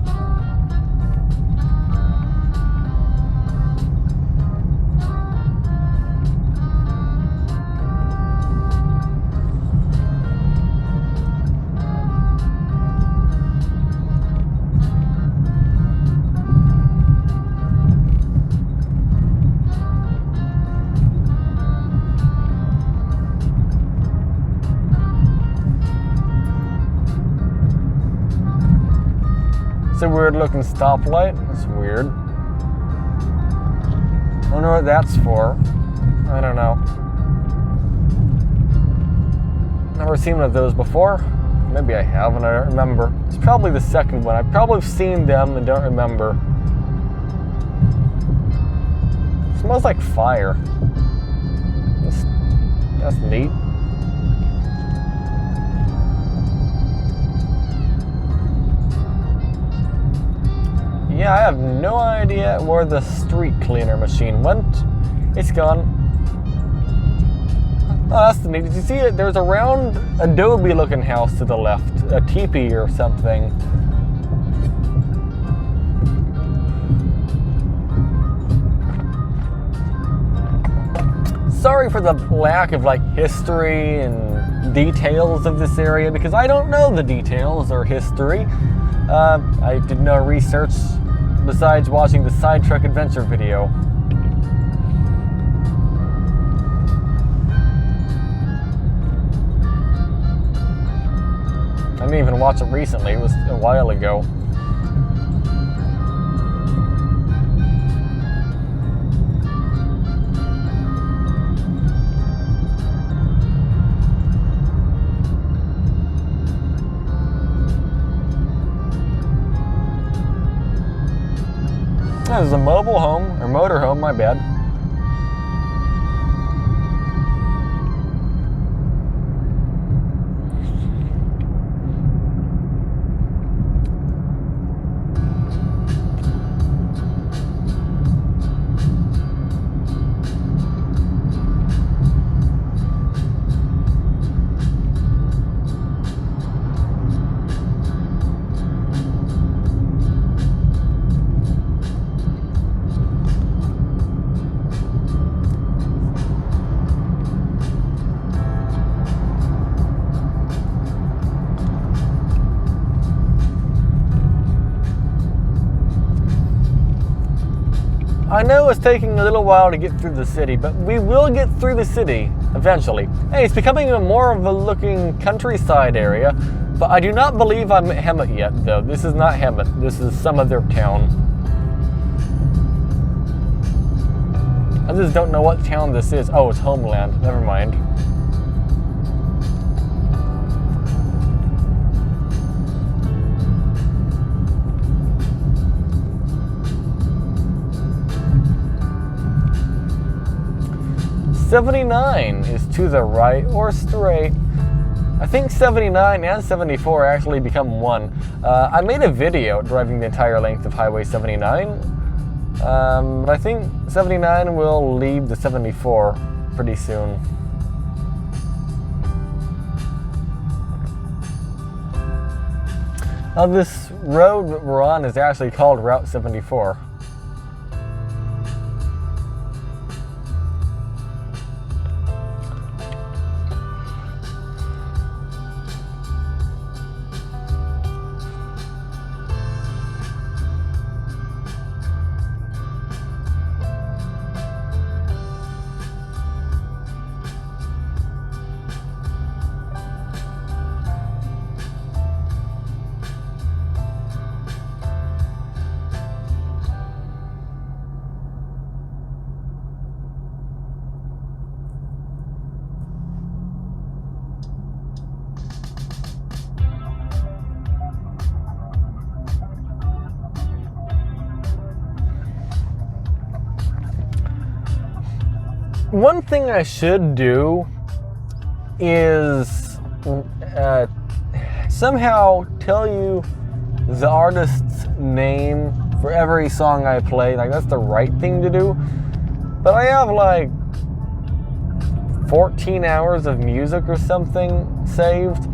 It's a weird looking stoplight. That's weird. I wonder what that's for. I don't know. Never seen one of those before. Maybe I have and I don't remember. It's probably the second one. I've probably seen them and don't remember. It smells like fire. That's neat. Yeah, I have no idea where the street cleaner machine went. It's gone. Oh, that's neat. Did you see it? There's a round adobe looking house to the left. A teepee or something. Sorry for the lack of history and details of this area because I don't know the details or history. I did no research besides watching the Sidetrack Adventure video. I didn't even watch it recently, it was a while ago. This is a mobile home, or motor home, my bad. I know it's taking a little while to get through the city, but we will get through the city eventually. Hey, it's becoming more of a looking countryside area, but I do not believe I'm at Hemet yet, though. This is not Hemet. This is some other town. I just don't know what town this is. Oh, it's Homeland. Never mind. '79 is to the right or straight. I think 79 and 74 actually become one. I made a video driving the entire length of Highway 79, but I think 79 will leave the 74 pretty soon. Now this road that we're on is actually called Route 74. One thing I should do is somehow tell you the artist's name for every song I play. That's the right thing to do. But I have 14 hours of music or something saved.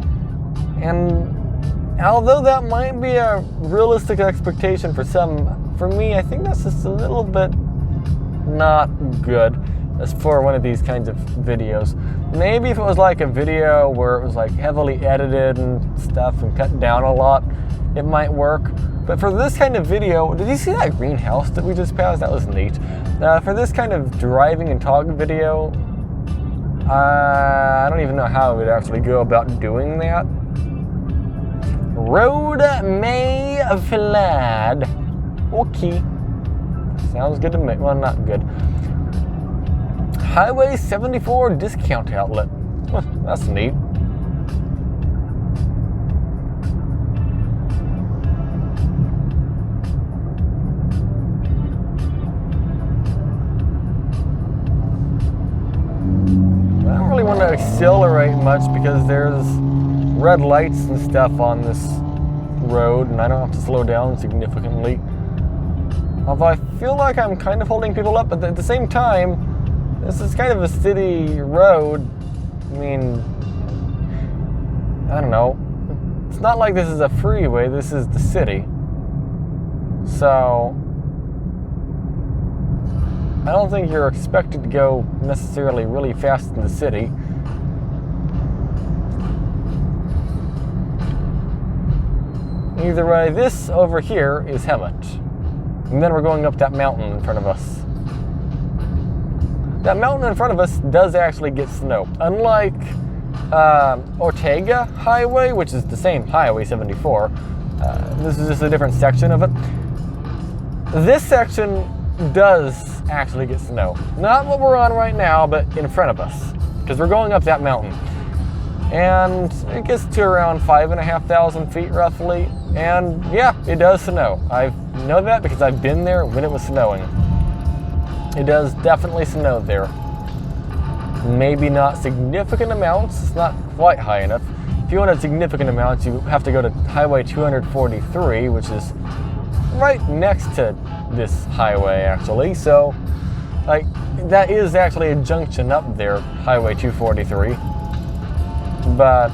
And although that might be a realistic expectation for some, for me, I think that's just a little bit not good. As for one of these kinds of videos. Maybe if it was a video where it was heavily edited and stuff and cut down a lot, it might work. But for this kind of video, did you see that greenhouse that we just passed? That was neat. For this kind of driving and talking video, I don't even know how I would actually go about doing that. Road may flood. Okay. Sounds good to me. Well, not good. Highway 74 discount outlet. That's neat. accelerate much because there's red lights and stuff on this road, and I don't have to slow down significantly. Although I feel like I'm kind of holding people up, but at the same time, this is kind of a city road. I mean, I don't know. It's not like this is a freeway, this is the city. So, I don't think you're expected to go necessarily really fast in the city. Either way, this over here is Hemet. And then we're going up that mountain in front of us. That mountain in front of us does actually get snow. Unlike Ortega Highway, which is the same Highway 74, this is just a different section of it. This section does actually get snow. Not what we're on right now, but in front of us, because we're going up that mountain. And it gets to around 5,500 feet roughly, and yeah, it does snow. I know that because I've been there when it was snowing. It does definitely snow there. Maybe not significant amounts, it's not quite high enough. If you wanted significant amounts, you have to go to Highway 243, which is right next to this highway actually, so like that is actually a junction up there, Highway 243. But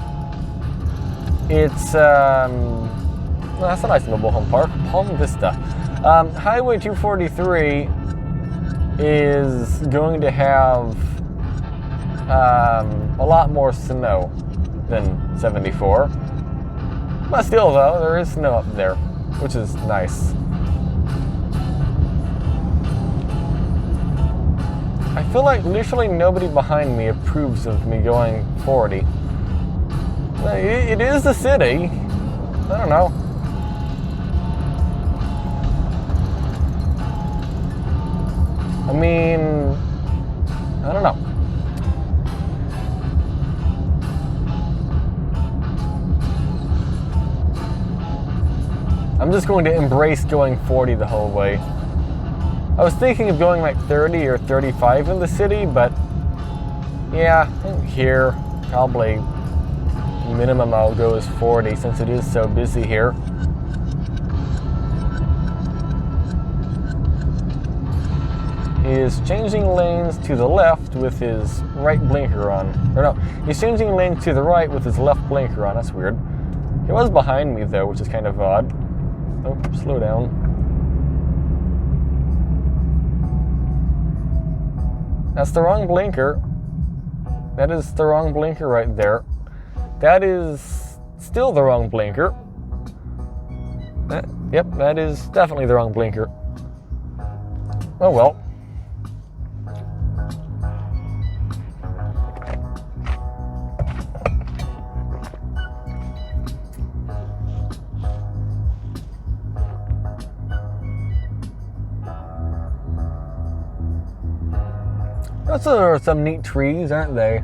it's well, that's a nice mobile home park, Palm Vista. Highway 243 is going to have a lot more snow than 74, but still though, there is snow up there, which is nice. I feel like literally nobody behind me approves of me going 40. It is the city. I don't know. I mean, I don't know. I'm just going to embrace going 40 the whole way. I was thinking of going like 30 or 35 in the city, but yeah, here, probably minimum I'll go is 40 since it is so busy here. He is changing lanes to the left with his right blinker on. Or no, he's changing lanes to the right with his left blinker on. That's weird. He was behind me though, which is kind of odd. Oh, slow down. That's the wrong blinker. That is the wrong blinker right there. That is still the wrong blinker. Yep, that is definitely the wrong blinker. Oh well. Those are some neat trees, aren't they?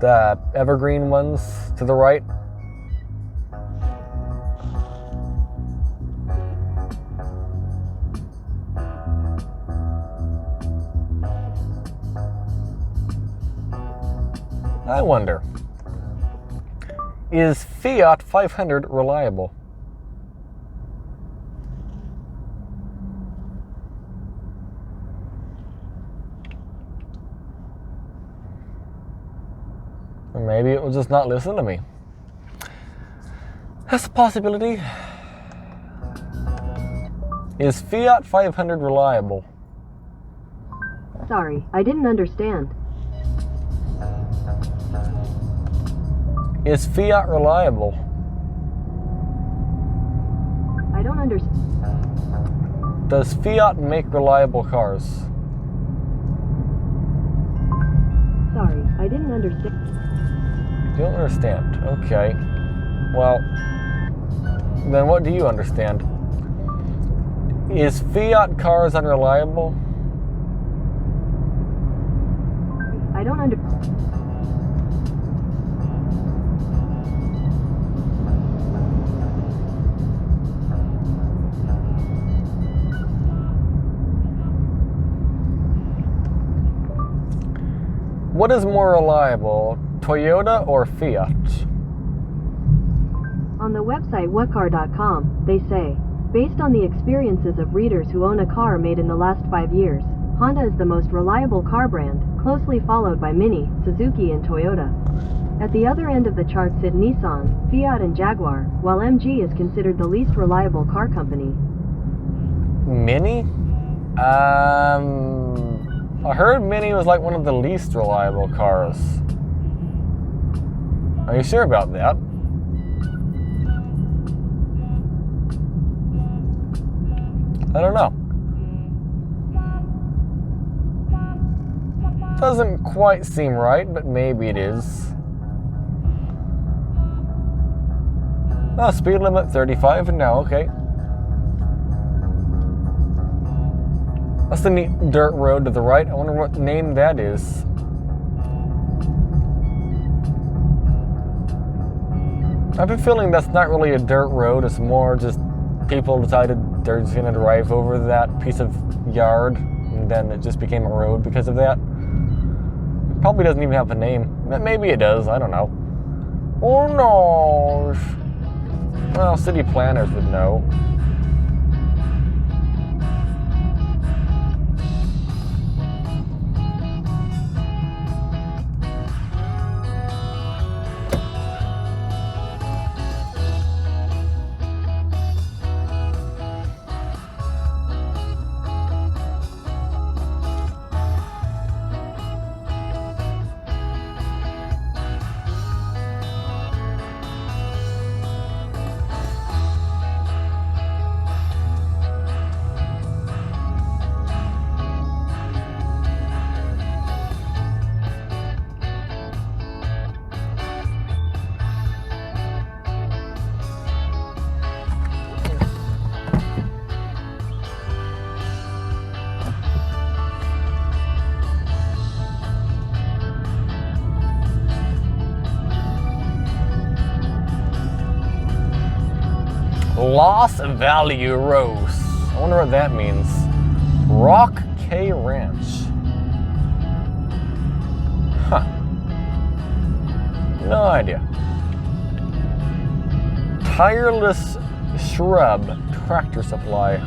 The evergreen ones to the right. I wonder, is Fiat 500 reliable? Or maybe it will just not listen to me. That's a possibility. Is Fiat 500 reliable? Sorry, I didn't understand. Is Fiat reliable? I don't understand. Does Fiat make reliable cars? Sorry, I didn't understand. You don't understand. Okay. Well, then what do you understand? Is Fiat cars unreliable? I don't understand. What is more reliable, Toyota or Fiat? On the website whatcar.com, they say, based on the experiences of readers who own a car made in the last 5 years, Honda is the most reliable car brand, closely followed by Mini, Suzuki and Toyota. At the other end of the chart sit Nissan, Fiat and Jaguar, while MG is considered the least reliable car company. Mini? I heard Mini was like one of the least reliable cars. Are you sure about that? I don't know. Doesn't quite seem right, but maybe it is. Oh, speed limit 35 and now, okay. That's the neat dirt road to the right. I wonder what name that is. I've been feeling that's not really a dirt road. It's more just people decided they're just gonna drive over that piece of yard, and then it just became a road because of that. It probably doesn't even have a name. Maybe it does, I don't know. Oh no! Well, city planners would know. Los Valleros. I wonder what that means. Rock K Ranch. Huh. No idea. Tireless Shrub Tractor Supply.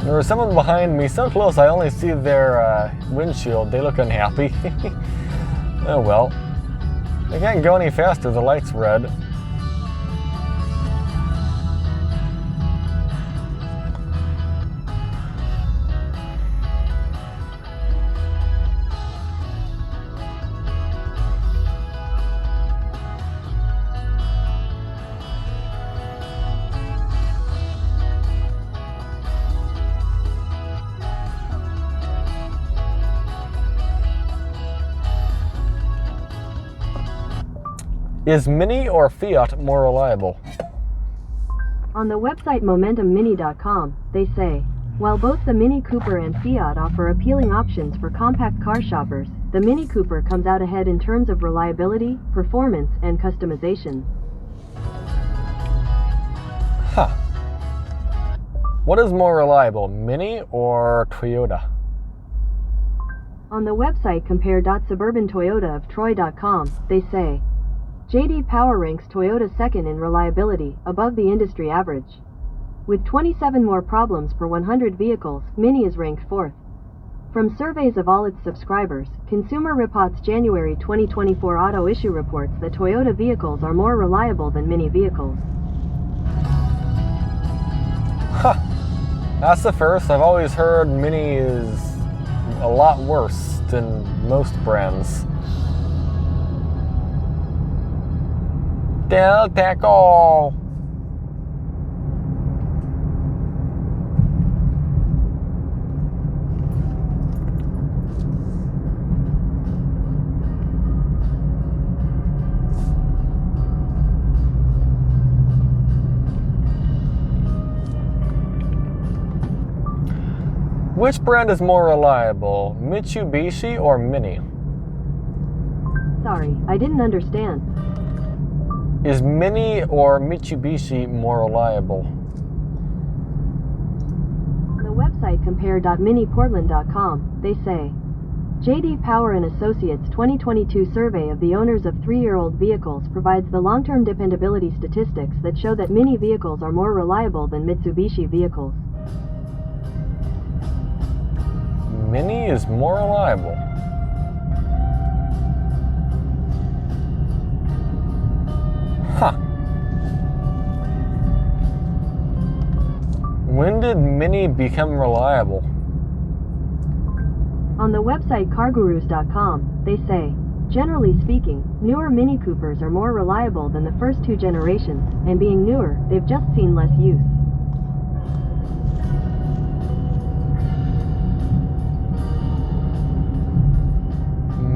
There was someone behind me so close I only see their windshield. They look unhappy. Oh well. They can't go any faster, the light's red. Is Mini or Fiat more reliable? On the website MomentumMini.com, they say, while both the Mini Cooper and Fiat offer appealing options for compact car shoppers, the Mini Cooper comes out ahead in terms of reliability, performance, and customization. Huh. What is more reliable, Mini or Toyota? On the website compare.suburbantoyota of Troy.com, they say, J.D. Power ranks Toyota second in reliability, above the industry average. With 27 more problems per 100 vehicles, Mini is ranked fourth. From surveys of all its subscribers, Consumer Reports January 2024 auto issue reports that Toyota vehicles are more reliable than Mini vehicles. Huh. That's the first. I've always heard Mini is a lot worse than most brands. Del Taco. Which brand is more reliable, Mitsubishi or Mini? Sorry, I didn't understand. Is Mini or Mitsubishi more reliable? The website compare.miniportland.com, they say. J.D. Power and Associates 2022 survey of the owners of 3-year-old vehicles provides the long-term dependability statistics that show that Mini vehicles are more reliable than Mitsubishi vehicles. Mini is more reliable. Huh. When did Mini become reliable? On the website cargurus.com, they say, generally speaking, newer Mini Coopers are more reliable than the first 2 generations, and being newer, they've just seen less use.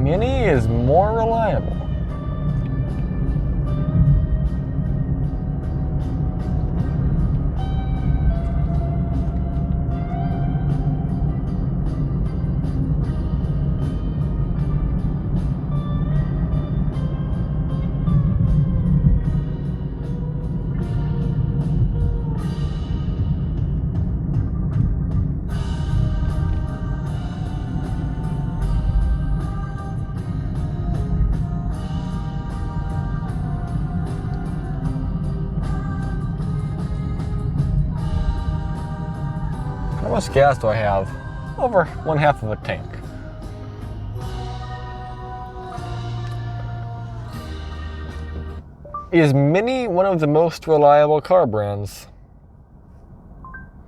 Mini is more reliable. How much gas do I have? Over 1/2 of a tank. Is Mini one of the most reliable car brands?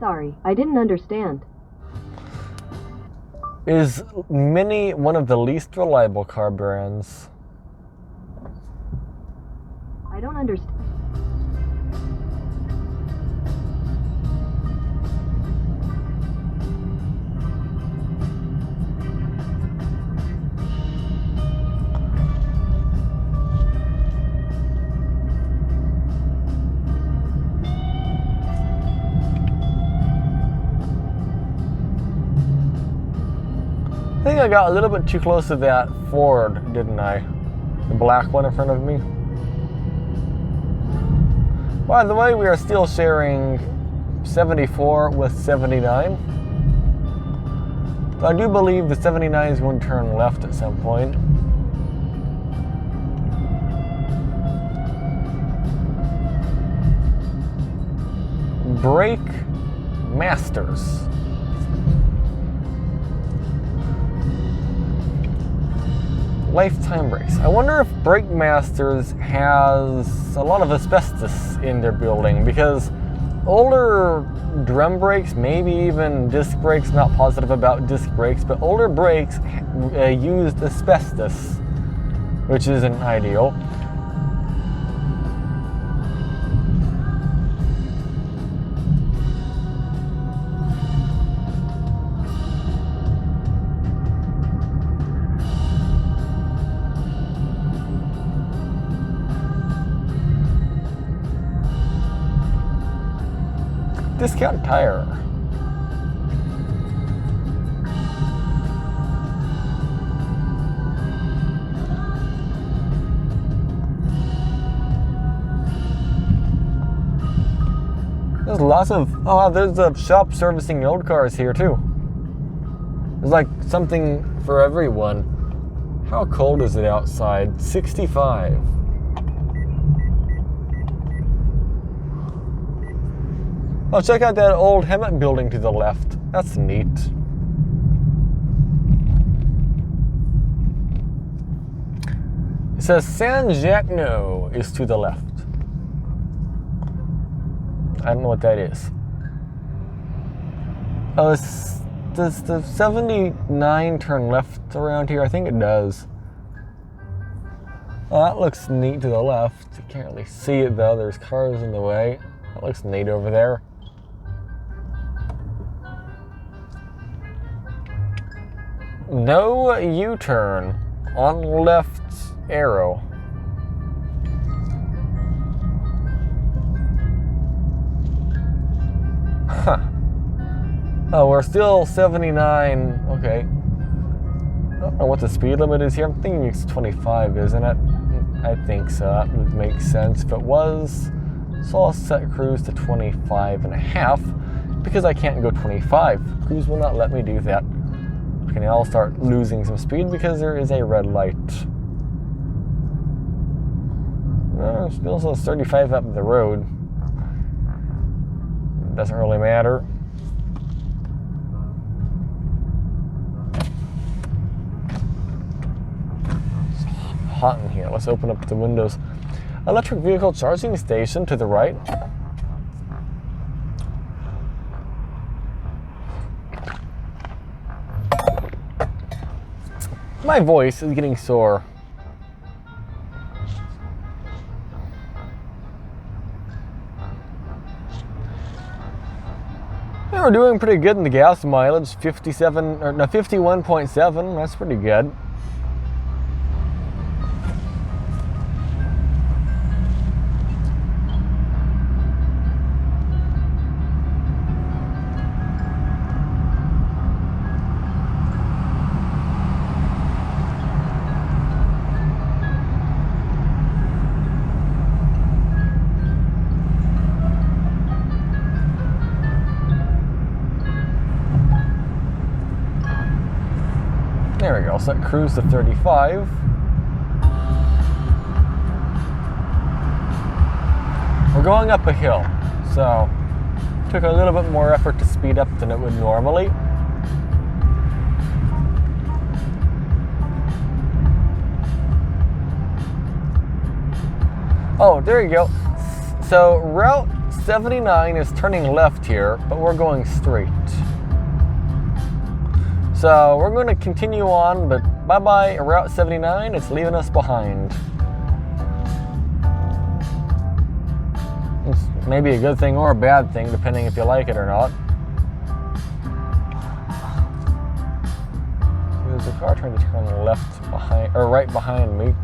Sorry, I didn't understand. Is Mini one of the least reliable car brands? I don't understand. I think I got a little bit too close to that Ford, didn't I? The black one in front of me. By the way, we are still sharing 74 with 79. I do believe the 79 is going to turn left at some point. Brake Masters. Lifetime brakes. I wonder if Brake Masters has a lot of asbestos in their building, because older drum brakes, maybe even disc brakes, not positive about disc brakes, but older brakes used asbestos, which isn't ideal. Discount tire. There's lots of, there's a shop servicing old cars here too. There's like something for everyone. How cold is it outside? 65. Oh, check out that old Hemet building to the left. That's neat. It says San Jacno is to the left. I don't know what that is. Oh, does the 79 turn left around here? I think it does. Oh, that looks neat to the left. You can't really see it though. There's cars in the way. That looks neat over there. No U-turn on left arrow. Huh. Oh, we're still 79. Okay. I don't know what the speed limit is here. I'm thinking it's 25, isn't it? I think so. That would make sense if it was. So I'll set cruise to 25 and a half because I can't go 25. Cruise will not let me do that. Okay, now I'll start losing some speed because there is a red light. Still says 35 up the road. Doesn't really matter. It's hot in here. Let's open up the windows. Electric vehicle charging station to the right. My voice is getting sore. We're doing pretty good in the gas mileage, 51.7. That's pretty good. There we go, set cruise to 35. We're going up a hill, so took a little bit more effort to speed up than it would normally. Oh, there you go. So Route 79 is turning left here, but we're going straight. So we're going to continue on, but bye-bye Route 79, it's leaving us behind. It's maybe a good thing or a bad thing, depending if you like it or not. There's a car trying to turn left behind, or right behind me.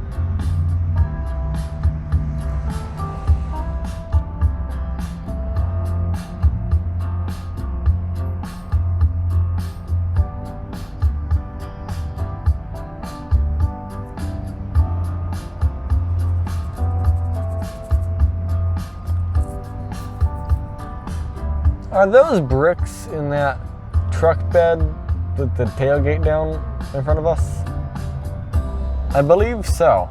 Are those bricks in that truck bed with the tailgate down in front of us? I believe so.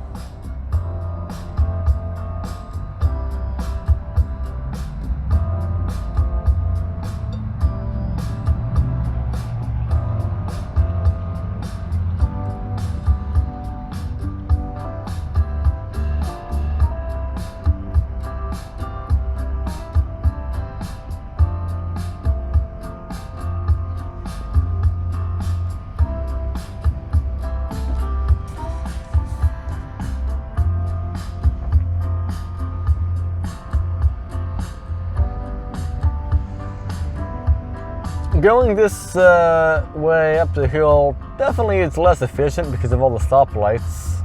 Going this way up the hill, definitely it's less efficient because of all the stoplights.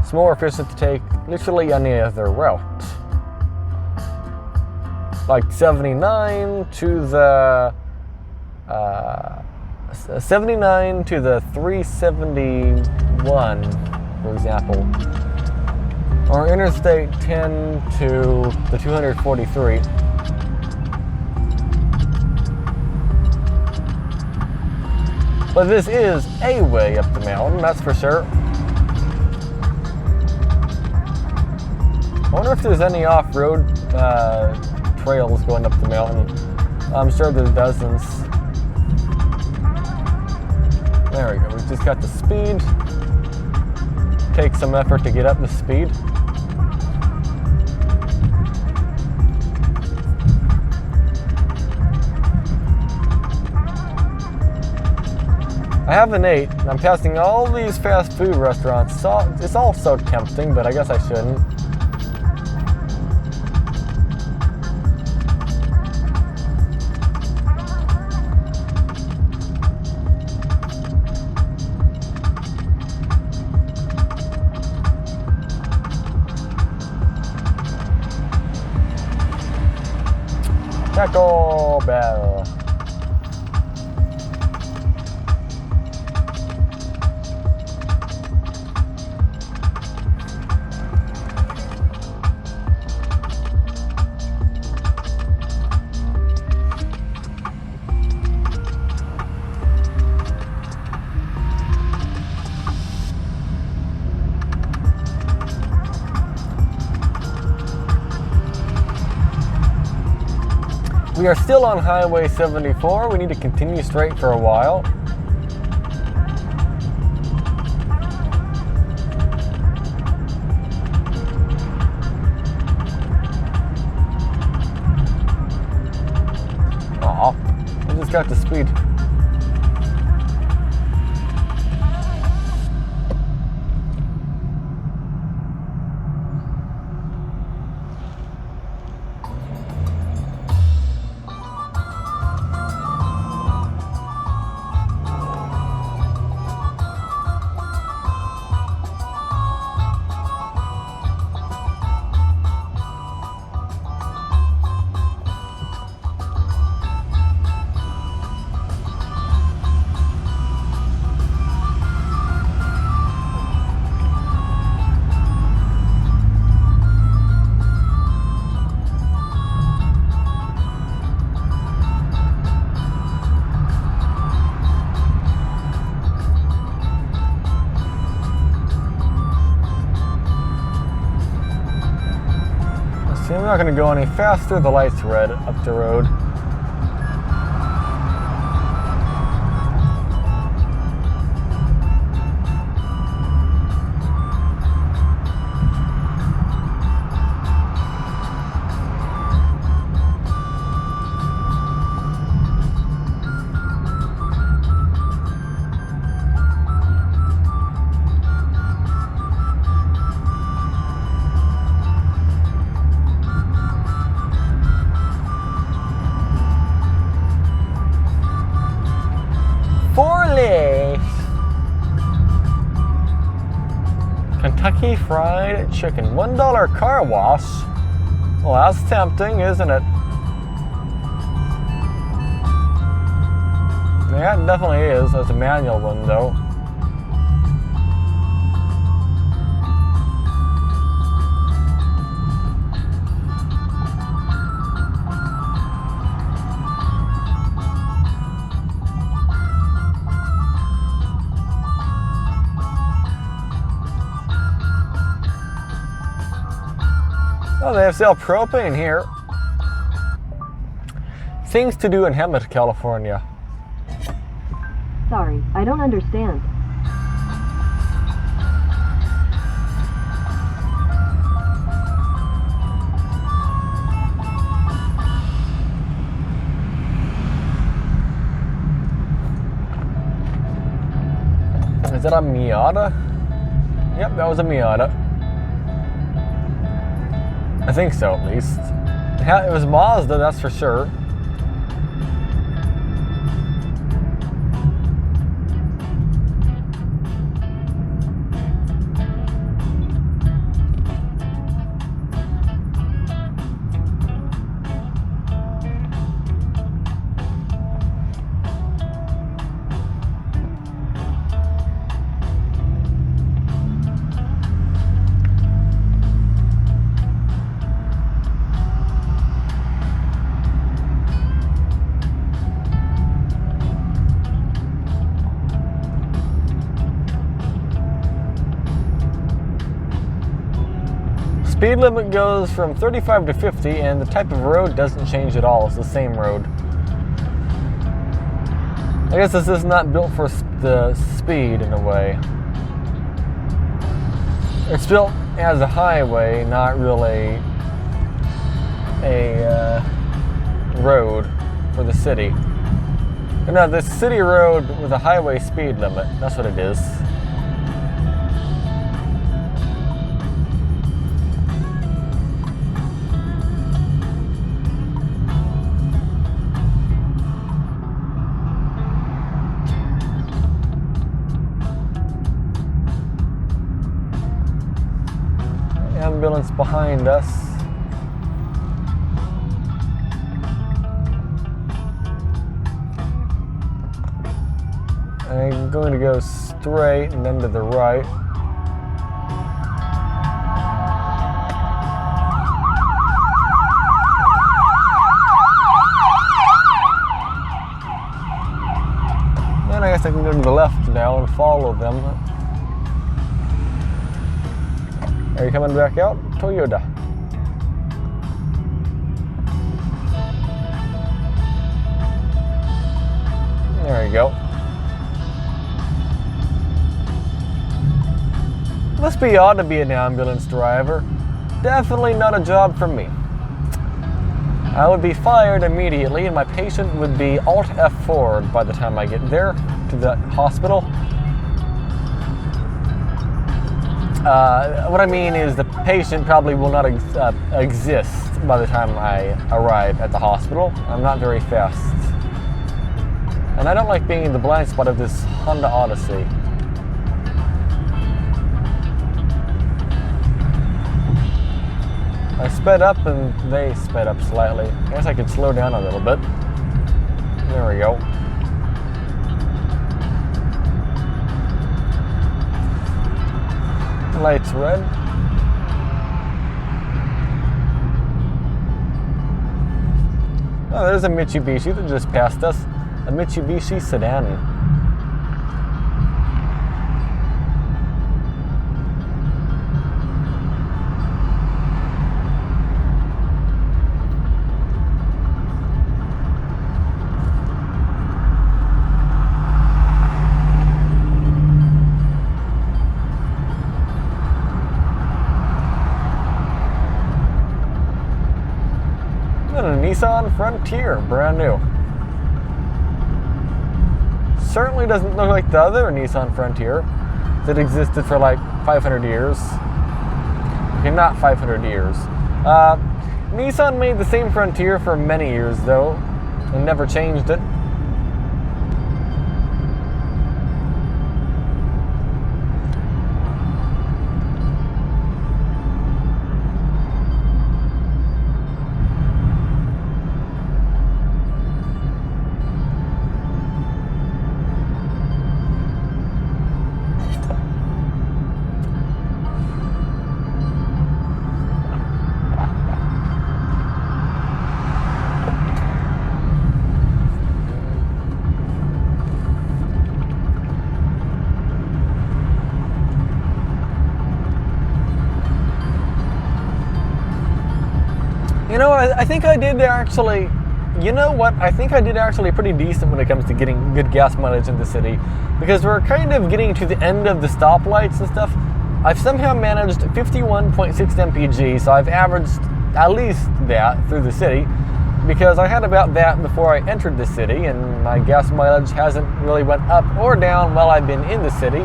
It's more efficient to take literally any other route. Like 79 to the 79 to the 371, for example. Or Interstate 10 to the 243. But this is a way up the mountain, that's for sure. I wonder if there's any off-road trails going up the mountain. I'm sure there's dozens. There we go, we've just got the speed. Takes some effort to get up the speed. I haven't ate, and I'm passing all these fast food restaurants. It's all so tempting, but I guess I shouldn't. Tackle back. We are still on Highway 74. We need to continue straight for a while. Aw, I just got the speed. I'm not going to go any faster. The light's red up the road. Kentucky Fried Chicken. $1 car wash. Well, that's tempting, isn't it? Yeah, it definitely is. That's a manual one, though. Oh, they have sell propane here. Things to do in Hemet, California. Sorry, I don't understand. Is that a Miata? Yep, that was a Miata. I think so, at least. It was Mazda, that's for sure. Speed limit goes from 35 to 50, and the type of road doesn't change at all. It's the same road. I guess this is not built for the speed in a way. It's built as a highway, not really a road for the city. No, the city road with a highway speed limit. That's what it is. Ambulance behind us. I'm going to go straight and then to the right. Then I guess I can go to the left now and follow them. Are you coming back out? Toyota. There you go. Must be odd to be an ambulance driver. Definitely not a job for me. I would be fired immediately and my patient would be Alt F4'd by the time I get there to the hospital. What I mean is the patient probably will not exist by the time I arrive at the hospital. I'm not very fast. And I don't like being in the blind spot of this Honda Odyssey. I sped up and they sped up slightly. I guess I could slow down a little bit. There we go. Light's red. Oh, there's a Mitsubishi that just passed us. A Mitsubishi sedan. A Nissan Frontier, brand new. Certainly doesn't look like the other Nissan Frontier that existed for like 500 years. Okay, not 500 years. Nissan made the same Frontier for many years though, and never changed it. You know, I think I did actually, you know what? I think I did actually pretty decent when it comes to getting good gas mileage in the city, because we're kind of getting to the end of the stoplights and stuff. I've somehow managed 51.6 mpg, so I've averaged at least that through the city, because I had about that before I entered the city, and my gas mileage hasn't really went up or down while I've been in the city.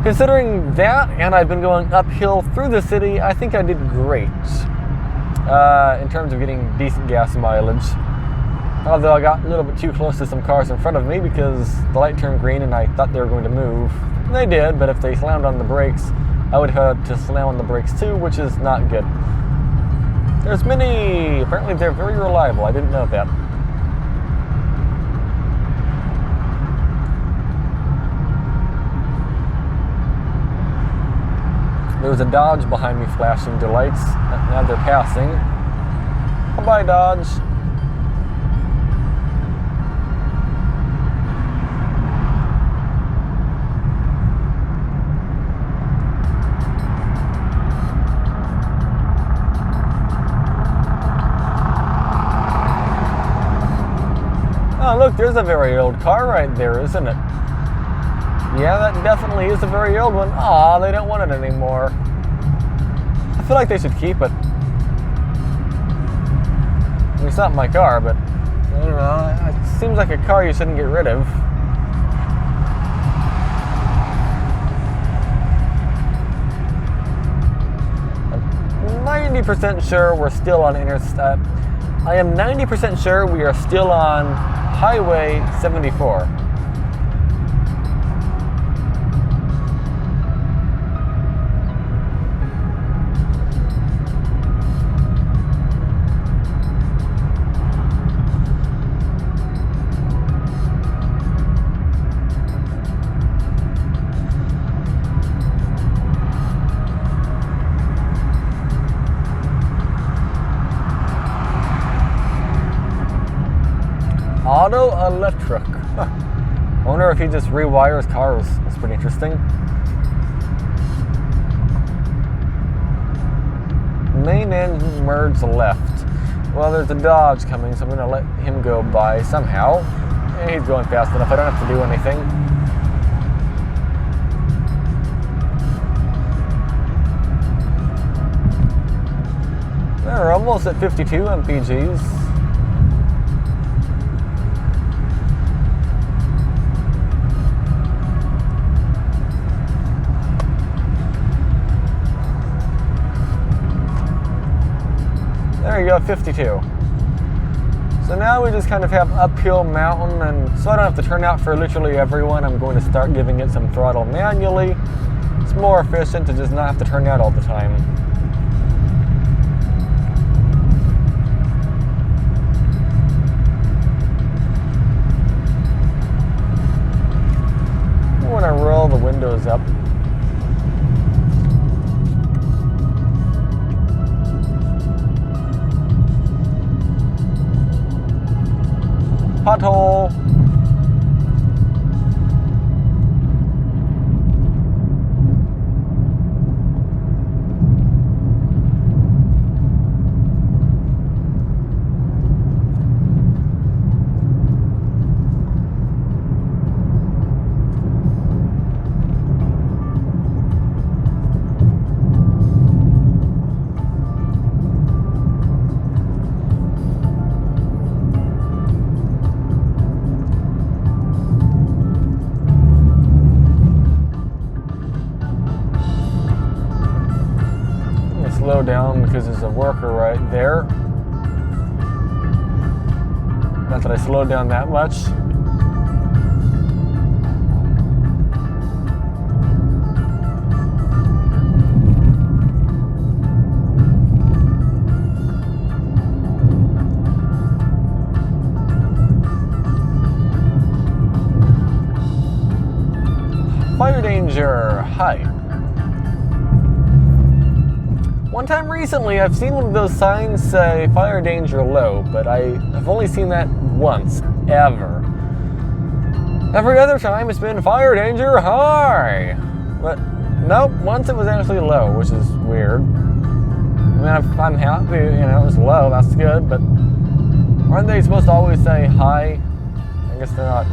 Considering that, and I've been going uphill through the city, I think I did great. In terms of getting decent gas mileage. Although I got a little bit too close to some cars in front of me because the light turned green and I thought they were going to move. And they did, but if they slammed on the brakes, I would have to slam on the brakes too, which is not good. There's many, apparently they're very reliable. I didn't know that. There was a Dodge behind me flashing the lights. Now they're passing. Bye-bye, Dodge. Oh, look, there's a very old car right there, isn't it? Yeah, that definitely is a very old one. Aw, they don't want it anymore. I feel like they should keep it. It's not my car, but I don't know. It seems like a car you shouldn't get rid of. I'm 90% sure we're still on interstate. I am 90% sure we are still on Highway 74. Auto electric. Huh. I wonder if he just rewires cars. That's pretty interesting. Main engine merge left. Well, there's a Dodge coming, so I'm going to let him go by somehow. He's going fast enough. I don't have to do anything. We're almost at 52 mpgs. There you go, 52. So now we just kind of have uphill mountain, and so I don't have to turn out for literally everyone. I'm going to start giving it some throttle manually. It's more efficient to just not have to turn out all the time. I want to roll the windows up. Pothole. Slow down because there's a worker right there. Not that I slowed down that much. Fire danger, high. One time recently, I've seen one of those signs say fire danger low, but I've only seen that once, ever. Every other time it's been fire danger high. But nope, once it was actually low, which is weird. I mean, I'm happy, you know, it was low, that's good, but aren't they supposed to always say high? I guess they're not.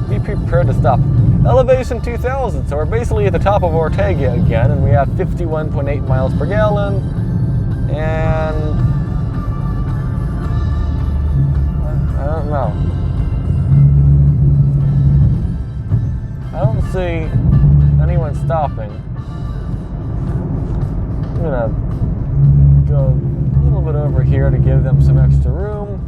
Be prepared to stop. Elevation 2000, so we're basically at the top of Ortega again, and we have 51.8 miles per gallon, and I don't know. I don't see anyone stopping. I'm gonna go a little bit over here to give them some extra room.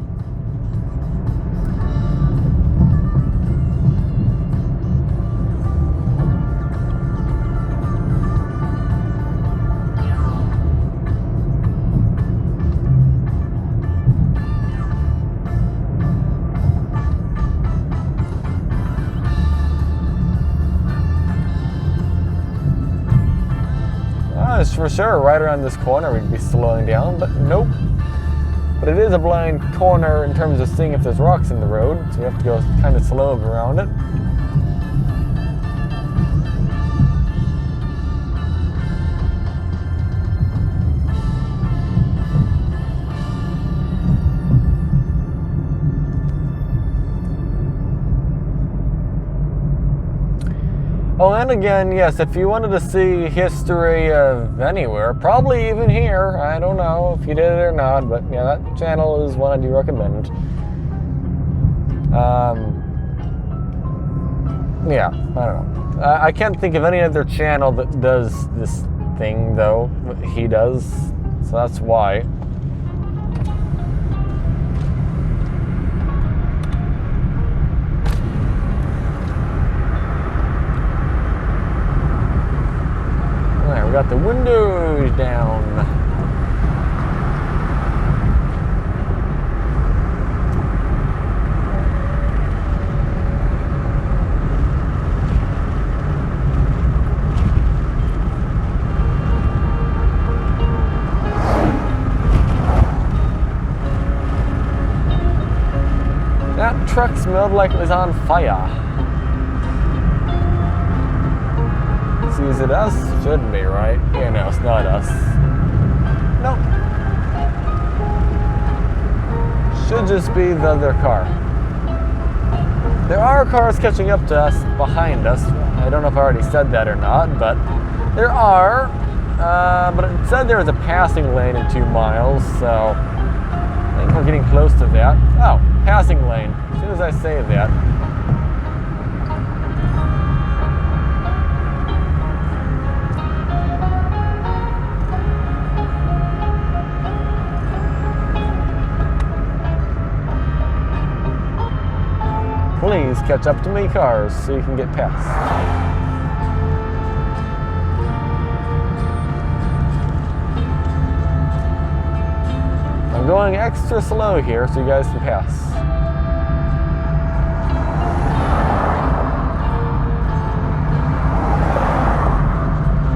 For sure, right around this corner we'd be slowing down, but nope. But it is a blind corner in terms of seeing if there's rocks in the road, so we have to go kind of slow around it. Oh, and again, yes, if you wanted to see history of anywhere, probably even here, I don't know if you did it or not, but yeah, that channel is one I do recommend. Yeah, I don't know. I can't think of any other channel that does this thing, though. He does, so that's why. We got the windows down. That truck smelled like it was on fire. Is it us? Shouldn't be, right? Yeah, no, it's not us. Nope. should just be the other car. There are cars catching up to us behind us. I don't know if I already said that or not, but there are. But it said there was a passing lane in 2 miles, so I think we're getting close to that. Oh, passing lane. As soon as I say that. Please catch up to me, cars, so you can get past. I'm going extra slow here so you guys can pass.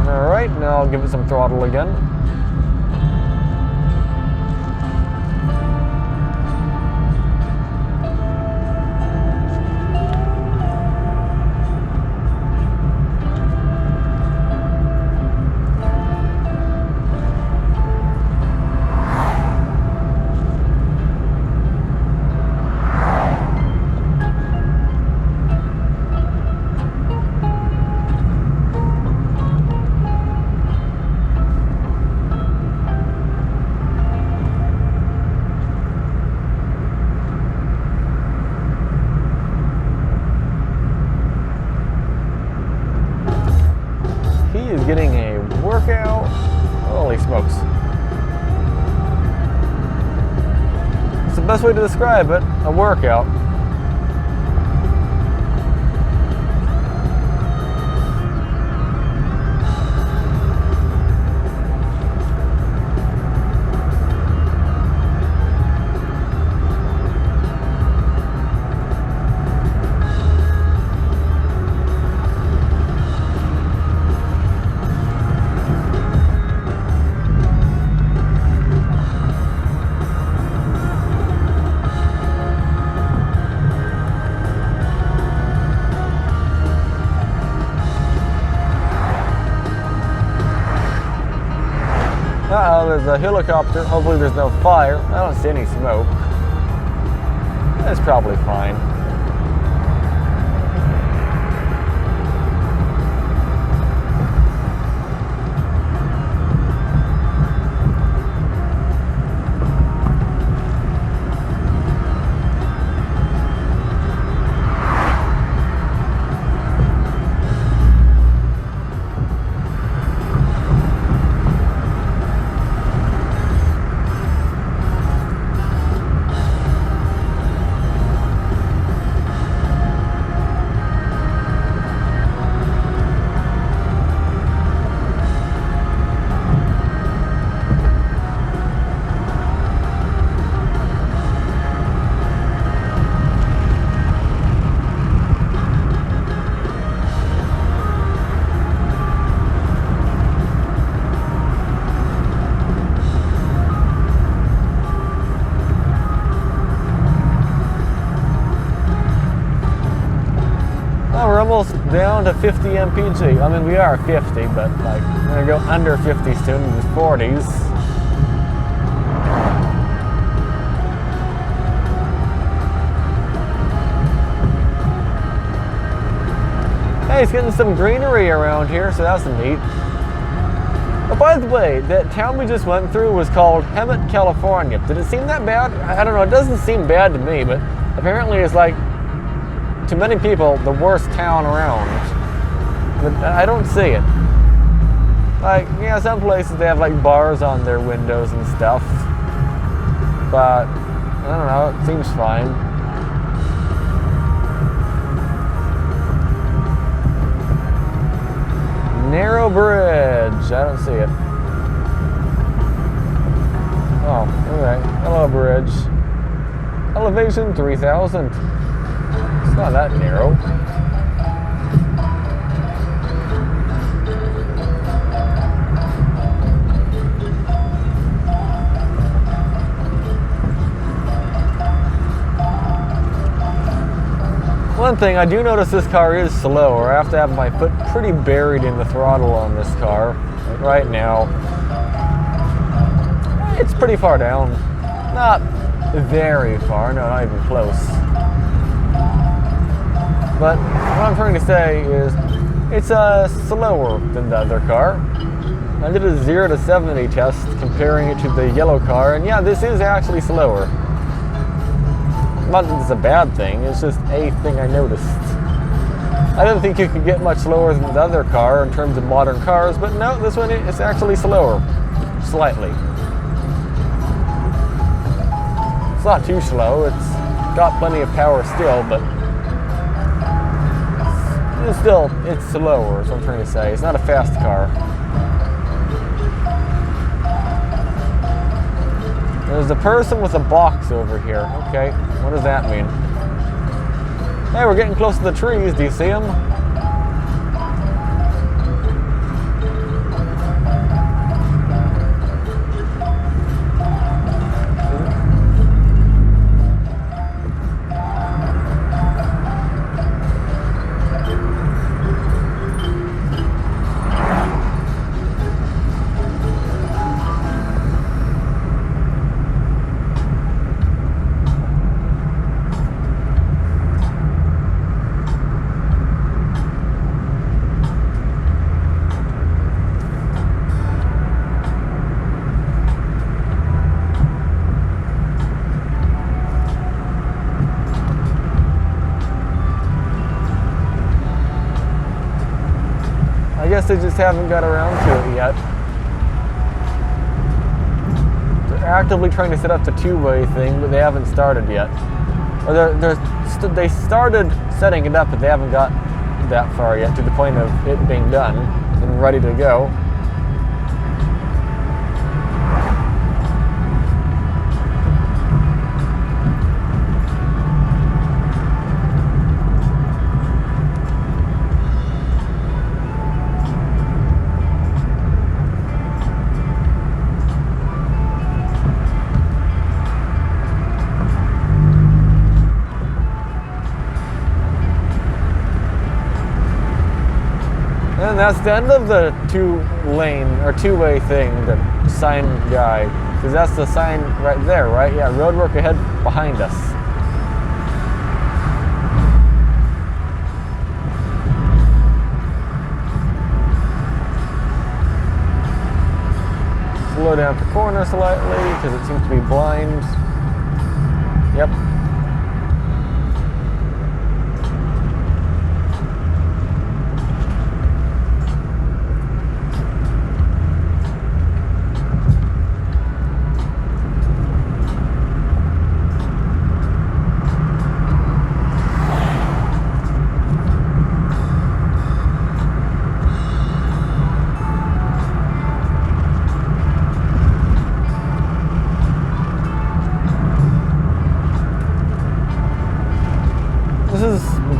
Alright, now I'll give it some throttle again. Getting a workout. Holy smokes. It's the best way to describe it, a workout. Uh-oh, there's a helicopter. Hopefully there's no fire. I don't see any smoke. That's probably fine. We're almost down to 50 mpg. I mean, we are 50, but like, we're gonna go under 50 soon, in the 40s. Hey, it's getting some greenery around here, so that's neat. Oh, by the way, that town we just went through was called Hemet, California. Did it seem that bad? I don't know, it doesn't seem bad to me, but apparently it's like, to many people, the worst town around. But I don't see it. Like, yeah, some places they have like bars on their windows and stuff. But, I don't know, it seems fine. Narrow bridge, I don't see it. Oh, alright, hello bridge. Elevation 3,000. It's not that narrow. One thing, I do notice this car is slow, or I have to have my foot pretty buried in the throttle on this car. Like right now, it's pretty far down. Not very far. No, not even close. But what I'm trying to say is it's slower than the other car. I did a 0 to 70 test comparing it to the yellow car, and yeah, this is actually slower. Not that it's a bad thing, it's just a thing I noticed. I didn't think you could get much slower than the other car in terms of modern cars, but no, this one is actually slower. Slightly. It's not too slow, it's got plenty of power still, but still, it's slower, is what I'm trying to say. It's not a fast car. There's a person with a box over here. Okay, what does that mean? Hey, we're getting close to the trees. Do you see them? I guess they just haven't got around to it yet. They're actively trying to set up the two-way thing, but they haven't started yet. Or they started setting it up, but they haven't got that far yet, to the point of it being done and ready to go. And that's the end of the two-lane or two-way thing, the sign guy. Because that's the sign right there, right? Yeah, roadwork ahead behind us. Slow down the corner slightly because it seems to be blind. Yep.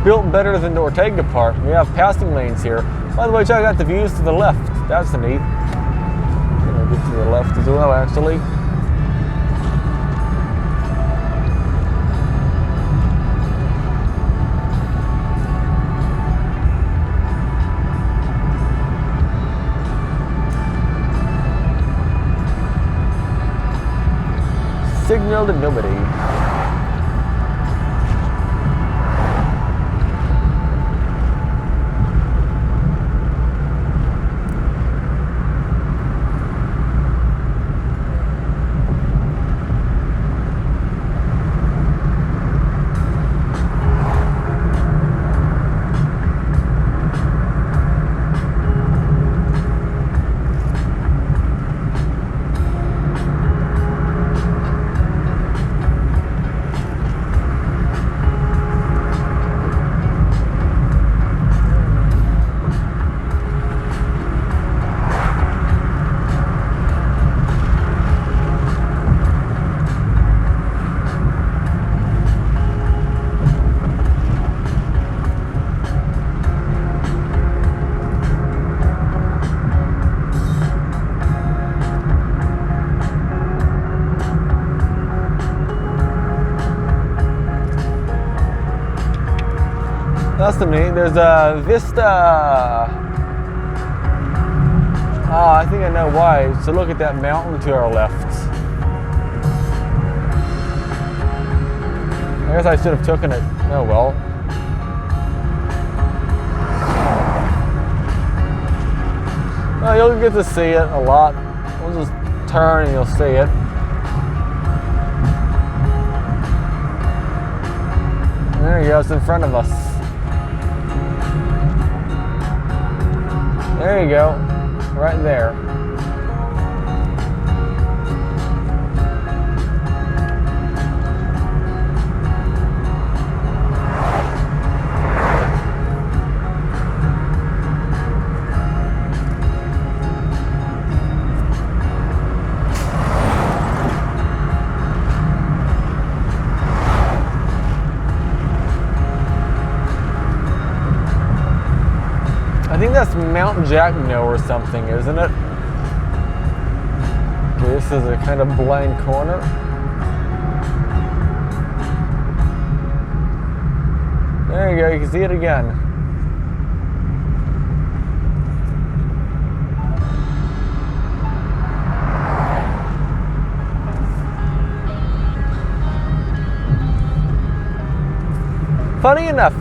Built better than the Ortega part. We have passing lanes here. By the way, check out the views to the left. That's neat. I'm gonna get to the left as well, actually. Signal to nobody. That's the name. There's a Vista. Oh, I think I know why. So look at that mountain to our left. guess I should have taken it. Oh well. Oh, you'll get to see it a lot. We'll just turn and you'll see it. There you go, it's in front of us. There you go, right there. I think that's Mount Jackno or something, isn't it? Okay, this is a kind of blind corner. There you go, you can see it again. Funny enough,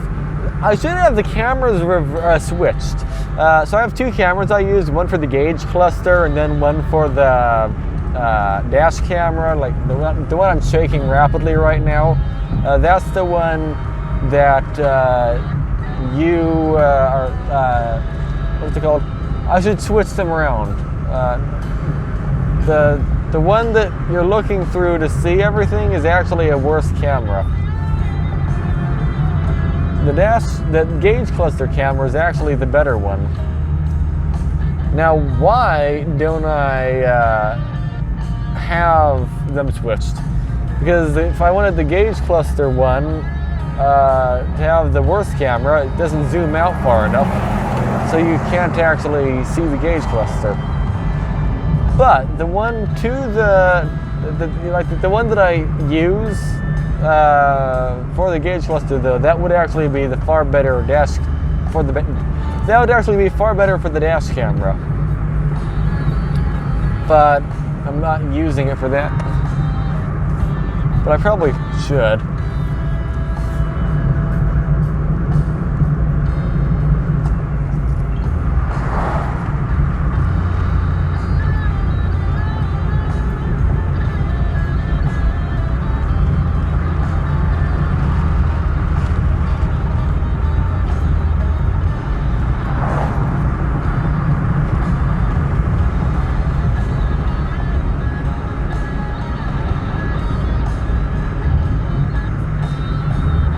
I should have the cameras switched. So I have two cameras I use, one for the gauge cluster and then one for the dash camera, like the one I'm shaking rapidly right now. That's the one that you are, what's it called? I should switch them around. The one that you're looking through to see everything is actually a worse camera. The gauge cluster camera is actually the better one. Now, why don't I have them switched? Because if I wanted the gauge cluster one to have the worst camera, it doesn't zoom out far enough, so you can't actually see the gauge cluster. But the one to the one that I use for the gauge cluster, though, that would actually be the far better dash for the. That would actually be far better for the dash camera. But I'm not using it for that. But I probably should.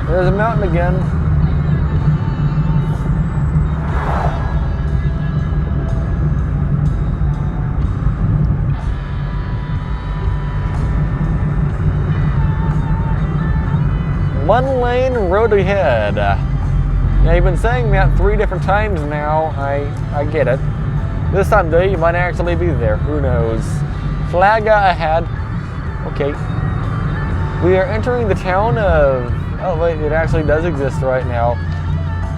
There's a mountain again. One lane road ahead. Now you've been saying that 3 different times now. I get it. This time though, you might actually be there. Who knows? Flaga ahead. Okay. We are entering the town of. Oh wait, it actually does exist right now.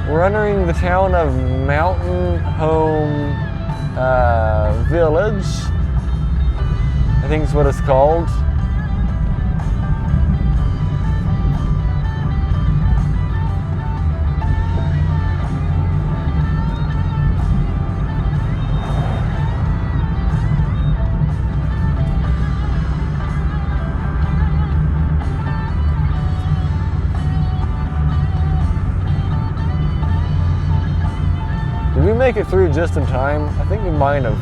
We're entering the town of Mountain Home Village. I think it's what it's called. Did we make it through just in time? I think we might have.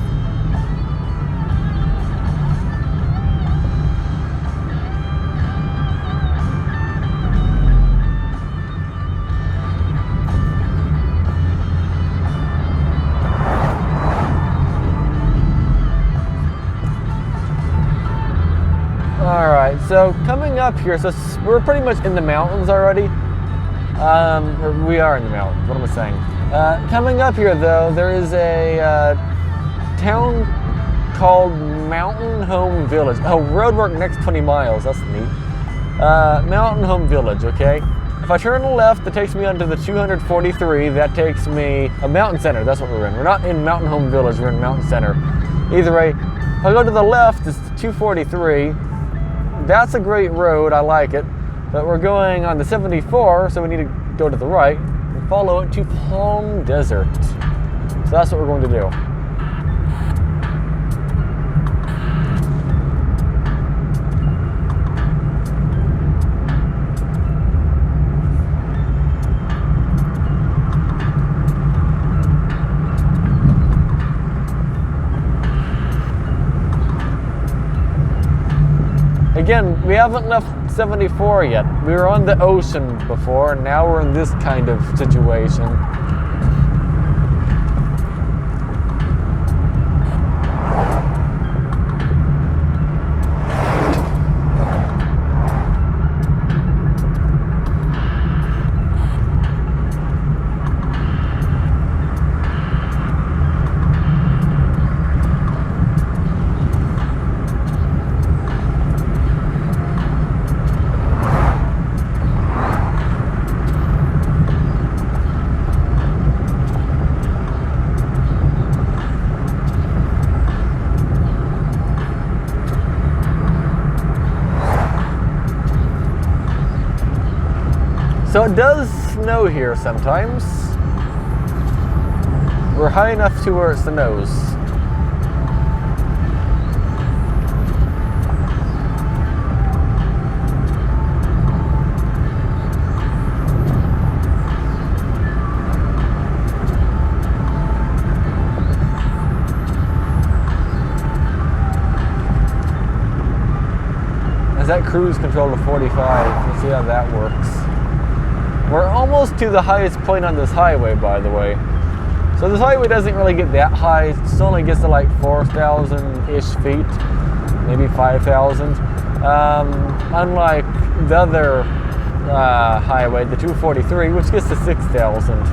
Alright, so coming up here, so we're pretty much in the mountains already. We are in the mountains, what am I saying? Coming up here though, there is a town called Mountain Home Village. Oh, roadwork next 20 miles, that's neat. Mountain Home Village, okay? If I turn left, it takes me onto the 243, that takes me, a Mountain Center, that's what we're in. We're not in Mountain Home Village, we're in Mountain Center. Either way, if I go to the left, it's the 243. That's a great road, I like it. If But we're going on the 74, so we need to go to the right and follow it to Palm Desert. So that's what we're going to do. Again, we haven't left 74 yet. We were on the ocean before, and now we're in this kind of situation. So it does snow here sometimes. We're high enough to where it snows. Is that cruise control to 45? Let's see how that works. We're almost to the highest point on this highway, by the way. So this highway doesn't really get that high. It only gets to like 4,000-ish feet, maybe 5,000. Unlike the other highway, the 243, which gets to 6,000.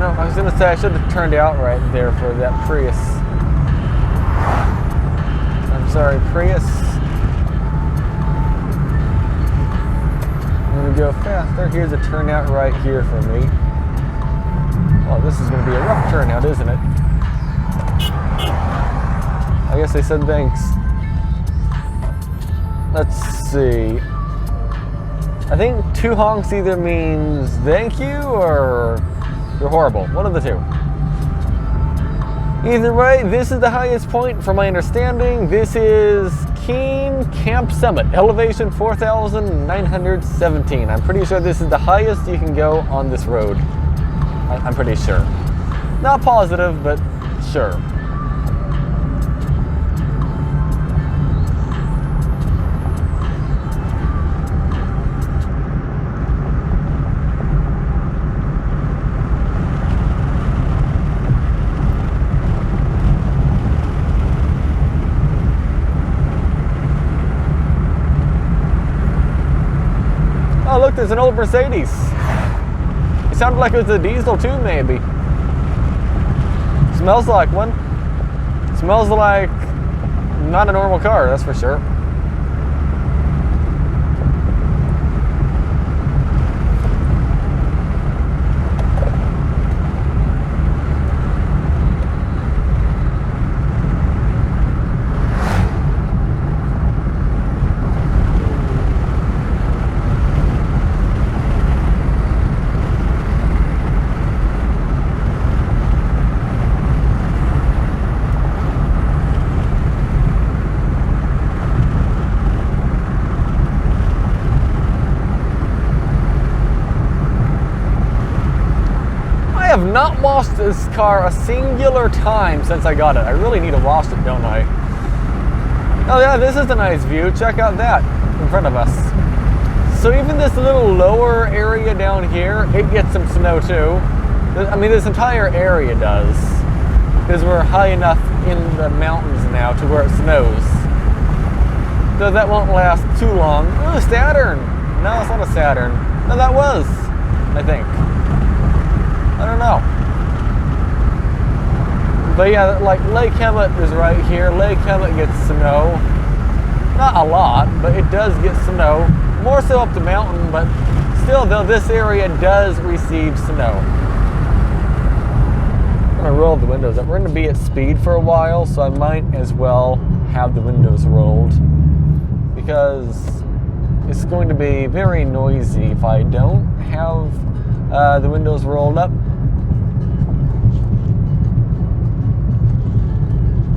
I was gonna say I should have turned out right there for that Prius. I'm sorry, Prius. I'm gonna go faster. Here's a turnout right here for me. Oh, this is gonna be a rough turnout, isn't it? I guess they said thanks. Let's see. I think 2 honks either means thank you or you're horrible. One of the two. Either way, this is the highest point from my understanding. This is Keene Camp Summit, elevation 4,917. I'm pretty sure this is the highest you can go on this road. I'm pretty sure. Not positive, but sure. Oh look, there's an old Mercedes. It sounded like it was a diesel too, maybe. Smells like one. Smells like not a normal car, that's for sure. I have not washed this car a singular time since I got it. I really need to wash it, don't I? Oh yeah, this is a nice view. Check out that in front of us. So even this little lower area down here, it gets some snow too. I mean, this entire area does. Because we're high enough in the mountains now to where it snows. So that won't last too long. Oh, Saturn! No, it's not a Saturn. No, that was, I think. I don't know. But yeah, like Lake Hemet is right here. Lake Hemet gets snow. Not a lot, but it does get snow. More so up the mountain, but still, though, this area does receive snow. I'm gonna roll the windows up. We're gonna be at speed for a while, so I might as well have the windows rolled, because it's going to be very noisy if I don't have the windows rolled up.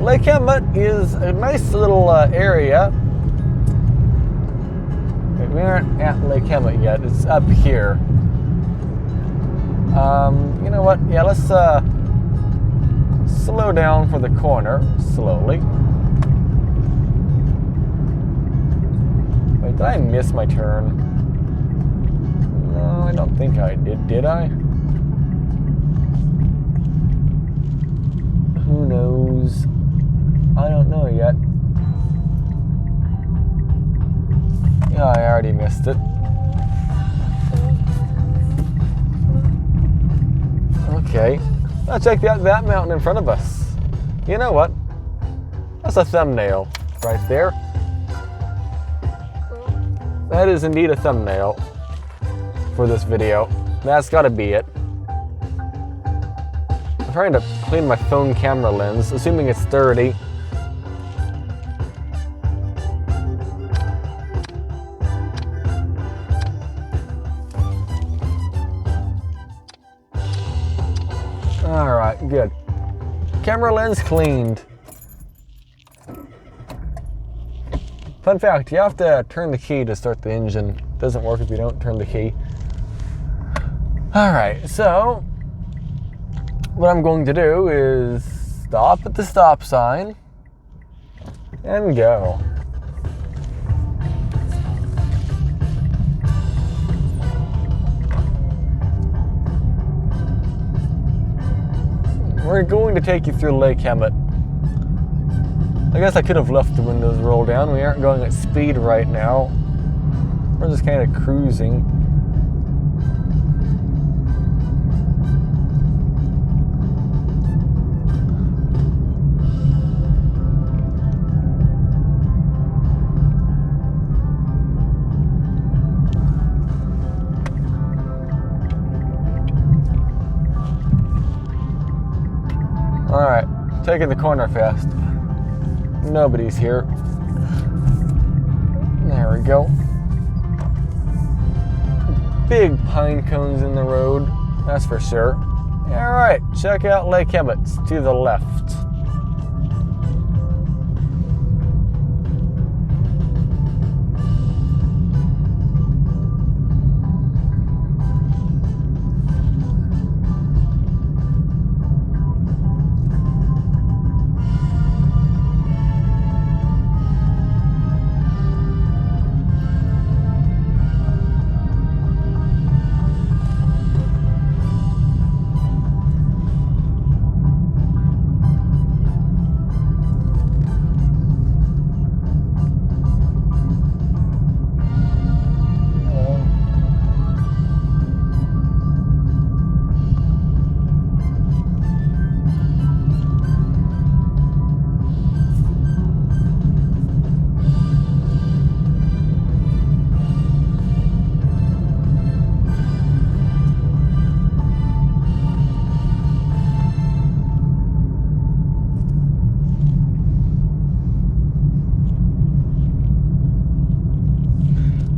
Lake Emmett is a nice little area. We aren't at Lake Emmett yet. It's up here. You know what? Yeah, let's slow down for the corner slowly. Wait, did I miss my turn? No, I don't think I did. Did I? Who knows? I don't know yet. Yeah, I already missed it. Okay. Now check out that mountain in front of us. You know what? That's a thumbnail right there. That is indeed a thumbnail for this video. That's gotta be it. I'm trying to clean my phone camera lens, assuming it's dirty. Alright, good. Camera lens cleaned. Fun fact, you have to turn the key to start the engine. It doesn't work if you don't turn the key. Alright, so what I'm going to do is stop at the stop sign and go. We're going to take you through Lake Emmett. I guess I could have left the windows rolled down. We aren't going at speed right now. We're just kind of cruising. Alright, taking the corner fast. Nobody's here. There we go. Big pine cones in the road, that's for sure. Alright, check out Lake Emmett to the left.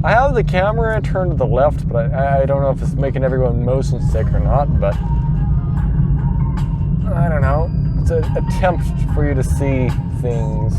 I have the camera turned to the left, but I don't know if it's making everyone motion sick or not, but I don't know. It's an attempt for you to see things.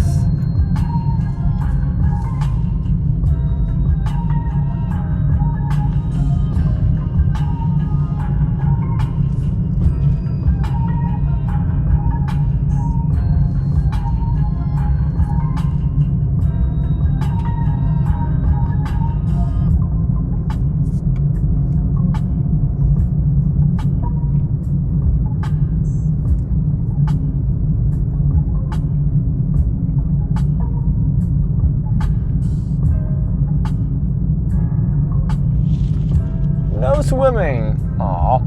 No swimming. Aw.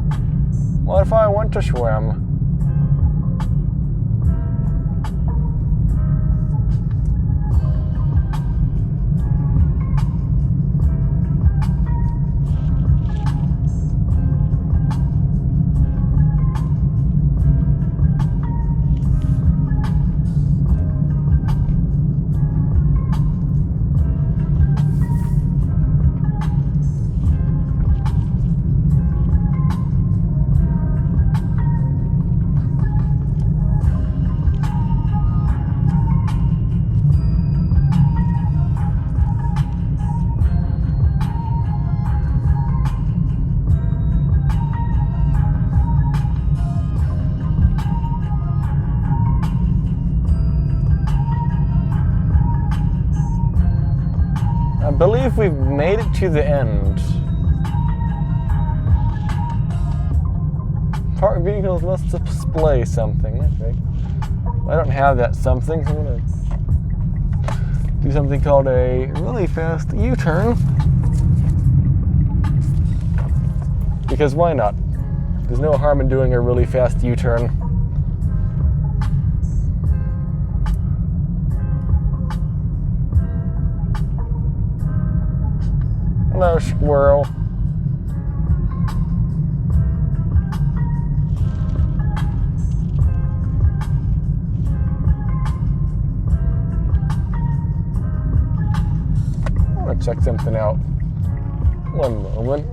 What if I want to swim? if we've made it to the end. Parked vehicles must display something. Okay. I don't have that something. I'm gonna do something called a really fast U-turn. Because why not? There's no harm in doing a really fast U-turn. Hello, squirrel. I want to check something out. One moment.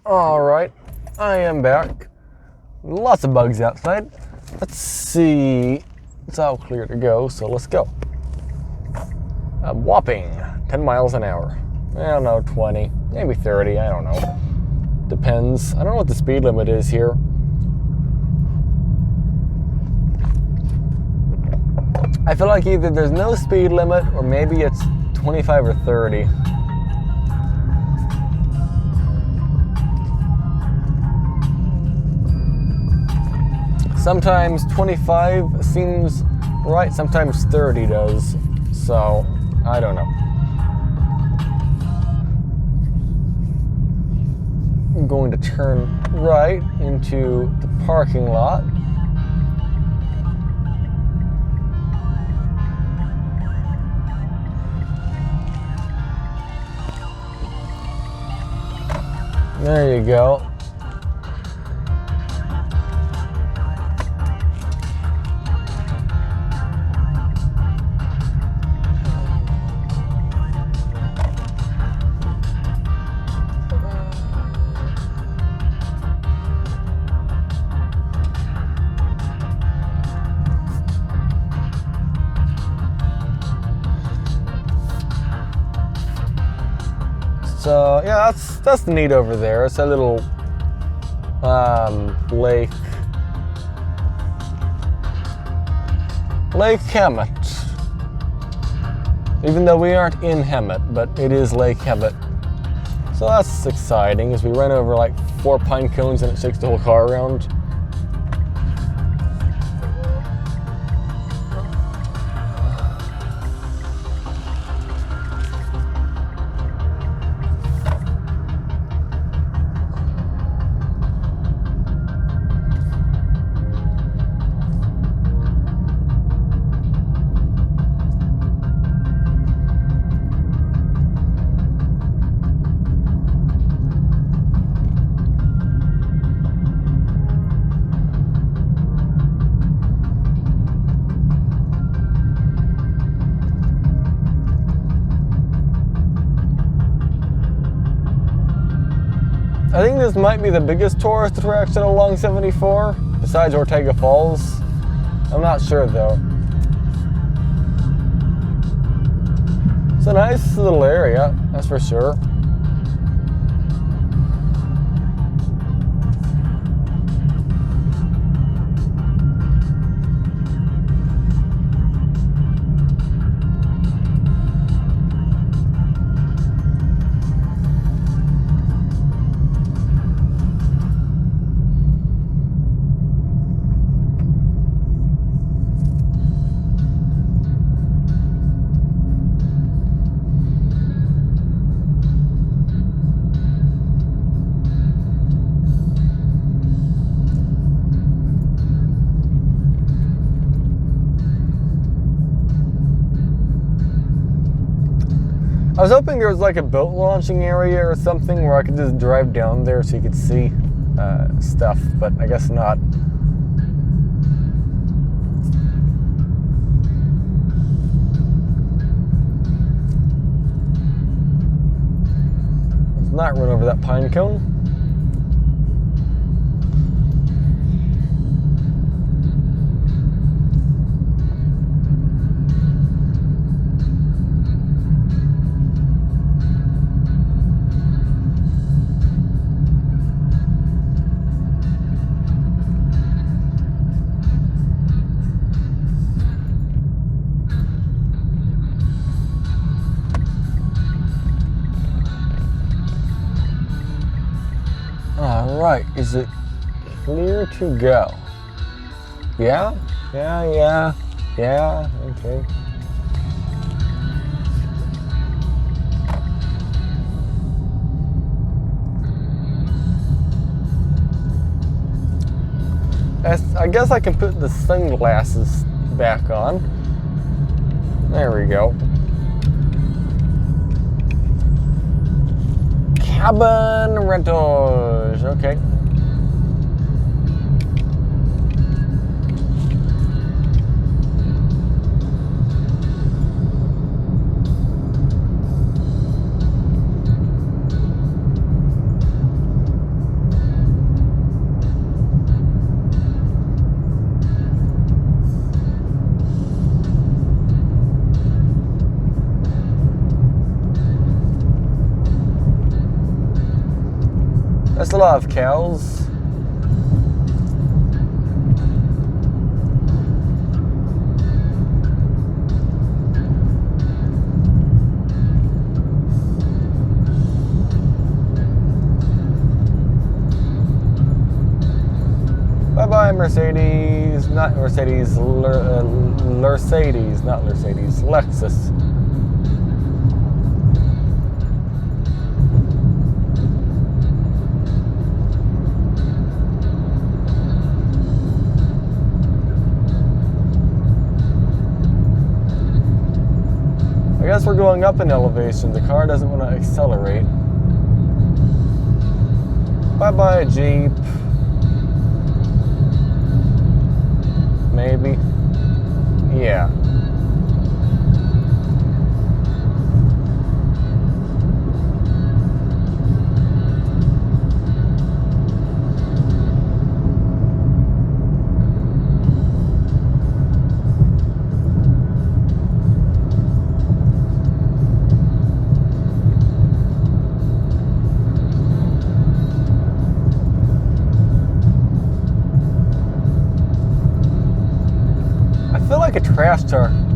Alright, I am back. Lots of bugs outside. Let's see. It's all clear to go, so let's go. A whopping 10 miles an hour. I don't know, 20, maybe 30, I don't know. Depends. I don't know what the speed limit is here. I feel like either there's no speed limit or maybe it's 25 or 30. Sometimes 25 seems right, sometimes 30 does. So, I don't know. I'm going to turn right into the parking lot. There you go. So yeah, that's neat over there. It's a little Lake Hemet. Even though we aren't in Hemet, but it is Lake Hemet. So that's exciting as we run over like 4 pine cones and it shakes the whole car around. I think this might be the biggest tourist attraction along 74, besides Ortega Falls. I'm not sure though. It's a nice little area, that's for sure. I was hoping there was like a boat launching area or something where I could just drive down there so you could see stuff, but I guess not. Let's not run over that pine cone. Alright, is it clear to go? Yeah, okay. I guess I can put the sunglasses back on. There we go. Cabin rentals, okay. That's a lot of cows. Bye-bye, Mercedes. Not Mercedes, Mercedes, not Mercedes, Lexus. I guess we're going up in elevation. The car doesn't want to accelerate. Bye-bye, Jeep. Maybe. Yeah.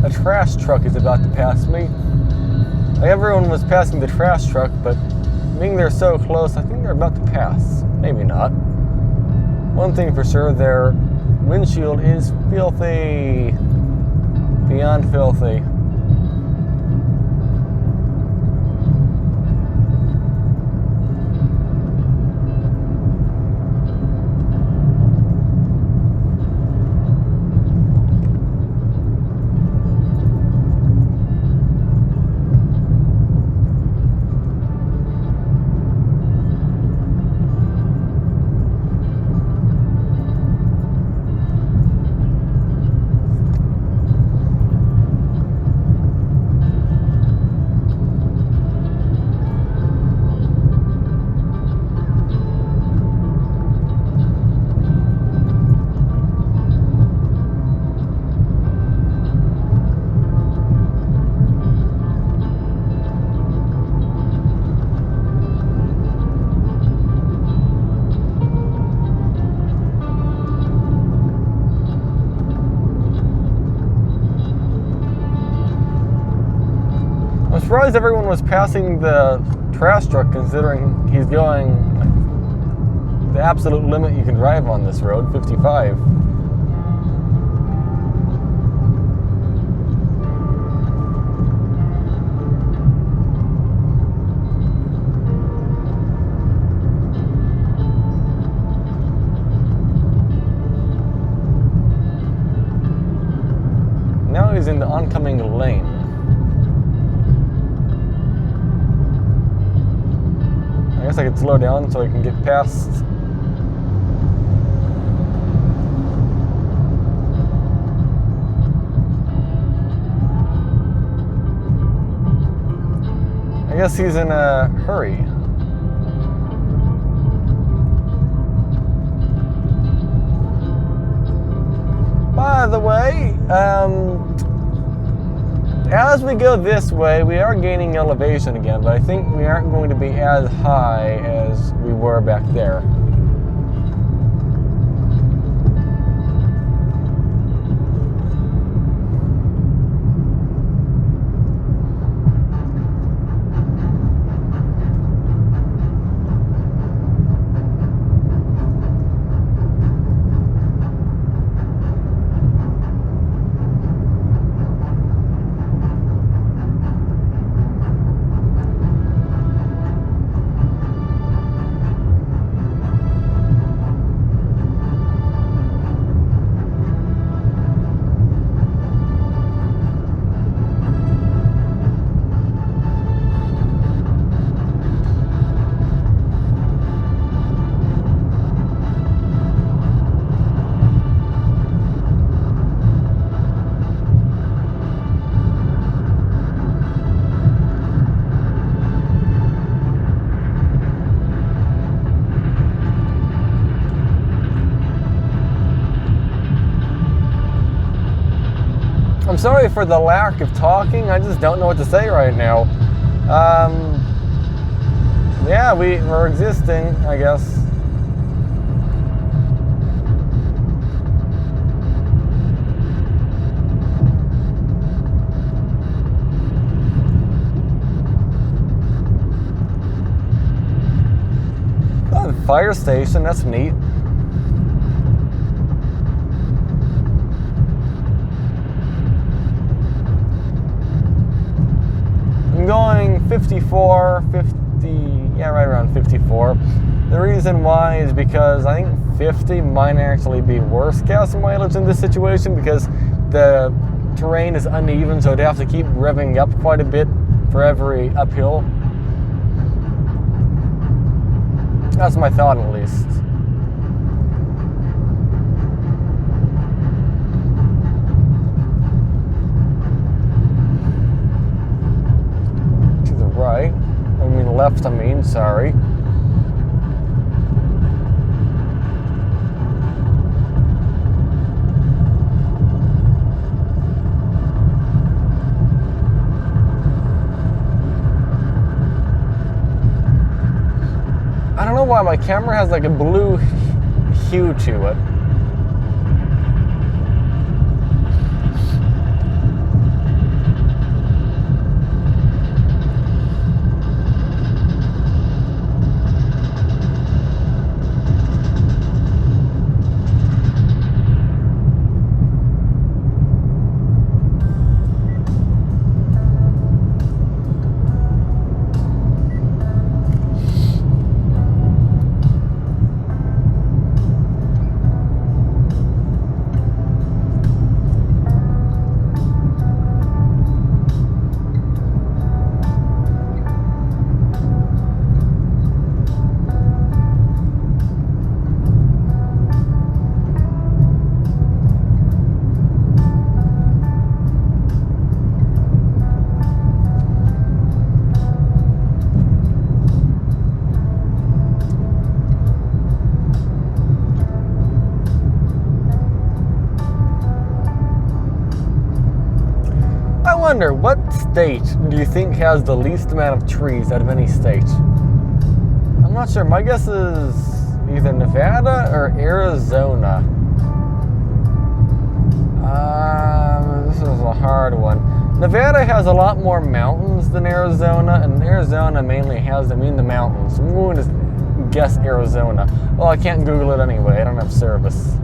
A trash truck is about to pass me. Like everyone was passing the trash truck, but being they're so close, I think they're about to pass. Maybe not. One thing for sure, their windshield is filthy. Beyond filthy. surprised everyone was passing the trash truck, considering he's going like, the absolute limit you can drive on this road, 55. Now he's in the oncoming lane. I guess I could slow down so I can get past. I guess he's in a hurry. By the way, as we go this way, we are gaining elevation again, but I think we aren't going to be as high as we were back there. I'm sorry for the lack of talking. I just don't know what to say right now. Yeah, we're existing, I guess. Oh, the fire station, that's neat. I'm going 54, 50, yeah, right around 54. The reason why is because I think 50 might actually be worse gas mileage in this situation because the terrain is uneven, so I'd have to keep revving up quite a bit for every uphill. That's my thought, at least. Right. I mean left, sorry. I don't know why my camera has like a blue hue to it. I wonder, what state do you think has the least amount of trees out of any state? I'm not sure. My guess is either Nevada or Arizona. This is a hard one. Nevada has a lot more mountains than Arizona, and Arizona mainly has them in the mountains. I'm going to guess Arizona. Well, I can't Google it anyway. I don't have service.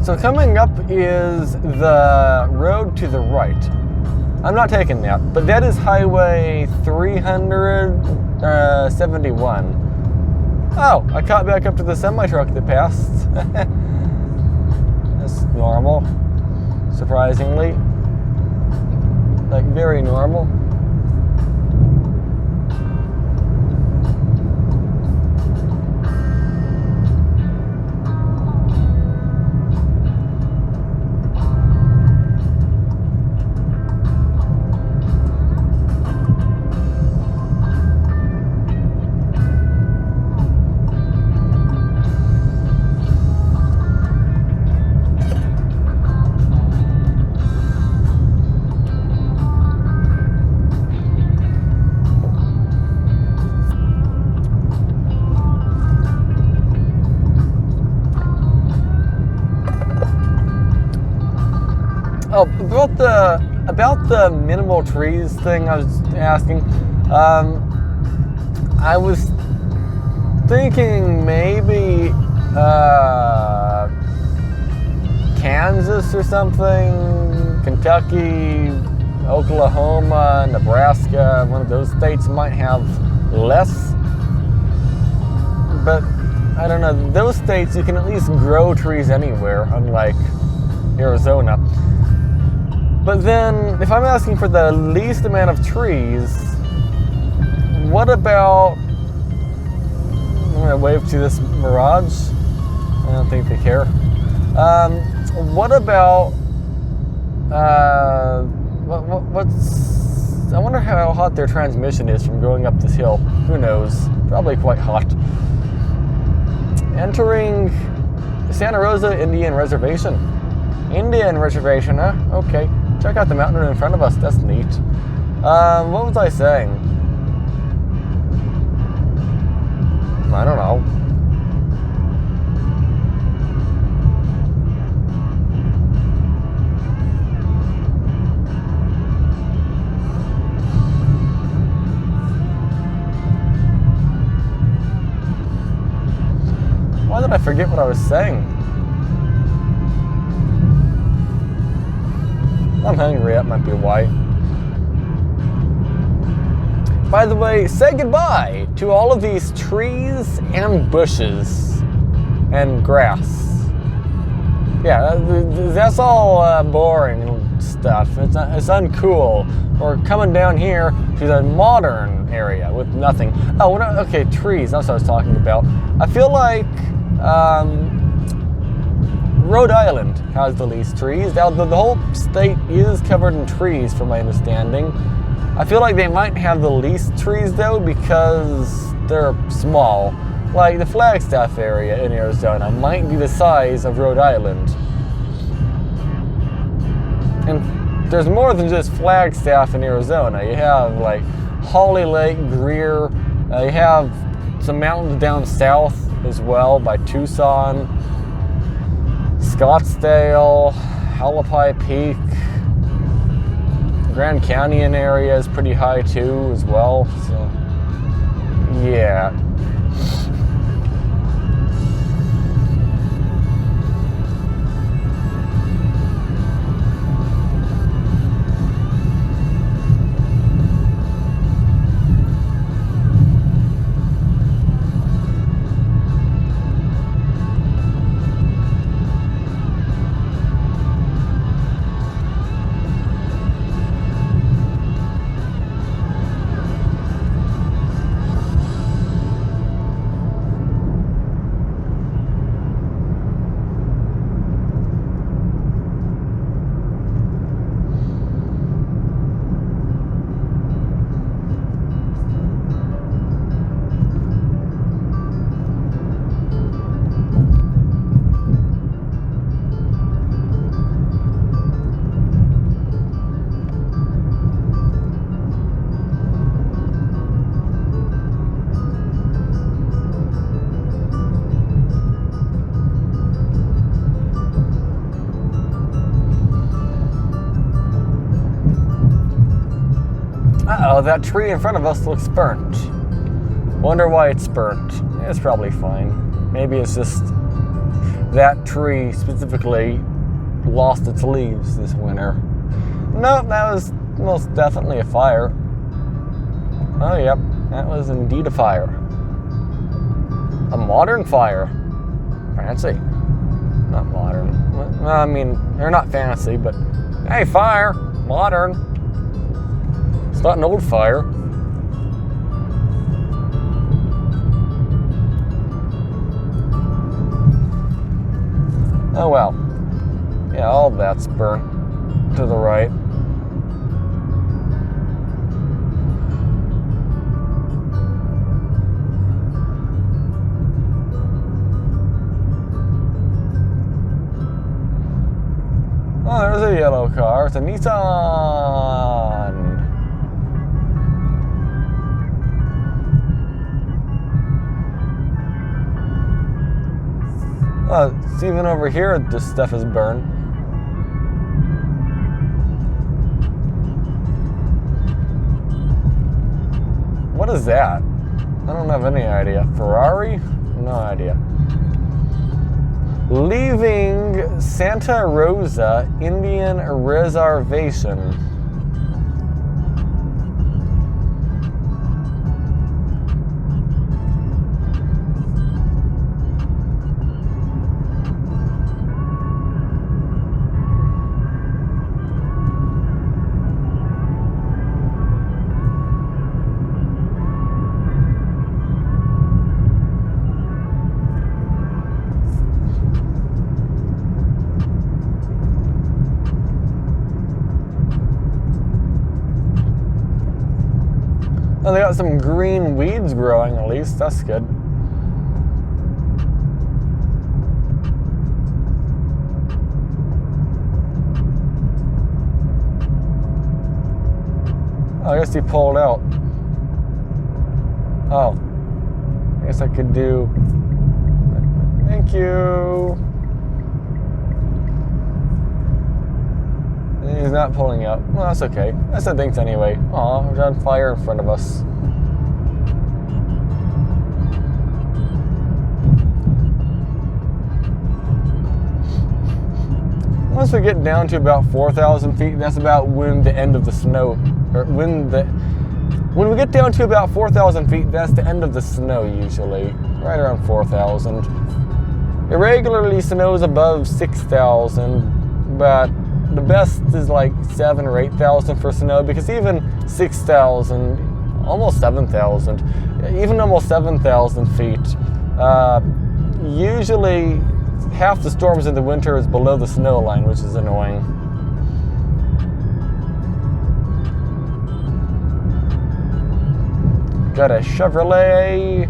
So coming up is the road to the right. I'm not taking that, but that is Highway 371. Oh, I caught back up to the semi-truck that passed. That's normal, surprisingly. Like, very normal. Oh, about the minimal trees thing I was asking. I was thinking maybe Kansas or something, Kentucky, Oklahoma, Nebraska, one of those states might have less. But I don't know, those states you can at least grow trees anywhere, unlike Arizona. But then, if I'm asking for the least amount of trees, what about... I'm going to wave to this Mirage. I don't think they care. What about... what's... I wonder how hot their transmission is from going up this hill. Who knows? Probably quite hot. Entering Santa Rosa Indian Reservation. Indian Reservation, huh? Okay. Check out the mountain in front of us. That's neat. What was I saying? I don't know. Why did I forget what I was saying? I'm hungry, that might be why. By the way, say goodbye to all of these trees and bushes and grass. Yeah, that's all boring stuff. It's uncool. We're coming down here to the modern area with nothing. Oh, okay, trees, that's what I was talking about. I feel like Rhode Island has the least trees. Now, the whole state is covered in trees, from my understanding. I feel like they might have the least trees, though, because they're small. Like, the Flagstaff area in Arizona might be the size of Rhode Island. And there's more than just Flagstaff in Arizona. You have like Holly Lake, Greer. You have some mountains down south as well by Tucson, Scottsdale, Hualapai Peak. Grand Canyon area is pretty high too as well. So yeah. Uh-oh, that tree in front of us looks burnt. Wonder why it's burnt. It's probably fine. Maybe it's just that tree specifically lost its leaves this winter. Nope, that was most definitely a fire. Oh, yep, that was indeed a fire. A modern fire. Fancy. Not modern. Well, I mean, they're not fancy, but hey, fire. Modern. It's not an old fire. Oh well. Yeah, all that's burnt to the right. Oh, there's a yellow car. It's a Nissan. It's even over here, this stuff is burned. What is that? I don't have any idea. Ferrari? No idea. Leaving Santa Rosa Indian Reservation. Oh, they got some green weeds growing at least. That's good. Oh, I guess he pulled out. Oh. I guess I could do... Thank you. He's not pulling out. Well, that's okay. I said thanks anyway. Aw, we're on fire in front of us. Once we get down to about 4,000 feet, that's about when the end of the snow, or when we get down to about 4,000 feet, that's the end of the snow usually, right around 4,000. It regularly snows above 6,000, but the best is like 7,000 or 8,000 for snow, because even 6,000, almost 7,000, even almost 7,000 feet, usually half the storms in the winter is below the snow line, which is annoying. Got a Chevrolet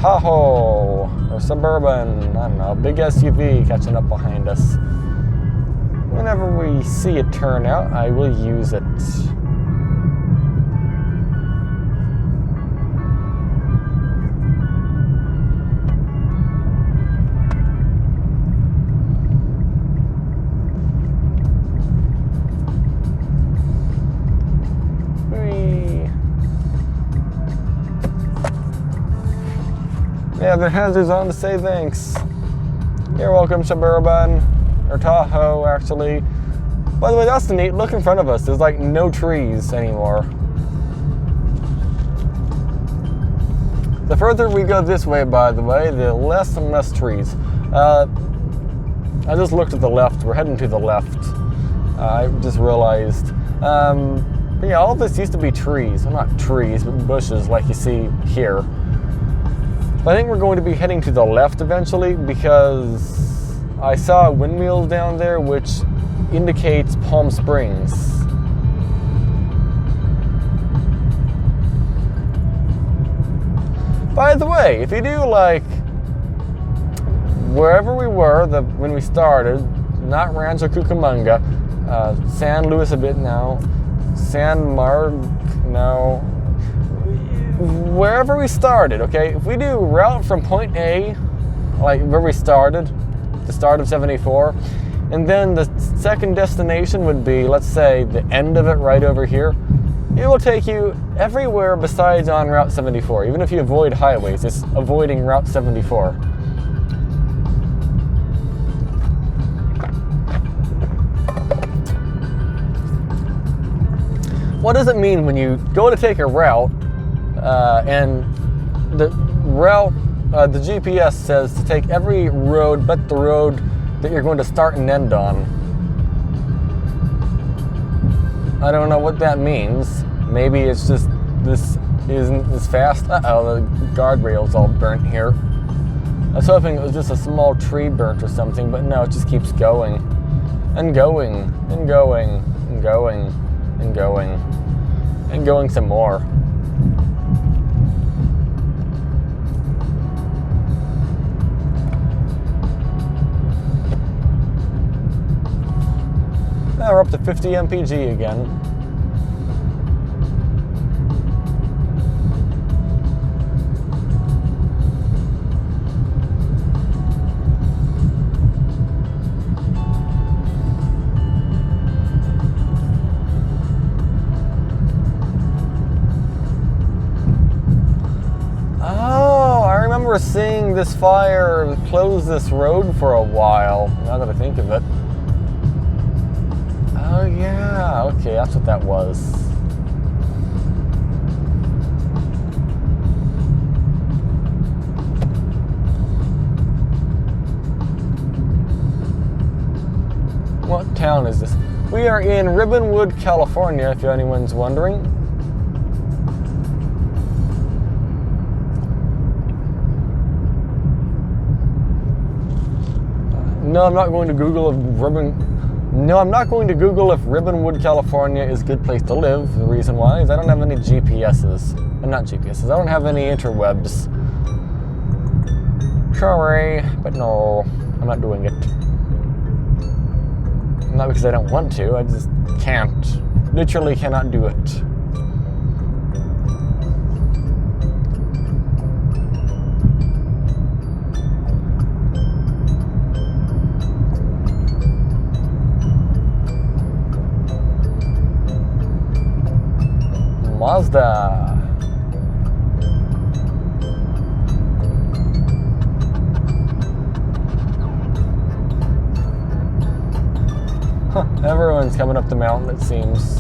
Tahoe or Suburban, I don't know, big SUV catching up behind us. whenever we see a turnout, I will use it. Yeah, the hazards on to say thanks. You're welcome, Suburban. Or Tahoe, actually. By the way, that's the neat look in front of us. There's like no trees anymore. The further we go this way, by the way, the less and less trees. I just looked at the left. We're heading to the left. I just realized. But yeah, all this used to be trees. Well, not trees, but bushes like you see here. But I think we're going to be heading to the left eventually because I saw windmills down there, which indicates Palm Springs. By the way, if you do like wherever we were when we started, not Rancho Cucamonga, San Luis a bit now, San Marg now, wherever we started, okay? If we do route from point A, like where we started, the start of 74, and then the second destination would be, let's say, the end of it right over here, it will take you everywhere besides on Route 74. Even if you avoid highways, it's avoiding Route 74. What does it mean when you go to take a route and the route, the GPS says to take every road but the road that you're going to start and end on? I don't know what that means. Maybe it's just this isn't as fast. Uh-oh, the guardrail's all burnt here. I was hoping it was just a small tree burnt or something, but no, it just keeps going and going and going and going and going and going some more. Now we're up to 50 mpg again. Oh, I remember seeing this fire close this road for a while, now that I think of it. Oh yeah, okay, that's what that was. What town is this? We are in Ribbonwood, California, if anyone's wondering. No, I'm not going to Google I'm not going to Google if Ribbonwood, California is a good place to live. The reason why is I don't have any GPSs. Not GPSs, I don't have any interwebs. Sorry, but no, I'm not doing it. Not because I don't want to, I just can't. Literally cannot do it. Mazda. Huh, everyone's coming up the mountain, it seems.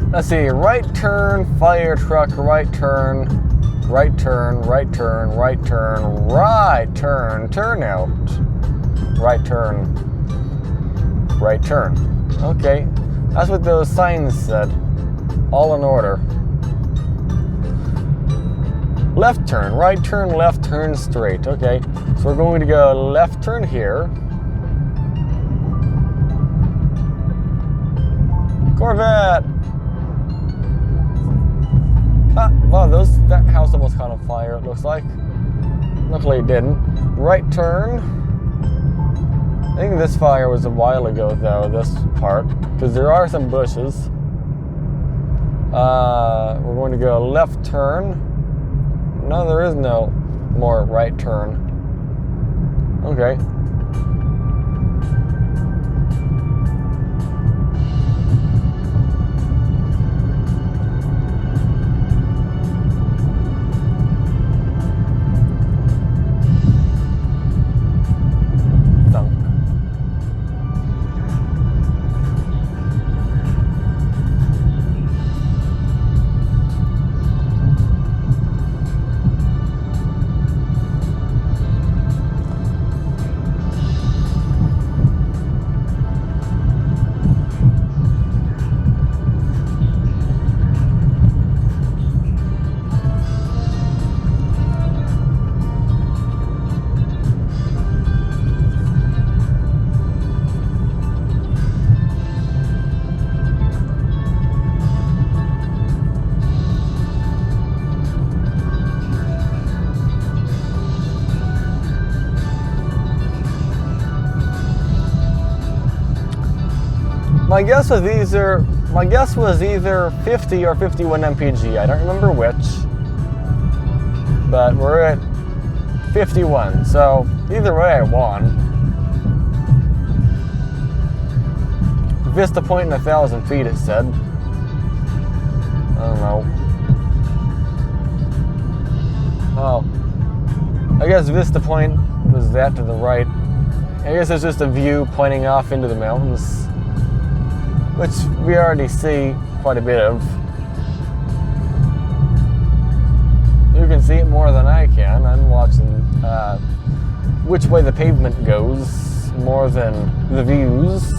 Let's see, right turn, fire truck, right turn. Right turn, right turn, right turn, right turn, turn out. Right turn, right turn. Okay, that's what those signs said. All in order. Left turn, right turn, left turn, straight. Okay, so we're going to go left turn here. Corvette! Ah, wow, that house almost caught on fire, it looks like. Luckily it didn't. Right turn. I think this fire was a while ago, though, this part, because there are some bushes. We're going to go left turn. No, there is no more right turn. Okay. My guess was either 50 or 51 mpg. I don't remember which, but we're at 51. So either way, I won. Vista Point in 1,000 feet, it said. I don't know. Oh, I guess Vista Point was that to the right. I guess it's just a view pointing off into the mountains, which we already see quite a bit of. You can see it more than I can. I'm watching which way the pavement goes more than the views.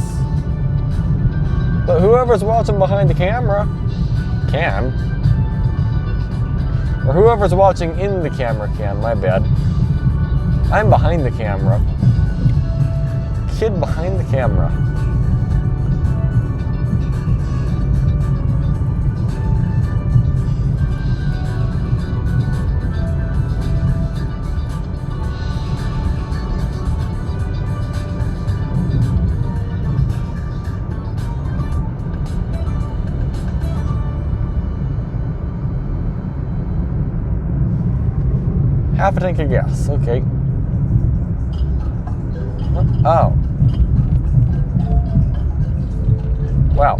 But whoever's watching behind the camera can. Or whoever's watching in the camera can, my bad. I'm behind the camera. Kid behind the camera. Half a tank of gas, okay. Oh. Wow.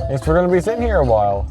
Guess we're gonna be sitting here a while.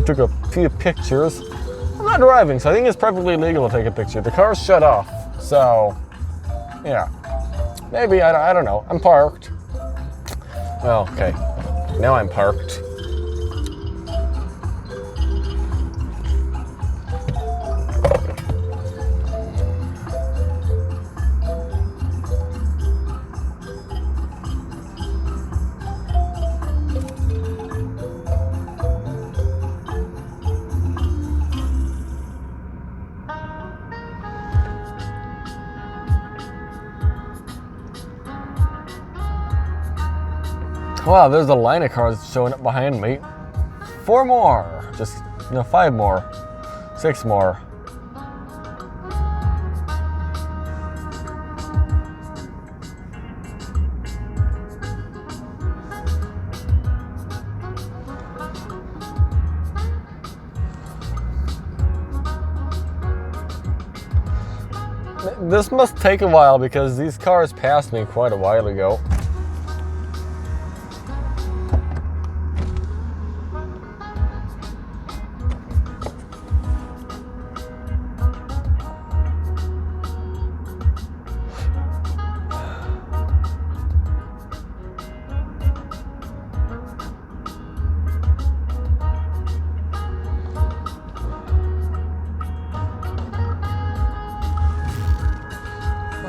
Took a few pictures. I'm not driving, so I think it's perfectly legal to take a picture. The car's shut off, so yeah. Maybe, I don't know. I'm parked. Oh, okay. Now I'm parked. Wow, there's a line of cars showing up behind me. 4 more. Just, no, 5 more. 6 more. This must take a while because these cars passed me quite a while ago.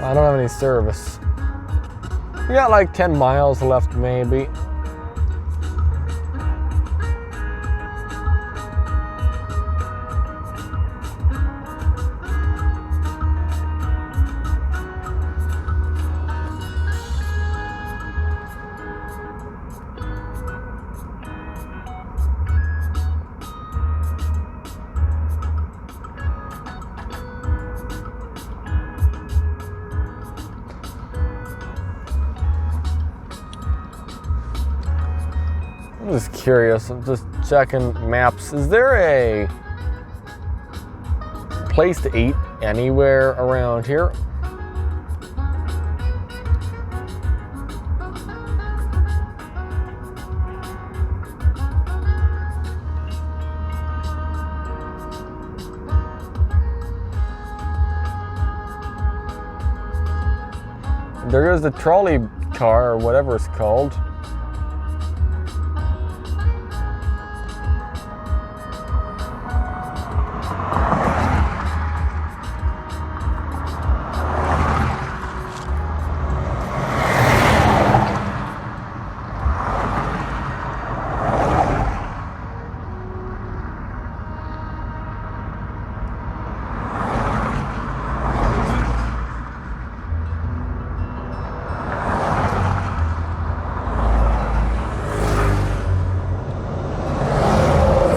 I don't have any service. We got like 10 miles left, maybe. I'm just curious, I'm just checking maps. Is there a place to eat anywhere around here? There goes the trolley car or whatever it's called.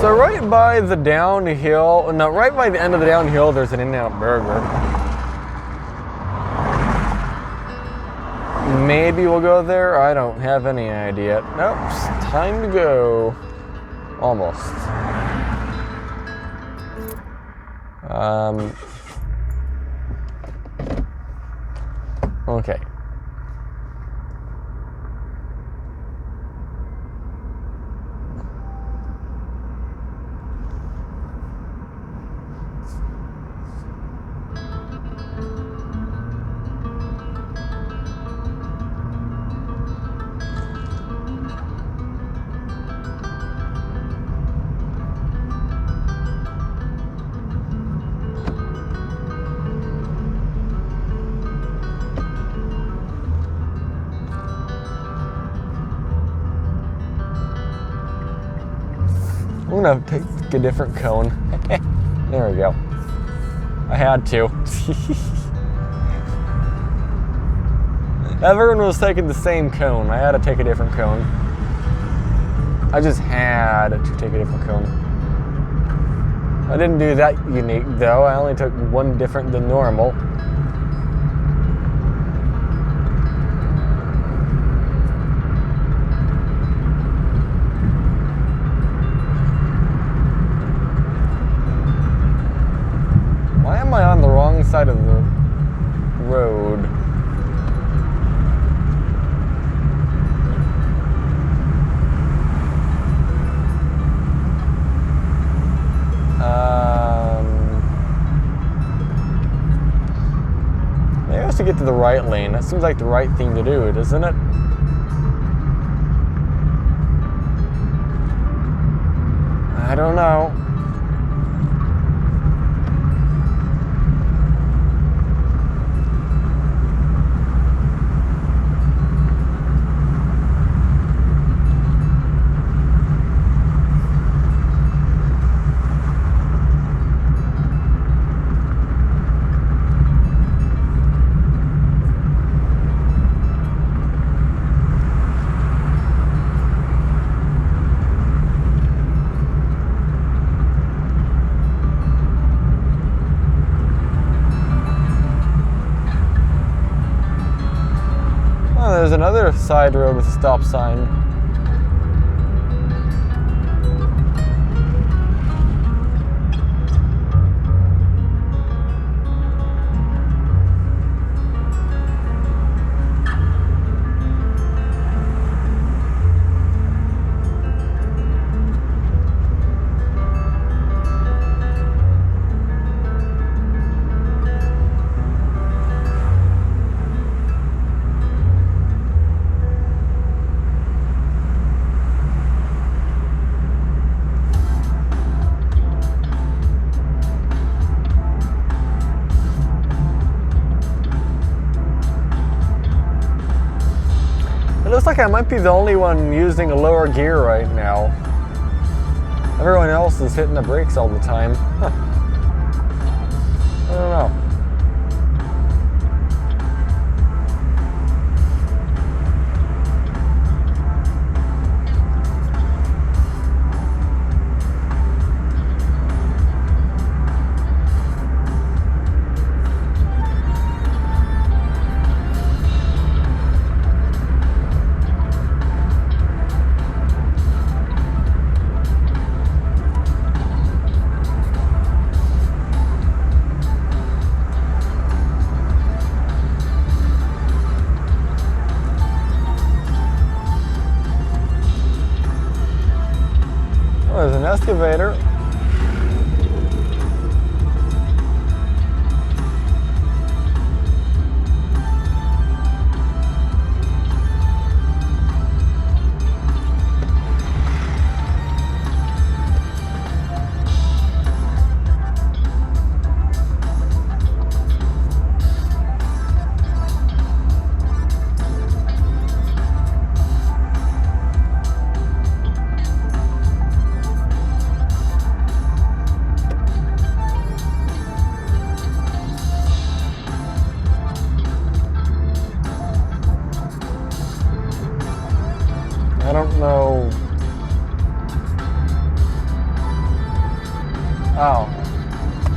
So right by the downhill, no, right by the end of the downhill, there's an In-N-Out Burger. Maybe we'll go there. I don't have any idea. Nope, it's time to go. Almost. Okay. I'm gonna take a different cone. There we go. I had to. Everyone was taking the same cone. I had to take a different cone. I just had to take a different cone. I didn't do that unique though. I only took one different than normal. Why am I on the wrong side of the road? Maybe I have to get to the right lane. That seems like the right thing to do, doesn't it? I don't know. there's another side road with a stop sign. It looks like I might be the only one using a lower gear right now. Everyone else is hitting the brakes all the time. Huh. I don't know. Oh, there's an excavator. I don't know. Oh.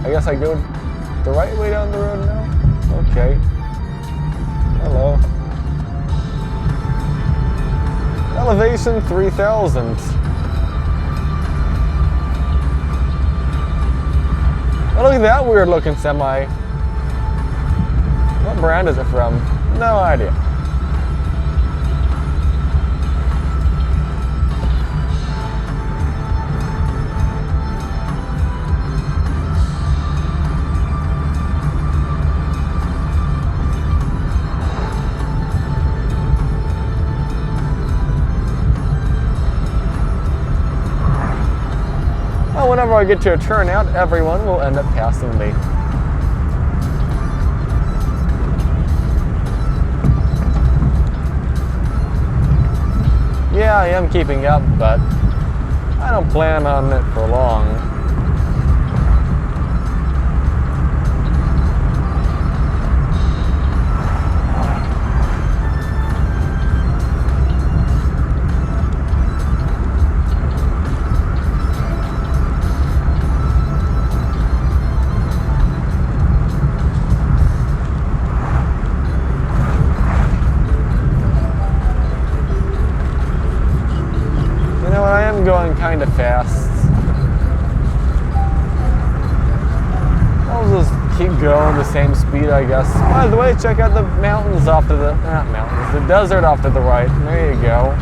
I guess I go the right way down the road now? Okay. Hello. Elevation 3000. Oh, look at that weird looking semi. What brand is it from? No idea. Whenever I get to a turnout, everyone will end up passing me. Yeah, I am keeping up, but I don't plan on it for long. Going kind of fast. I'll just keep going the same speed, I guess. By the way, check out the mountains off to the, not mountains, the desert off to the right. There you go.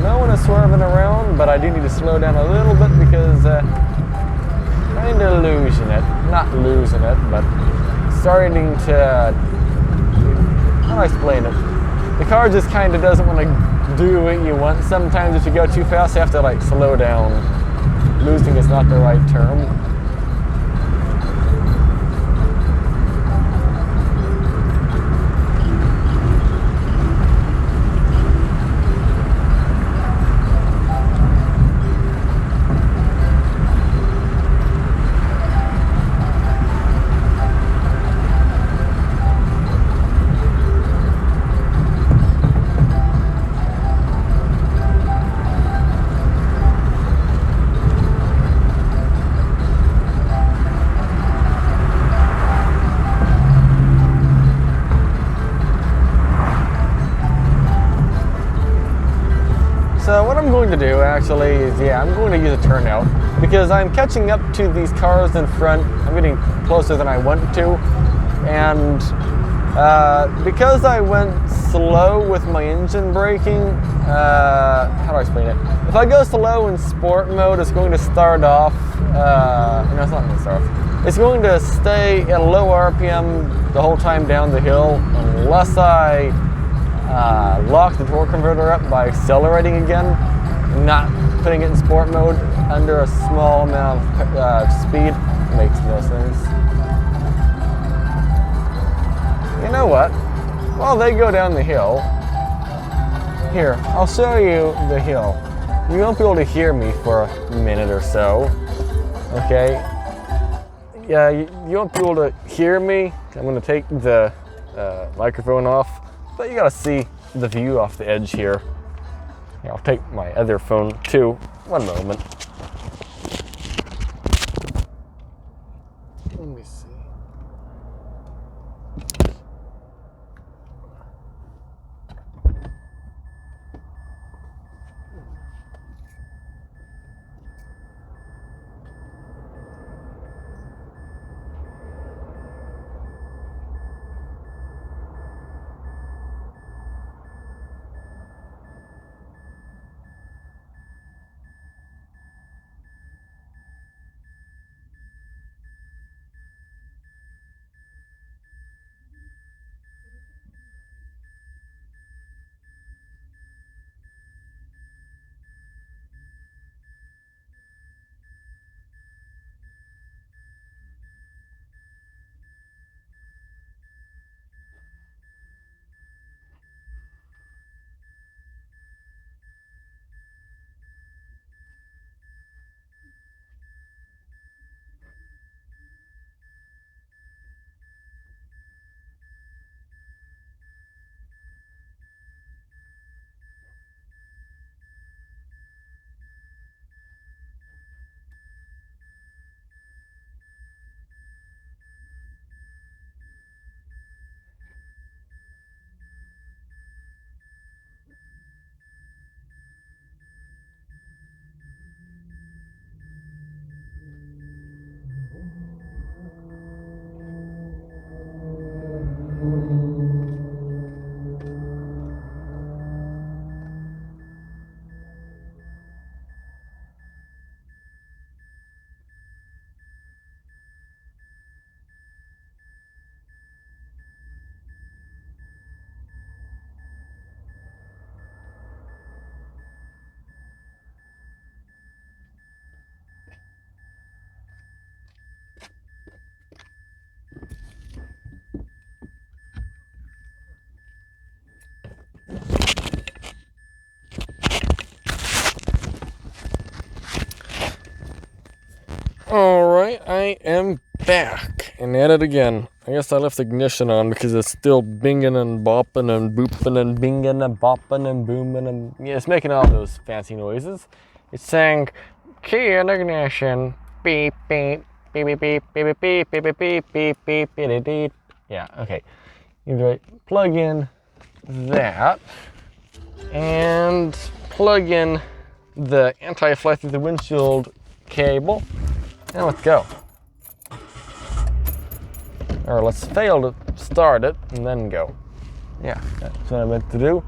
No one is swerving around, but I do need to slow down a little bit because kind of losing it. Not losing it, but starting to, how do I explain it? The car just kind of doesn't want to do what you want. Sometimes if you go too fast, you have to like slow down. Losing is not the right term. going to do actually is, yeah, I'm going to use a turnout because I'm catching up to these cars in front. I'm getting closer than I want to, and because I went slow with my engine braking, how do I explain it? If I go slow in sport mode, it's going to start off, no, it's not going to start off. It's going to stay at low RPM the whole time down the hill unless I lock the torque converter up by accelerating again, not putting it in sport mode under a small amount of speed. Makes no sense. You know what? While they go down the hill, here, I'll show you the hill. You won't be able to hear me for a minute or so, okay? Yeah, you won't be able to hear me. I'm gonna take the microphone off, but you gotta see the view off the edge here. Yeah, I'll take my other phone too. One moment. Let me see. Alright, I am back and at it again. I guess I left the ignition on because it's still binging and bopping and booping and binging and bopping and booming and yeah, it's making all those fancy noises. It's saying key in ignition, beep beep beep beep beep beep beep beep beep beep beep beep beep beep. Yeah, okay. Either way, plug in that and plug in the anti-fly through the windshield cable. Now let's go. Or let's fail to start it and then go. Yeah, that's what I meant to do.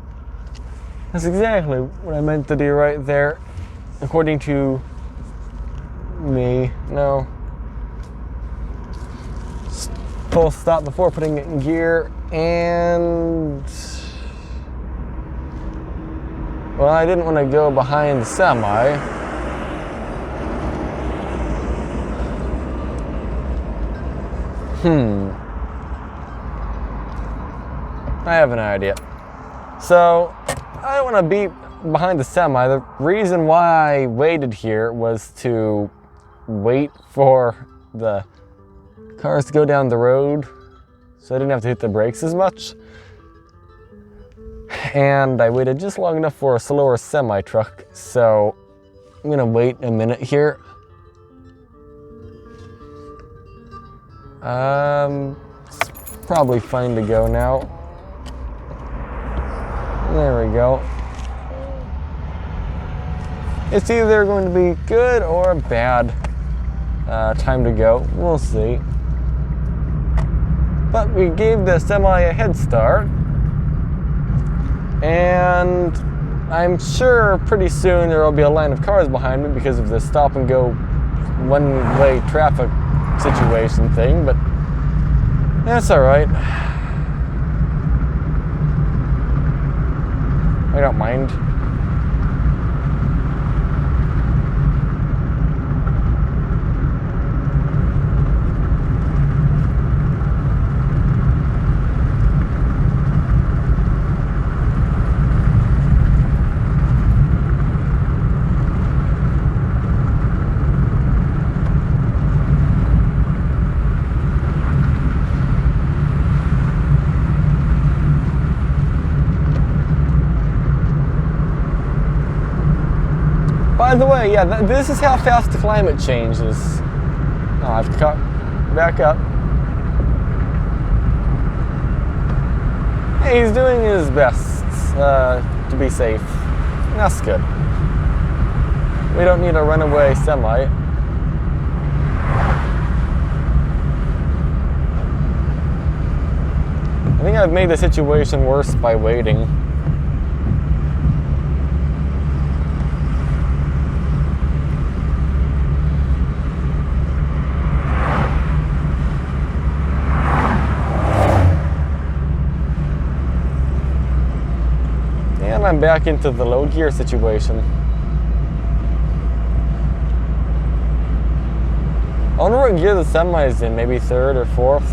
That's exactly what I meant to do right there. According to me. No. Full stop before putting it in gear and... Well, I didn't want to go behind the semi. I have an idea. So, I don't want to be behind the semi. The reason why I waited here was to wait for the cars to go down the road so I didn't have to hit the brakes as much. And I waited just long enough for a slower semi truck, so I'm gonna wait a minute here. It's probably fine to go now. There we go. It's either going to be good or a bad time to go. We'll see. But we gave the semi a head start, and I'm sure pretty soon there will be a line of cars behind me because of the stop and go one-way traffic situation thing, but that's alright. I don't mind. By the way, yeah, this is how fast the climate changes. Oh, I have to cut back up. Hey, he's doing his best to be safe. That's good. We don't need a runaway semi. I think I've made the situation worse by waiting. And I'm back into the low gear situation. I wonder what gear the semi is in, maybe third or fourth?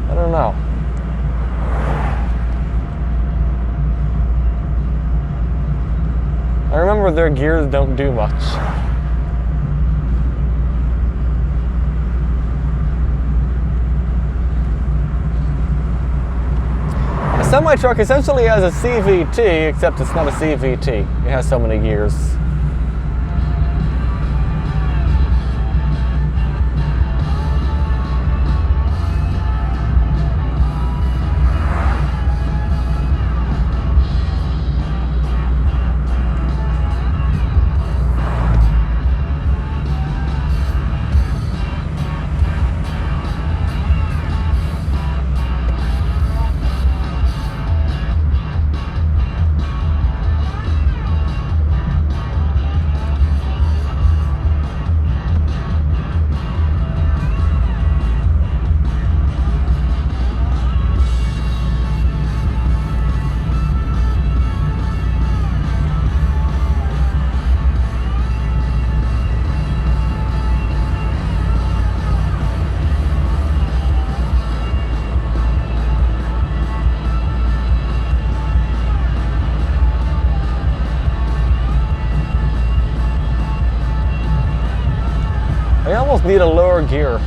I don't know. I remember their gears don't do much. A semi-truck essentially has a CVT, except it's not a CVT. It has so many gears. I almost need a lower gear.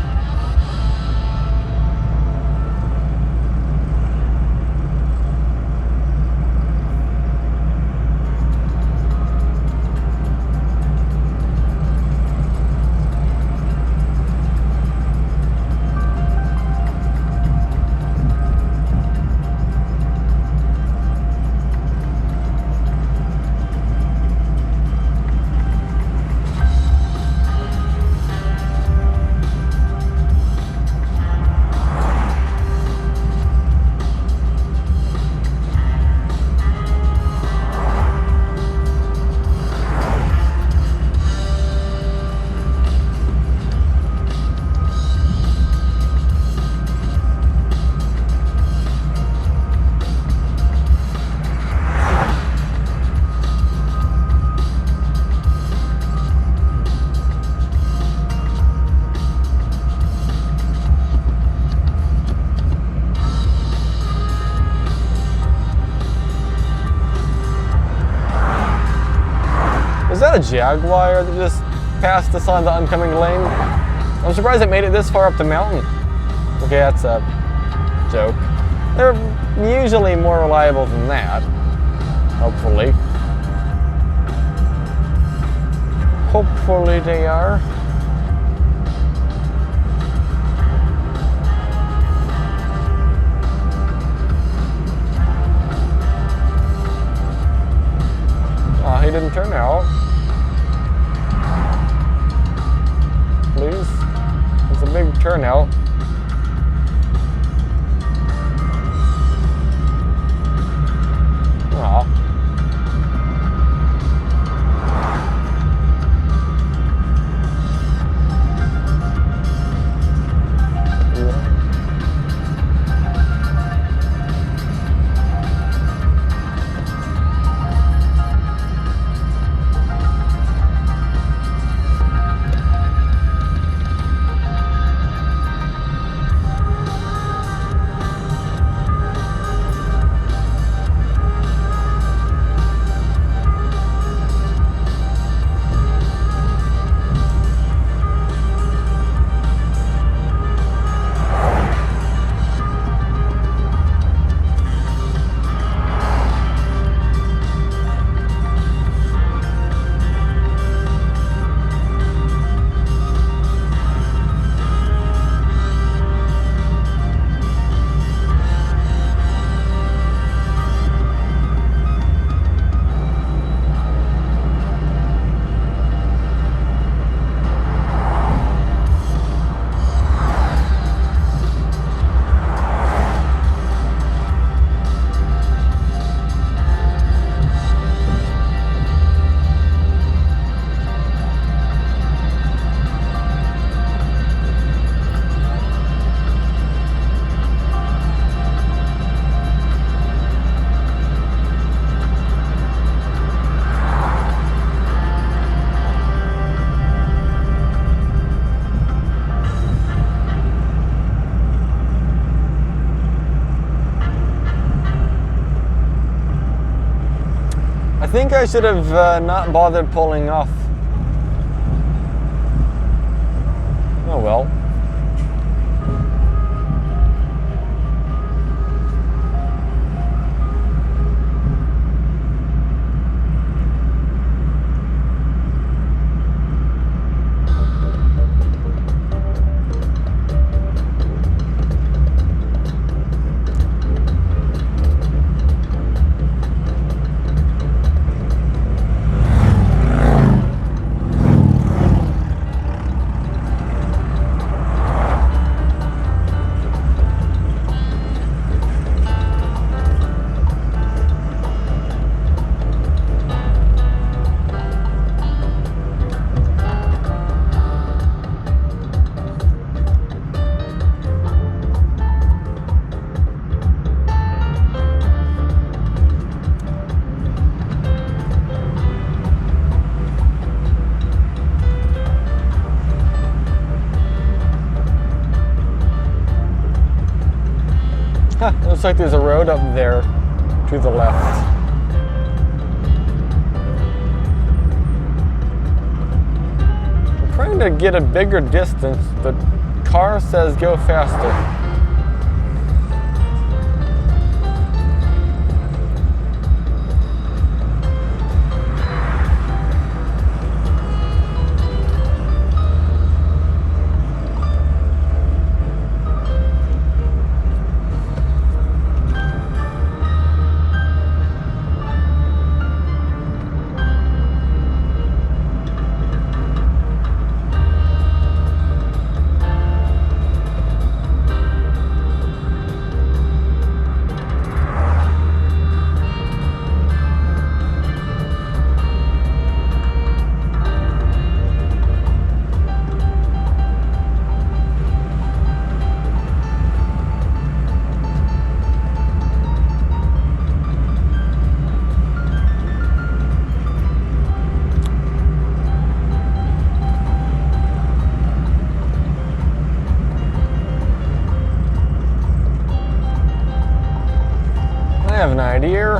Is that a Jaguar that just passed us on the oncoming lane? I'm surprised it made it this far up the mountain. Okay, that's a joke. They're usually more reliable than that. Hopefully. Hopefully they are. He didn't turn out. turnout. Aw. I think I should have not bothered pulling off. Oh well. Huh, looks like there's a road up there to the left. I'm trying to get a bigger distance. The car says go faster. I have an idea.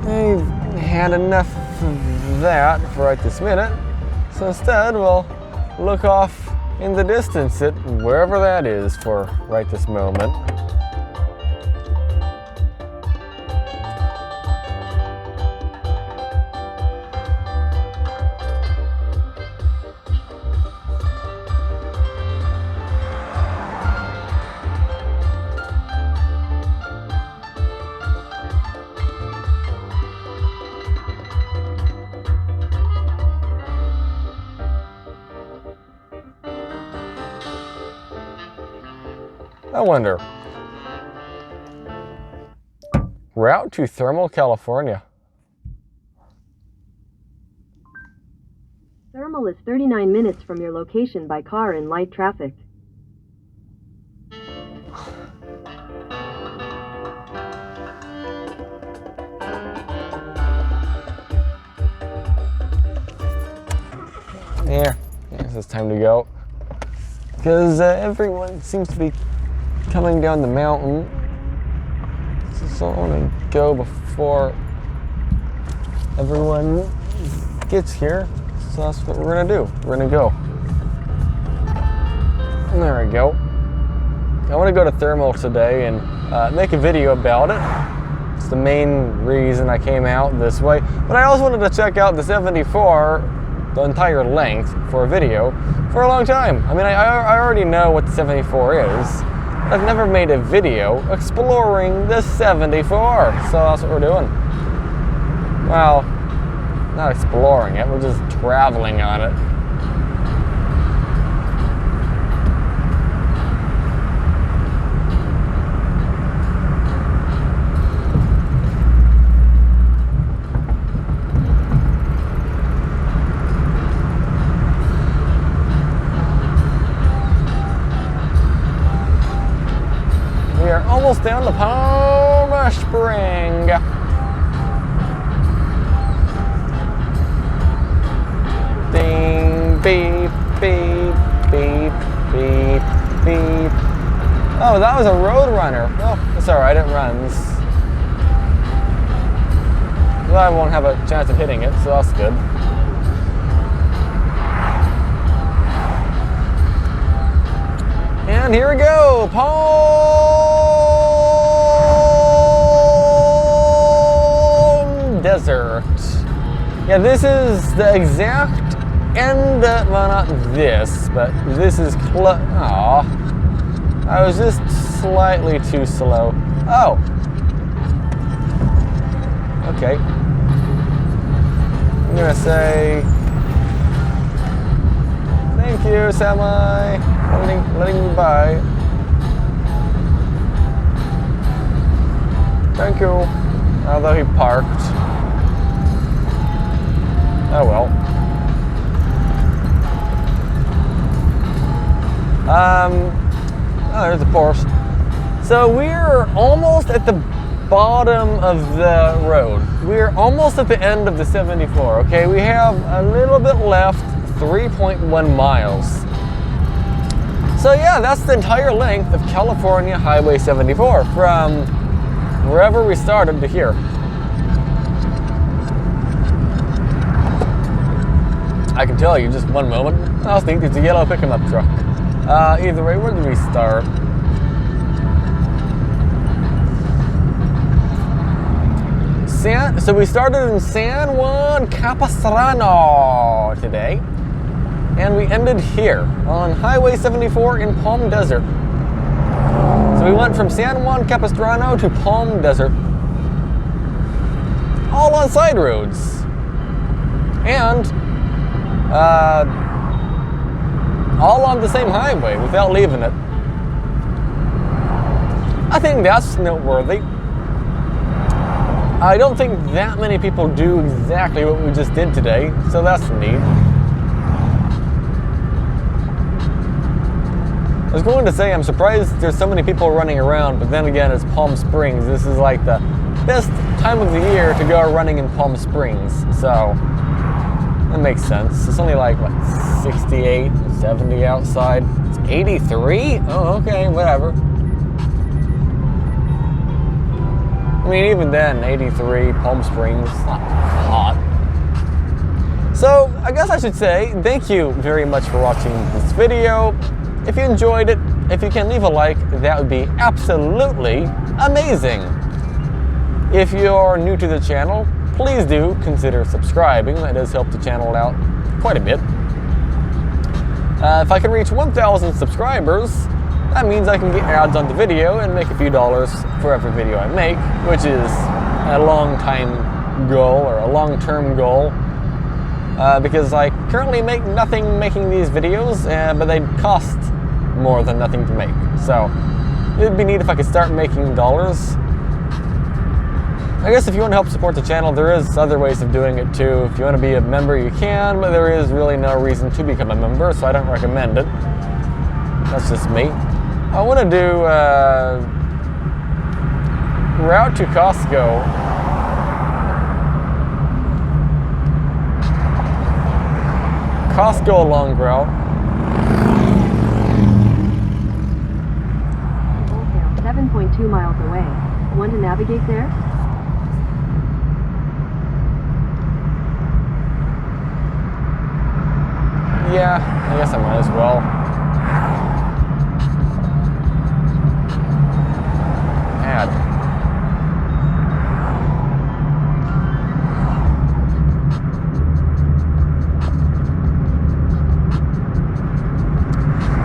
I've had enough of that for right this minute, so instead we'll look off in the distance at wherever that is for right this moment. I wonder. Route to Thermal, California. Thermal is 39 minutes from your location by car in light traffic. Yeah, I guess it's time to go. Because everyone seems to be coming down the mountain. So I want to go before everyone gets here. So that's what we're going to do. We're going to go. There we go. I want to go to Thermal today and make a video about it. It's the main reason I came out this way. But I also wanted to check out the 74, the entire length, for a video for a long time. I mean, I already know what the 74 is. I've never made a video exploring the 74, so that's what we're doing. Well, not exploring it, we're just traveling on it. We are almost down to Palm Spring. Ding, beep, beep, beep, beep, beep. Oh, that was a road runner. Oh, that's alright, it runs. Well, I won't have a chance of hitting it, so that's good. And here we go, Palm Desert. Yeah, this is the exact end, well, not this, but this is Aw, I was just slightly too slow. Oh. Okay. I'm gonna say, thank you, Semi, letting me by. Thank you. Although he parked. Oh well. Oh, there's the Porsche. So we're almost at the bottom of the road. We're almost at the end of the 74, okay? We have a little bit left, 3.1 miles. So yeah, that's the entire length of California Highway 74 from wherever we started to here. I can tell you, just one moment. I was thinking it's a yellow pickup truck. Either way, where did we start? So we started in San Juan Capistrano today, and we ended here on Highway 74 in Palm Desert. So we went from San Juan Capistrano to Palm Desert, all on side roads, and all on the same highway without leaving it. I think that's noteworthy. I don't think that many people do exactly what we just did today, so that's neat. I was going to say I'm surprised there's so many people running around, but then again, it's Palm Springs. This is like the best time of the year to go running in Palm Springs, so that makes sense. It's only like, what, 68, 70 outside. It's 83? Oh, okay, whatever. I mean, even then, 83, Palm Springs, it's not hot. So, I guess I should say thank you very much for watching this video. If you enjoyed it, if you can leave a like, that would be absolutely amazing. If you're new to the channel, please do consider subscribing. That does help the channel out quite a bit. If I can reach 1,000 subscribers, that means I can get ads on the video and make a few dollars for every video I make, which is a long-time goal or a long-term goal. Because I currently make nothing making these videos, but they cost more than nothing to make. So it'd be neat if I could start making dollars. I guess if you want to help support the channel, there is other ways of doing it too. If you want to be a member, you can, but there is really no reason to become a member, so I don't recommend it. That's just me. I want to do route to Costco. Costco long route. 7.2 miles away. Want to navigate there? Yeah, I guess I might as well. Add.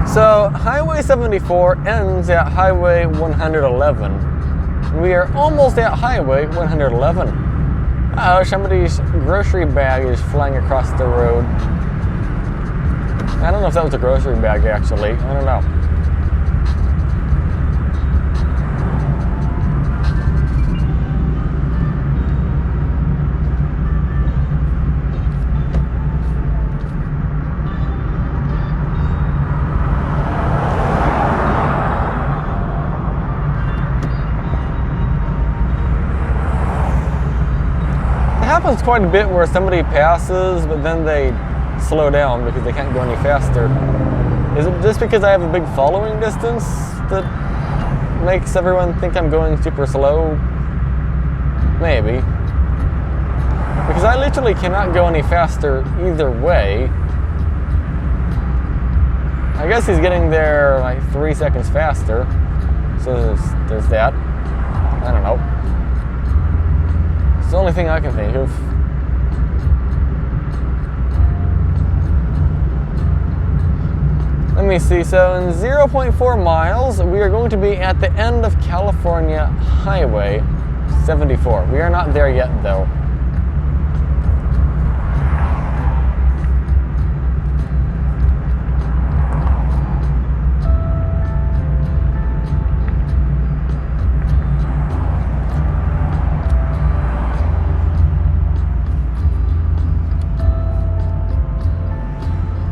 So, Highway 74 ends at Highway 111. We are almost at Highway 111. Uh-oh, somebody's grocery bag is flying across the road. I don't know if that was a grocery bag, actually. I don't know. It happens quite a bit where somebody passes, but then they slow down because they can't go any faster. Is it just because I have a big following distance that makes everyone think I'm going super slow? Maybe. Because I literally cannot go any faster either way. I guess he's getting there like 3 seconds faster. So there's that. I don't know. It's the only thing I can think of. Let me see, so in 0.4 miles, we are going to be at the end of California Highway 74. We are not there yet, though.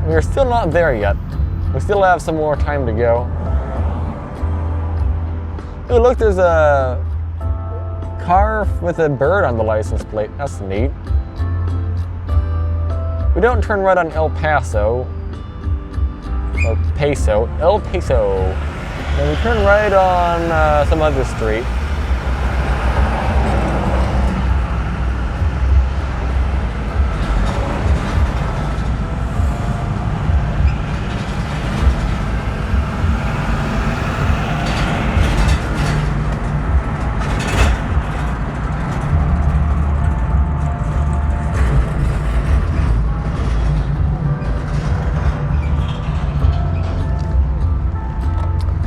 We're still not there yet. We still have some more time to go. Oh, look, there's a car with a bird on the license plate. That's neat. We don't turn right on El Paso. Or Peso. El Paso. And we turn right on some other street.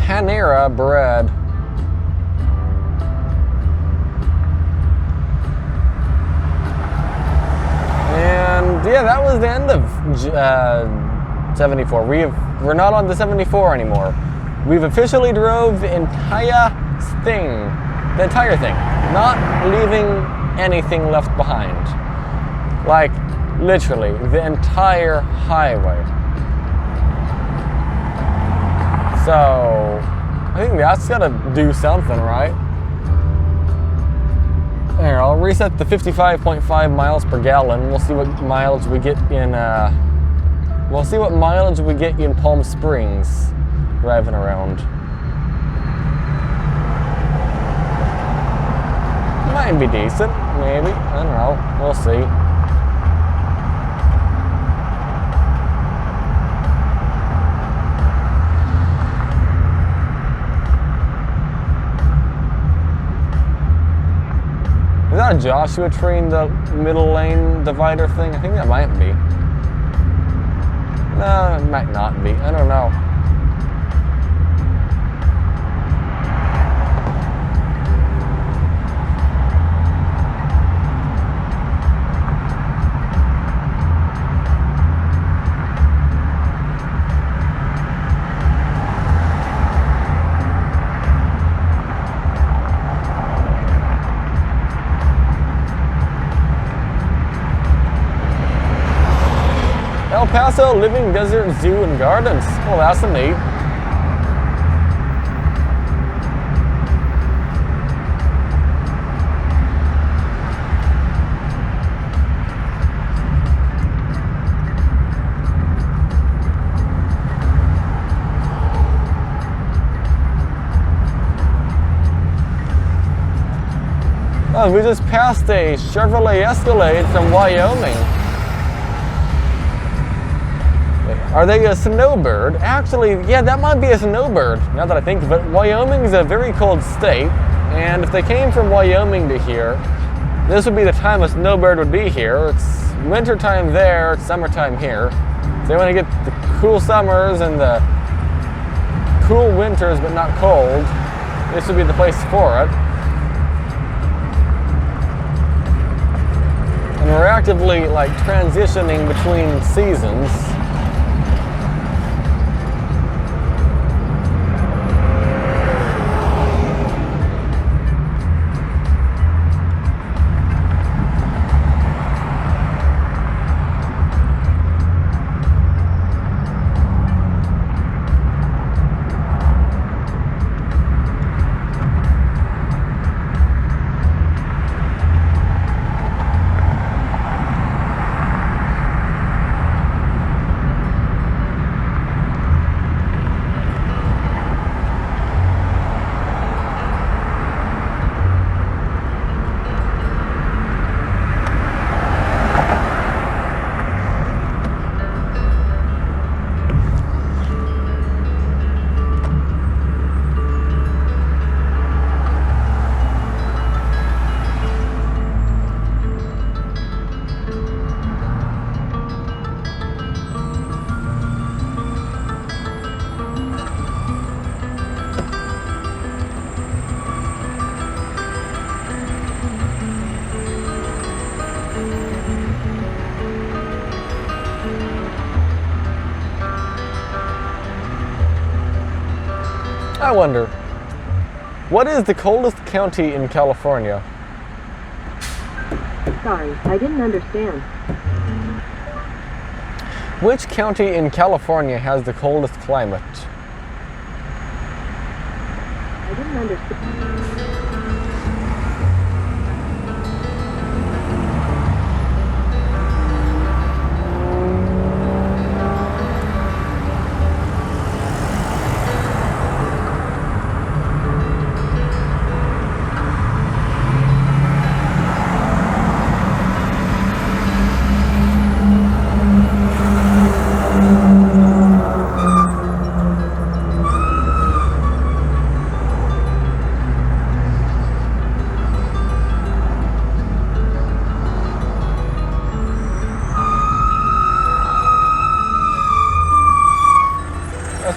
Panera bread. And yeah, that was the end of 74. We're not on the 74 anymore. We've officially drove the entire thing. The entire thing. Not leaving anything left behind. Like, literally, the entire highway. So, I think that's gotta do something, right? Here, I'll reset the 55.5 miles per gallon. We'll see what mileage we get in, Palm Springs, driving around. Might be decent, maybe. I don't know. We'll see. Is that a Joshua tree in the middle lane divider thing? I think that might be. No, it might not be. I don't know. also a living desert zoo and gardens. Well, that's neat. Oh, we just passed a Chevrolet Escalade from Wyoming. Are they a snowbird? Actually, yeah, that might be a snowbird, now that I think of it. Wyoming is a very cold state, and if they came from Wyoming to here, this would be the time a snowbird would be here. It's wintertime there, it's summertime here. So they want to get the cool summers and the cool winters, but not cold. This would be the place for it. And we're actively like transitioning between seasons. I wonder, what is the coldest county in California? Sorry, I didn't understand. Which county in California has the coldest climate? I didn't understand.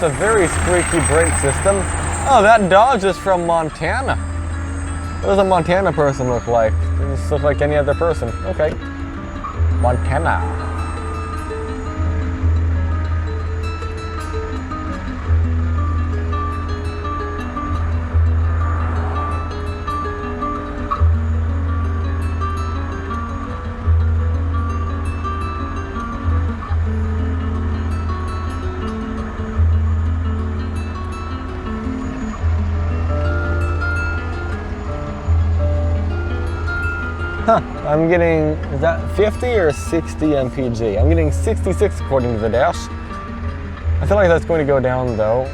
That's a very squeaky brake system. Oh, that Dodge is from Montana. What does a Montana person look like? They just look like any other person. Okay. Montana. I'm getting, is that 50 or 60 mpg? I'm getting 66 according to the dash. I feel like that's going to go down though.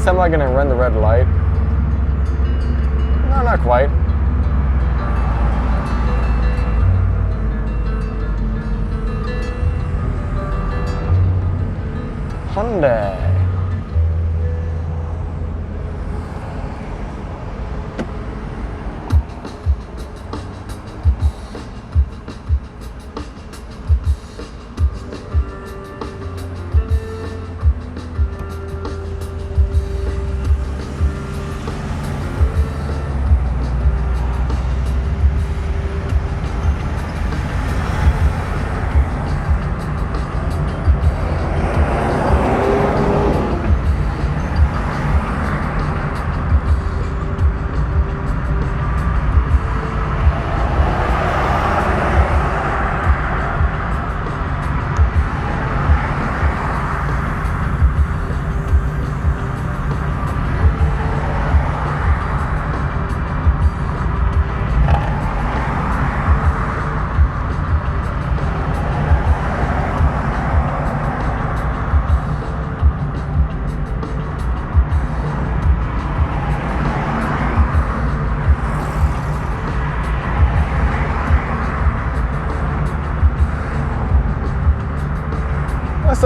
Am I gonna run the red light? No, not quite. Hyundai.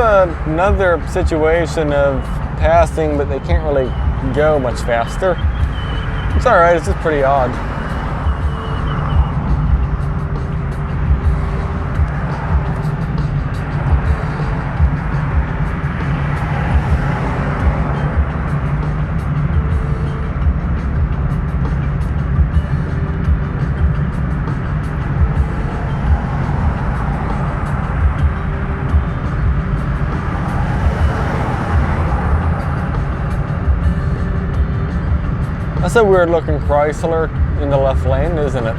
another situation of passing, but they can't really go much faster. It's alright, it's just pretty odd. That's a weird looking Chrysler in the left lane, isn't it?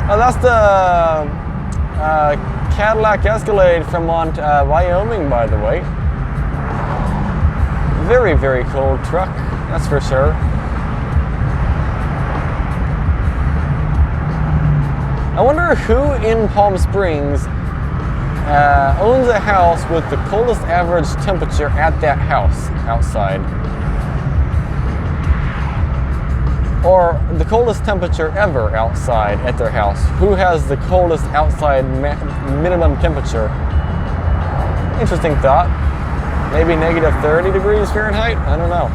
Oh, that's the Cadillac Escalade from Wyoming, by the way. Very, very cool truck, that's for sure. I wonder who in Palm Springs owns a house with the coldest average temperature at that house outside. Or the coldest temperature ever outside at their house. Who has the coldest outside minimum temperature? Interesting thought. Maybe negative 30 degrees Fahrenheit? I don't know.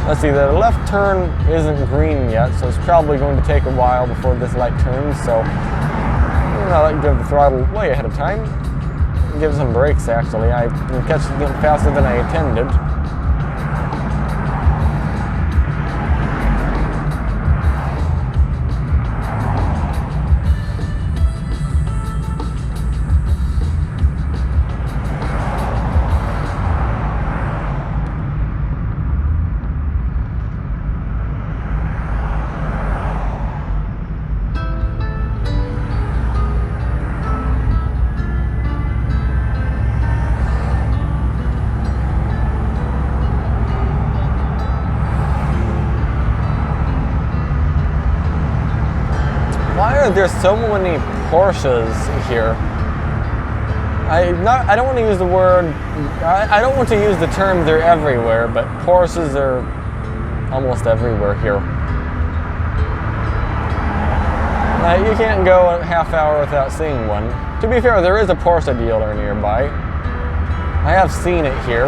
Let's see, the left turn isn't green yet, so it's probably going to take a while before this light turns, so I like to give the throttle way ahead of time. Give some brakes, actually. I'm catching it faster than I intended. There's so many Porsches here. I don't want to use the word, I don't want to use the term they're everywhere, but Porsches are almost everywhere here. You can't go a half hour without seeing one. To be fair, there is a Porsche dealer nearby. I have seen it here.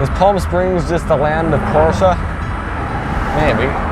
Is Palm Springs just the land of Porsche? Maybe.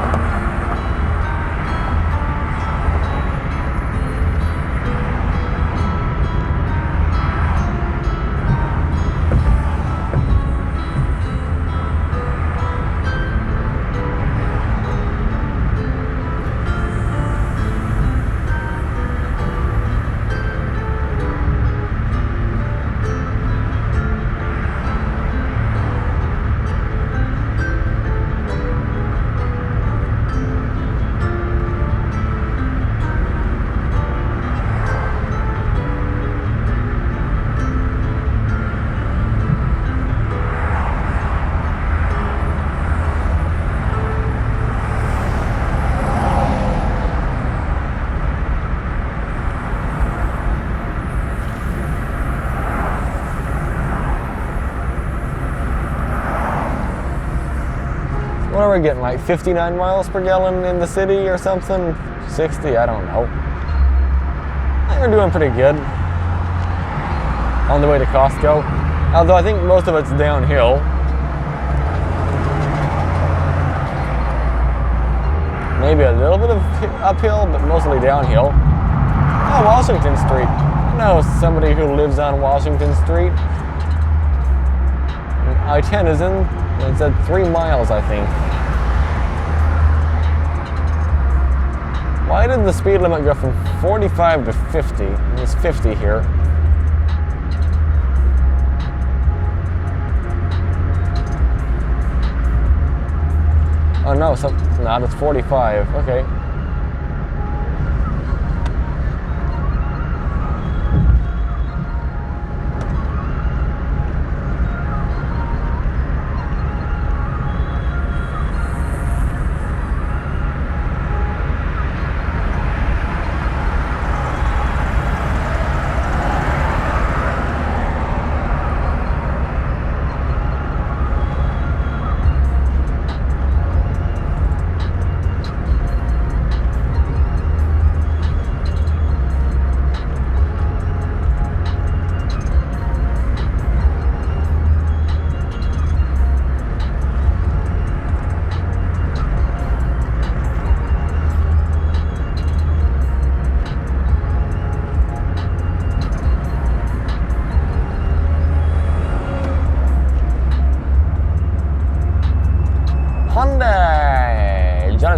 What are we getting, like 59 miles per gallon in the city or something? 60, I don't know. I think we're doing pretty good on the way to Costco. Although I think most of it's downhill. Maybe a little bit of uphill, but mostly downhill. Oh, Washington Street. I know somebody who lives on Washington Street. I-10 is in, it said 3 miles, I think. Why did the speed limit go from 45 to 50? It's 50 here. Oh no, no, it's 45, okay.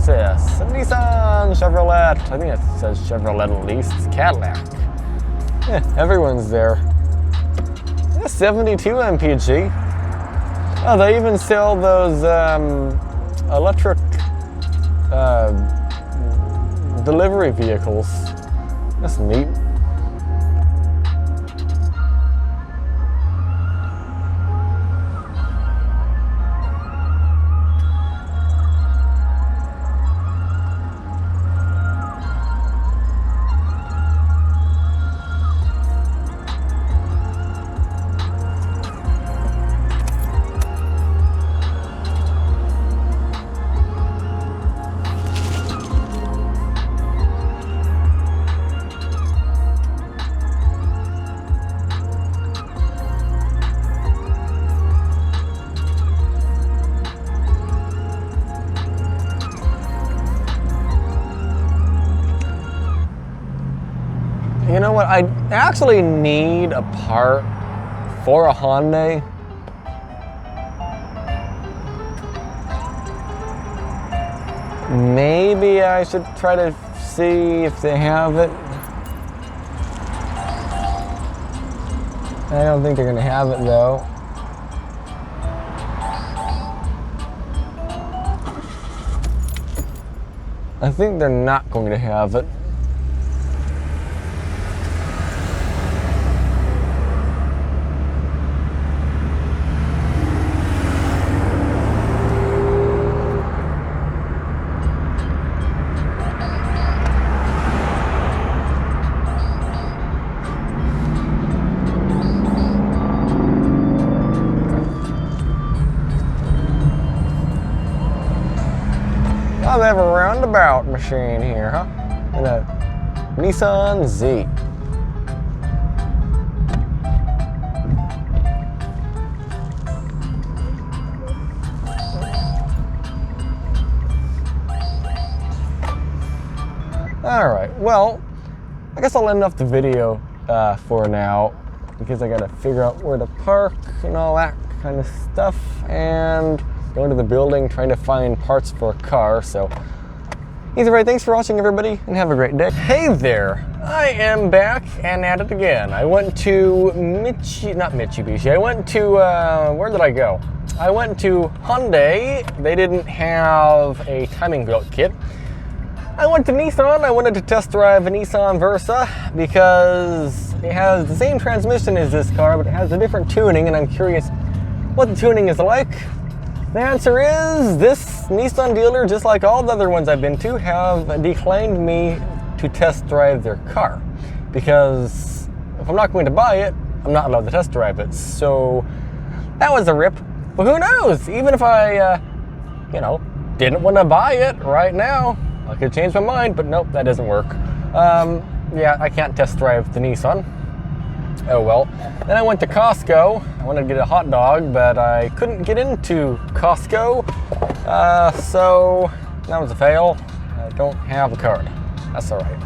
this? A Nissan, Chevrolet. I think it says Chevrolet at least. It's Cadillac. Everyone's there. Yeah, 72 MPG. Oh, they even sell those electric delivery vehicles. That's neat. You know what? I actually need a part for a Hyundai. Maybe I should try to see if they have it. I don't think they're gonna have it though. I think they're not going to have it. I have a roundabout machine here, huh? And a Nissan Z. All right, well, I guess I'll end off the video for now because I gotta figure out where to park and all that kind of stuff, and go into the building trying to find parts for a car. So either way, thanks for watching everybody and have a great day. Hey there, I am back and at it again. I went to not Mitsubishi, I went to, where did I go? I went to Hyundai. They didn't have a timing belt kit. I went to Nissan. I wanted to test drive a Nissan Versa because it has the same transmission as this car, but it has a different tuning, and I'm curious what the tuning is like. The answer is this Nissan dealer, just like all the other ones I've been to, have declined me to test drive their car because if I'm not going to buy it, I'm not allowed to test drive it. So that was a rip. But who knows? Even if I, didn't want to buy it right now, I could change my mind, but nope, that doesn't work. Yeah, I can't test drive the Nissan. Oh well. Then I went to Costco. I wanted to get a hot dog, but I couldn't get into Costco. So that was a fail. I don't have a card. That's all right.